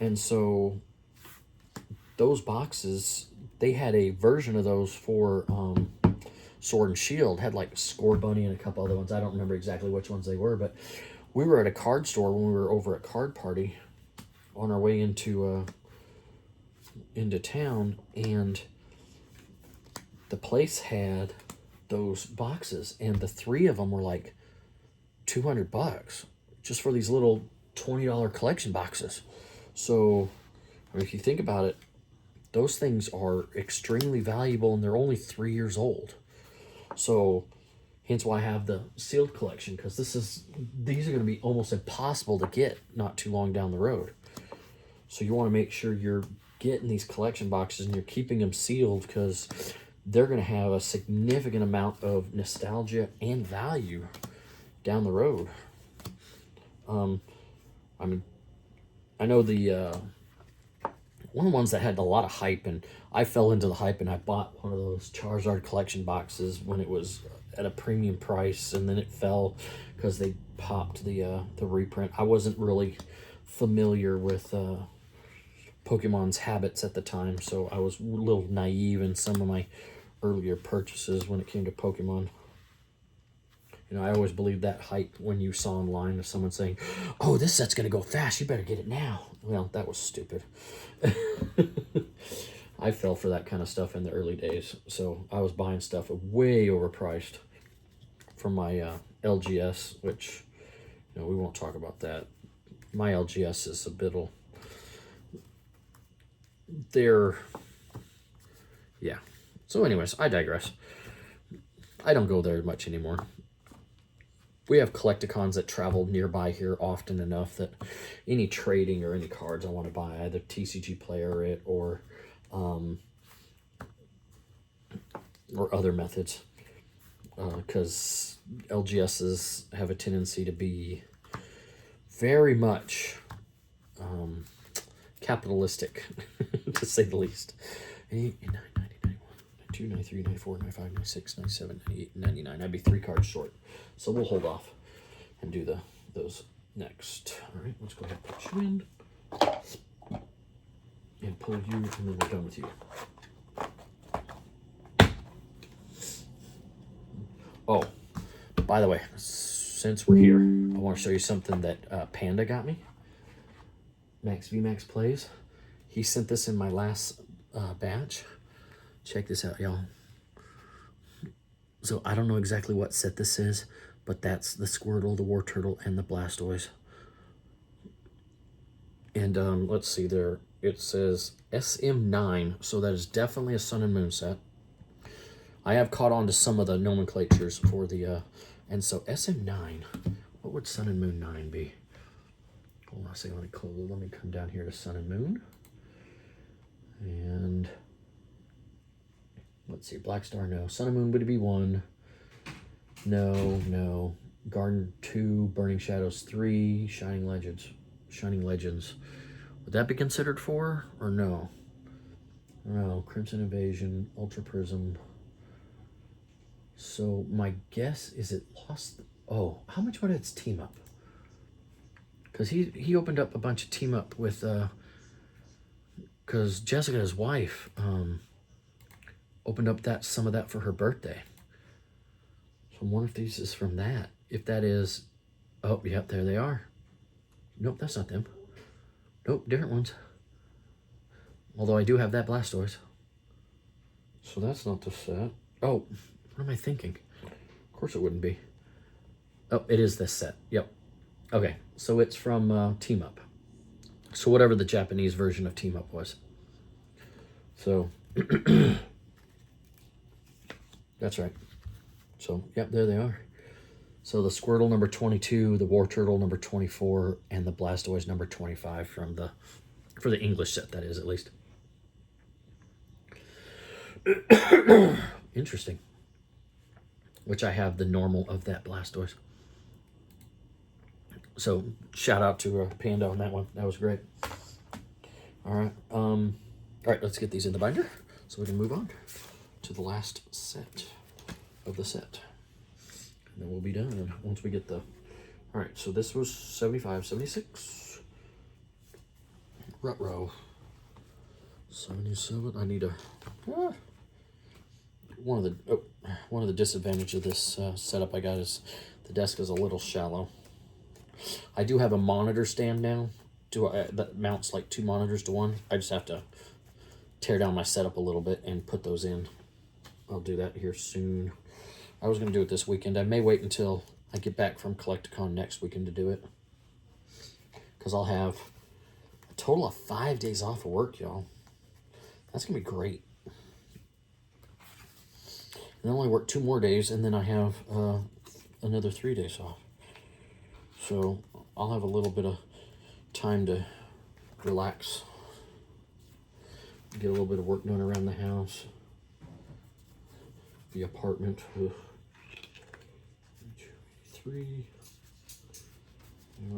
And so those boxes, they had a version of those for Sword and Shield, had like Score Bunny and a couple other ones. I don't remember exactly which ones they were, but we were at a card store when we were over at Card Party on our way into town, and the place had those boxes, and the 3 of them were like $200 just for these little $20 collection boxes. So I mean, if you think about it, those things are extremely valuable, and they're only 3 years old. So hence why I have the sealed collection, because these are going to be almost impossible to get not too long down the road. So you want to make sure you're getting these collection boxes and you're keeping them sealed, because they're going to have a significant amount of nostalgia and value down the road. I mean, I know the one of the ones that had a lot of hype, and I fell into the hype, and I bought one of those Charizard collection boxes when it was at a premium price, and then it fell because they popped the reprint. I wasn't really familiar with Pokemon's habits at the time, so I was a little naive in some of my earlier purchases when it came to Pokemon. I always believed that hype when you saw online of someone saying, "Oh, this set's going to go fast, you better get it now." Well, that was stupid. I fell for that kind of stuff in the early days, so I was buying stuff way overpriced for my LGS, which, we won't talk about that. My LGS is a bit, yeah. So anyways, I digress. I don't go there much anymore. We have collecticons that travel nearby here often enough that any trading or any cards I want to buy, either TCG Player it or other methods, because LGSs have a tendency to be very much capitalistic, to say the least. 88, 89, 90, 91, 92, 93, 94, 95, 96, 97, 98, 99. I'd be 3 cards short. So we'll hold off and do those next. All right, let's go ahead and put you in and pull you, and then we're done with you. Oh, by the way, since we're here, I want to show you something that Panda got me. Max VMAX Plays. He sent this in my last batch. Check this out, y'all. So I don't know exactly what set this is, but that's the Squirtle, the Wartortle, and the Blastoise. And let's see, they're it says SM9, so that is definitely a Sun and Moon set. I have caught on to some of the nomenclatures for the, and so SM9, what would Sun and Moon 9 be? Hold on a second, let me come down here to Sun and Moon. And let's see, Black Star, no. Sun and Moon would be 1. No. Garden 2, Burning Shadows 3, Shining Legends. Would that be considered 4 or no? No, Crimson Invasion, Ultra Prism. So my guess is it lost. Oh, how much would its team up? Because he opened up a bunch of team up with because Jessica, his wife, opened up some of that for her birthday. So I wonder if these is from that. If that is, oh, yep, there they are. Nope, that's not them. Nope, different ones. Although I do have that Blastoise. So that's not the set. Oh, what am I thinking? Of course it wouldn't be. Oh, it is this set. Yep. Okay, so it's from Team Up. So whatever the Japanese version of Team Up was. So, that's right. So, yep, there they are. So the Squirtle number 22, the War Turtle number 24, and the Blastoise number 25 from for the English set, that is, at least. Interesting. Which I have the normal of that Blastoise. So shout out to Panda on that one. That was great. All right. All right, let's get these in the binder so we can move on to the last set of the set. And then we'll be done once we get the... All right, so this was 75, 76. Rut-row. 77. I need a... one of the disadvantages of this setup I got is the desk is a little shallow. I do have a monitor stand now that mounts like 2 monitors to 1. I just have to tear down my setup a little bit and put those in. I'll do that here soon. I was going to do it this weekend. I may wait until I get back from Collecticon next weekend to do it. Because I'll have a total of 5 days off of work, y'all. That's going to be great. And I only work 2 more days, and then I have another 3 days off. So I'll have a little bit of time to relax, get a little bit of work done around the house, the apartment. 3,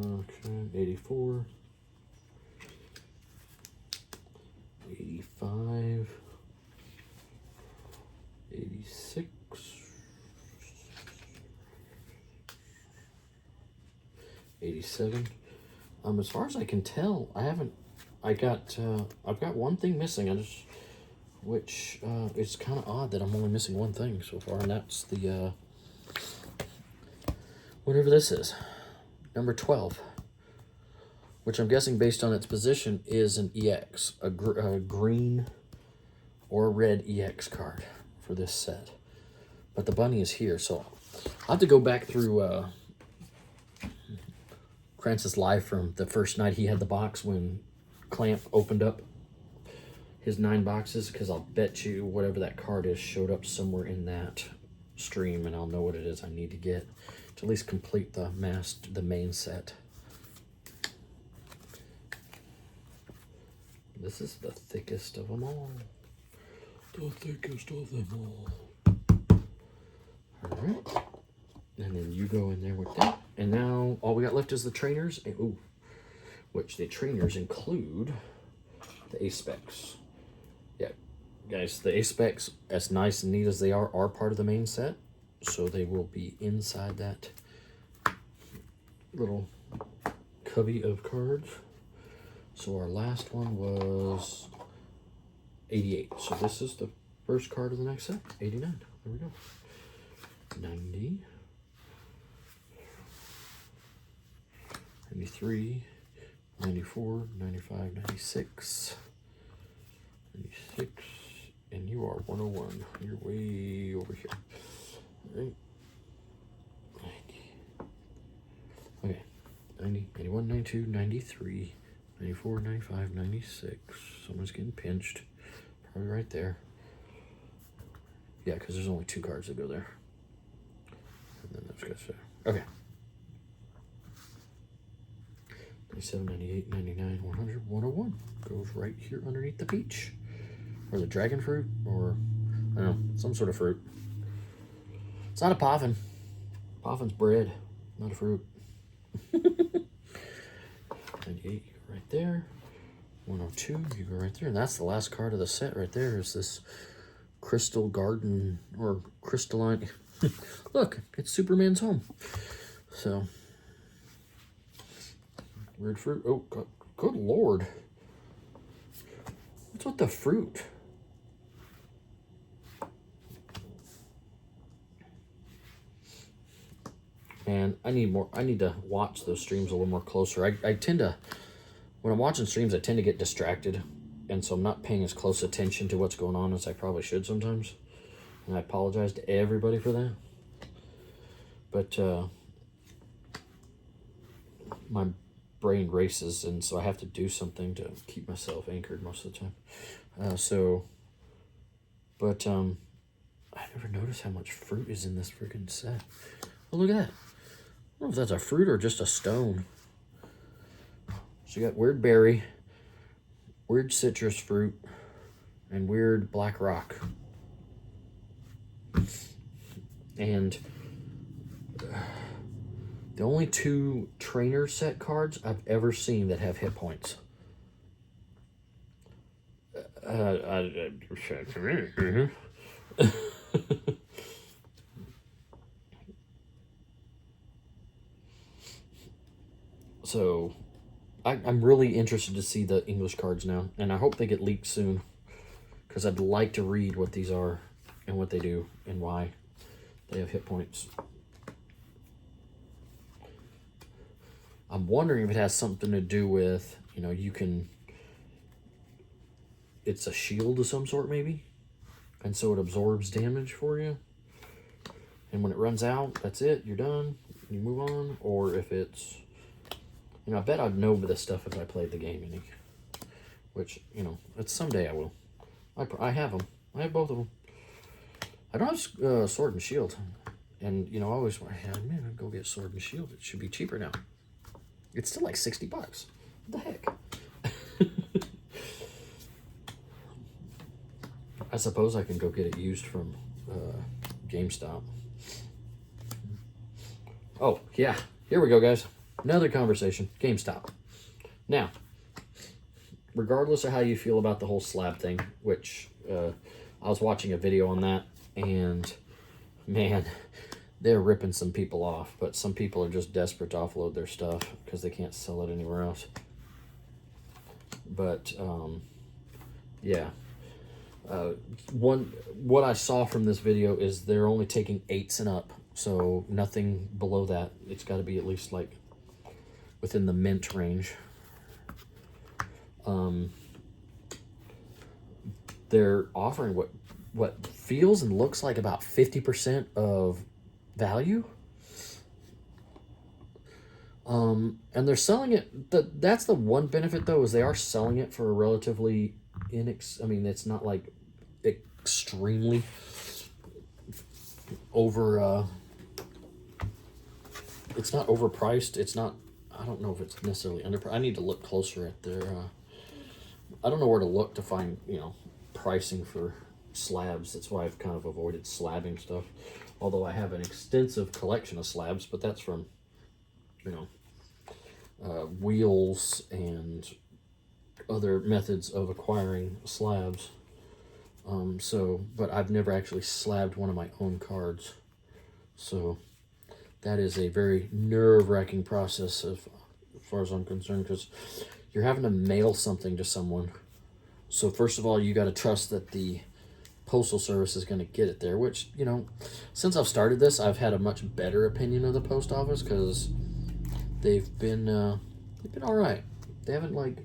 okay, 84, 85, 86, 87. As far as I can tell, I've got one thing missing. Which it's kind of odd that I'm only missing one thing so far, and that's the whatever this is, number 12, which I'm guessing based on its position is an EX, a green or red EX card for this set. But the bunny is here, so I'll have to go back through Krantz's live from the first night he had the box when Clamp opened up his 9 boxes, because I'll bet you whatever that card is showed up somewhere in that stream, and I'll know what it is I need to get to at least complete the main set. This is the thickest of them all. The thickest of them all. All right. And then you go in there with that. And now all we got left is the trainers. Ooh, which the trainers include the A-Specs. Yeah, guys, the A-Specs, as nice and neat as they are part of the main set. So they will be inside that little cubby of cards. So our last one was 88. So this is the first card of the next set, 89. There we go. 90. 93, 94, 95, 96, 96, and you are 101. You're way over here. All right. 90. Okay. 90, 91, 92, 93, 94, 95, 96. Someone's getting pinched. Probably right there. Yeah, because there's only 2 cards that go there. And then those guys there. Okay. 97, 98, 99, 100, 101. Goes right here underneath the peach. Or the dragon fruit. Or, I don't know, some sort of fruit. It's not a poffin. Poffin's bread, not a fruit. 98, you go right there. 102, you go right there. And that's the last card of the set right there is this crystal garden or crystalline. Look, it's Superman's home. So, weird fruit. Oh, good Lord. What's with the fruit? And I need to watch those streams a little more closer. I tend to, when I'm watching streams, I tend to get distracted. And so I'm not paying as close attention to what's going on as I probably should sometimes. And I apologize to everybody for that. But my brain races, and so I have to do something to keep myself anchored most of the time. I never noticed how much fruit is in this freaking set. Oh, look at that. I don't know if that's a fruit or just a stone. So you got weird berry, weird citrus fruit, and weird black rock. And the only 2 trainer set cards I've ever seen that have hit points. So, I'm really interested to see the English cards now, and I hope they get leaked soon, because I'd like to read what these are and what they do and why they have hit points. I'm wondering if it has something to do with, you know, it's a shield of some sort maybe, and so it absorbs damage for you. And when it runs out, that's it, you're done, you move on. Or if it's, you know, I bet I'd know this stuff if I played the game any. Which, you know, it's someday I will. I have them. I have both of them. I don't have Sword and Shield. And, you know, I always want, man, I'd go get Sword and Shield. It should be cheaper now. It's still like 60 bucks. What the heck? I suppose I can go get it used from GameStop. Oh, yeah. Here we go, guys. Another conversation. GameStop. Now, regardless of how you feel about the whole slab thing, which I was watching a video on that, and man, they're ripping some people off, but some people are just desperate to offload their stuff because they can't sell it anywhere else. But yeah, what I saw from this video is they're only taking 8s and up, so nothing below that. It's got to be at least like within the mint range. They're offering what feels and looks like about 50% of value. And they're selling it. That's the one benefit though, is they are selling it for a relatively I mean, it's not like extremely over. It's not overpriced. It's not. I don't know if it's necessarily underpriced. I need to look closer at their. I don't know where to look to find, you know, pricing for slabs. That's why I've kind of avoided slabbing stuff. Although I have an extensive collection of slabs, but that's from, you know, wheels and other methods of acquiring slabs. But I've never actually slabbed one of my own cards. So that is a very nerve-wracking process as far as I'm concerned, because you're having to mail something to someone. So first of all, you got to trust that the postal service is going to get it there, which, you know, since I've started this, I've had a much better opinion of the post office, because they've been all right. They haven't like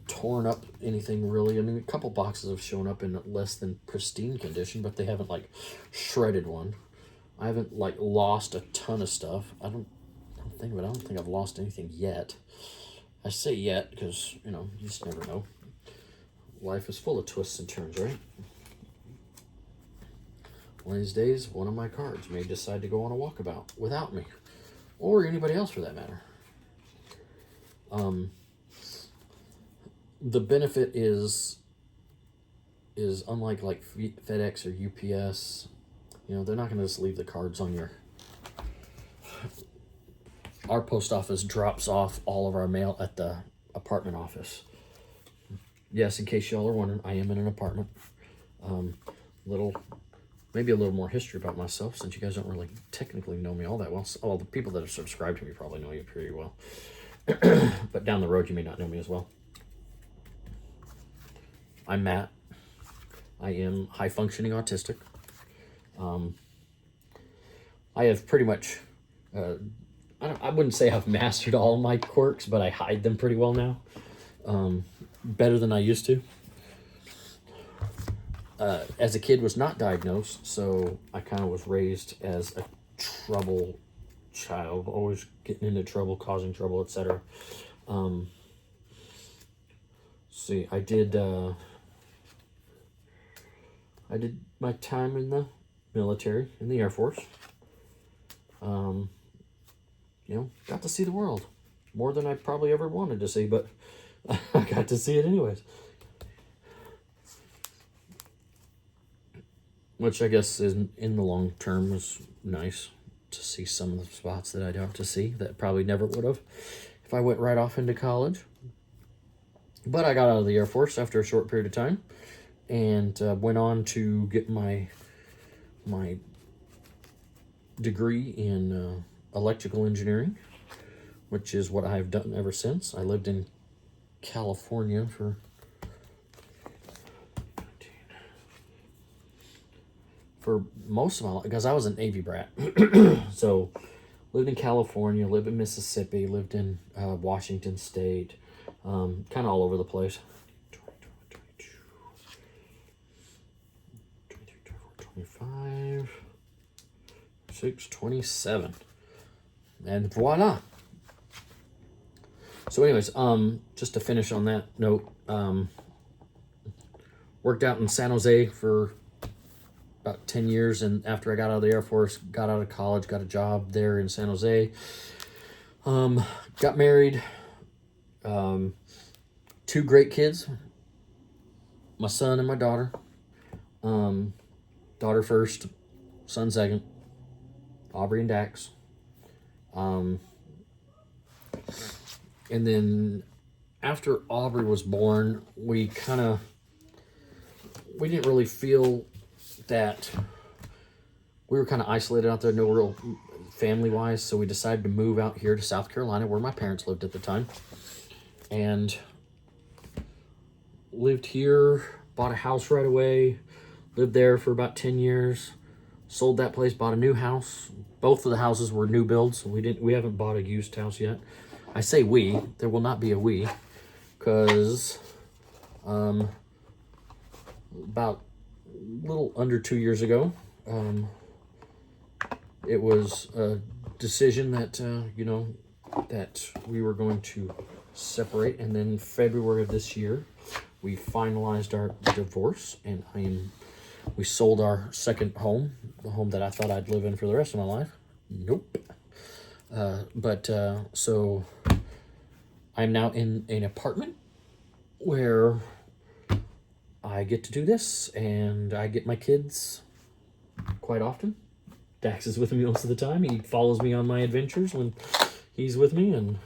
torn up anything really. I mean, a couple boxes have shown up in less than pristine condition, but they haven't like shredded one. I haven't like lost a ton of stuff. I don't think I've lost anything yet. I say yet because, you know, you just never know. Life is full of twists and turns, right? One of these days, one of my cards may decide to go on a walkabout without me, or anybody else for that matter. The benefit is unlike like FedEx or UPS, you know, they're not going to just leave the cards on your. Our post office drops off all of our mail at the apartment office. Yes, in case y'all are wondering, I am in an apartment. Maybe a little more history about myself, since you guys don't really technically know me all that well. All the people that have subscribed to me probably know you pretty well. But down the road, you may not know me as well. I'm Matt. I am high-functioning autistic. I have pretty much, I wouldn't say I've mastered all my quirks, but I hide them pretty well now. Better than I used to. As a kid, was not diagnosed, so I kind of was raised as a trouble child, always getting into trouble, causing trouble, etc. See, I did my time in the military, in the Air Force. You know, got to see the world more than I probably ever wanted to see, but I got to see it anyways. Which I guess is, in the long term, was nice to see some of the spots that I got to see that probably never would have if I went right off into college. But I got out of the Air Force after a short period of time and went on to get my degree in electrical engineering, which is what I've done ever since. I lived in California for most of my life, because I was an Navy brat. So lived in California, lived in Mississippi, lived in Washington State, kind of all over the place. 25, 6, 27. And voila. So anyways, just to finish on that note, worked out in San Jose for about 10 years, and after I got out of the Air Force, got out of college, got a job there in San Jose, got married, 2 great kids, my son and my daughter, daughter first, son second, Aubrey and Dax, and then after Aubrey was born, we didn't really feel that we were kind of isolated out there, no real family-wise, so we decided to move out here to South Carolina, where my parents lived at the time, and lived here, bought a house right away, lived there for about 10 years, sold that place, bought a new house. Both of the houses were new builds, so we haven't bought a used house yet. I say we, there will not be a we, because about a little under 2 years ago, it was a decision that, that we were going to separate. And then February of this year, we finalized our divorce, and we sold our second home, the home that I thought I'd live in for the rest of my life. Nope. So I'm now in an apartment where I get to do this, and I get my kids quite often. Dax is with me most of the time. He follows me on my adventures when he's with me, and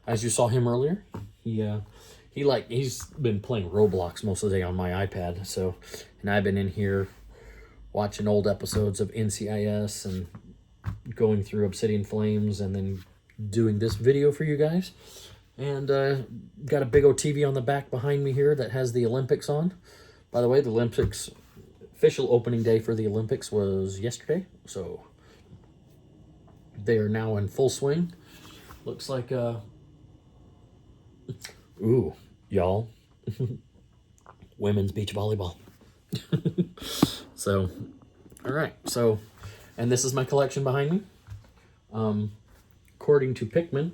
as you saw him earlier, he's been playing Roblox most of the day on my iPad. So, and I've been in here watching old episodes of NCIS and going through Obsidian Flames, and then doing this video for you guys. And got a big old TV on the back behind me here that has the Olympics on. By the way, the Olympics, official opening day for the Olympics was yesterday. So they are now in full swing. Looks like, ooh, y'all, women's beach volleyball. So, all right. So, and this is my collection behind me. according to Pikmin,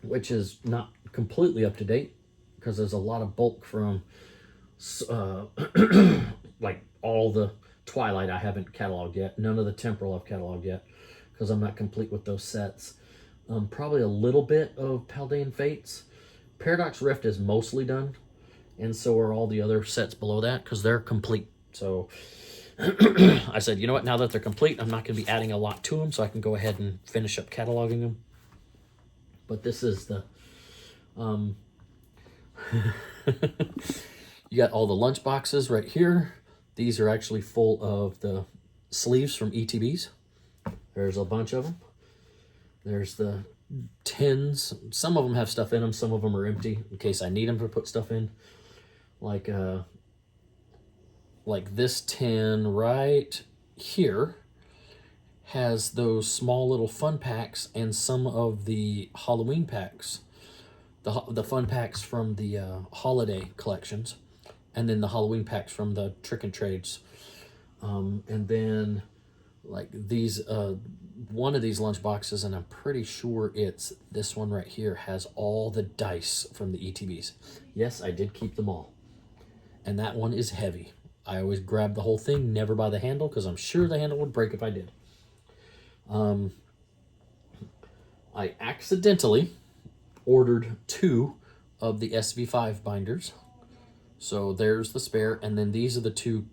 which is not completely up to date because there's a lot of bulk from like all the Twilight I haven't cataloged yet. None of the Temporal I've cataloged yet because I'm not complete with those sets. Probably a little bit of Paldean Fates. Paradox Rift is mostly done, and so are all the other sets below that because they're complete. So I said, you know what, now that they're complete, I'm not going to be adding a lot to them, so I can go ahead and finish up cataloging them. But this is the you got all the lunch boxes right here. These are actually full of the sleeves from ETBs. There's a bunch of them. There's the tins. Some of them have stuff in them. Some of them are empty in case I need them to put stuff in. Like this tin right here has those small little fun packs and some of the Halloween packs. The fun packs from the holiday collections, and then the Halloween packs from the trick and trades. And then like these, one of these lunch boxes, and I'm pretty sure it's this one right here, has all the dice from the ETBs. Yes, I did keep them all. And that one is heavy. I always grab the whole thing, never by the handle, because I'm sure the handle would break if I did. I accidentally ordered 2 of the SV5 binders. So there's the spare, and then these are the 2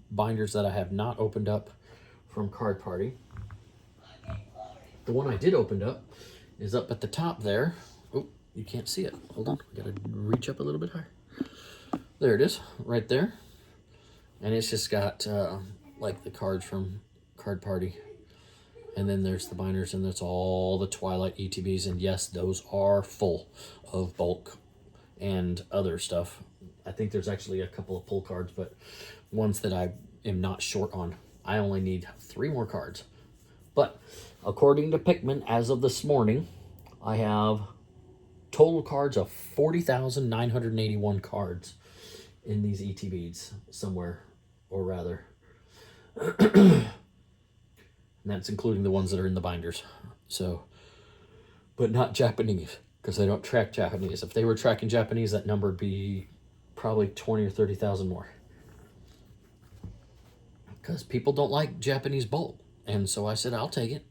binders that I have not opened up from Card Party. The one I did open up is up at the top there. Oh, you can't see it. Hold on, we gotta reach up a little bit higher. There it is, right there. And it's just got like the cards from Card Party. And then there's the binders, and that's all the Twilight ETBs. And yes, those are full of bulk and other stuff. I think there's actually a couple of pull cards, but ones that I am not short on. I only need 3 more cards. But according to Pikmin, as of this morning, I have total cards of 40,981 cards in these ETBs somewhere, or rather. And that's including the ones that are in the binders. So, but not Japanese, because they don't track Japanese. If they were tracking Japanese, that number would be probably 20 or 30,000 more. Because people don't like Japanese bulk. And so I said, I'll take it,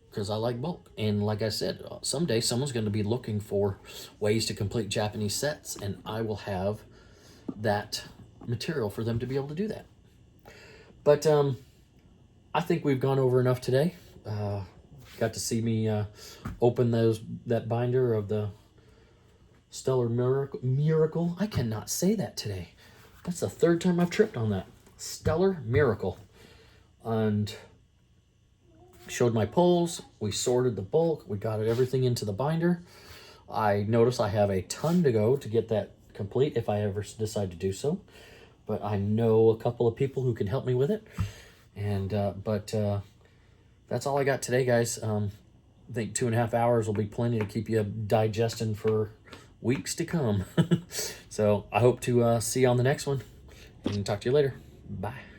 because I like bulk. And like I said, someday someone's going to be looking for ways to complete Japanese sets, and I will have that material for them to be able to do that. But I think we've gone over enough today. Got to see me open that binder of the Stellar Miracle. I cannot say that today. That's the 3rd time I've tripped on that. Stellar Miracle. And showed my pulls. We sorted the bulk. We got everything into the binder. I notice I have a ton to go to get that complete if I ever decide to do so. But I know a couple of people who can help me with it. And that's all I got today, guys. I think 2.5 hours will be plenty to keep you digesting for weeks to come. So I hope to see you on the next one, and talk to you later. Bye.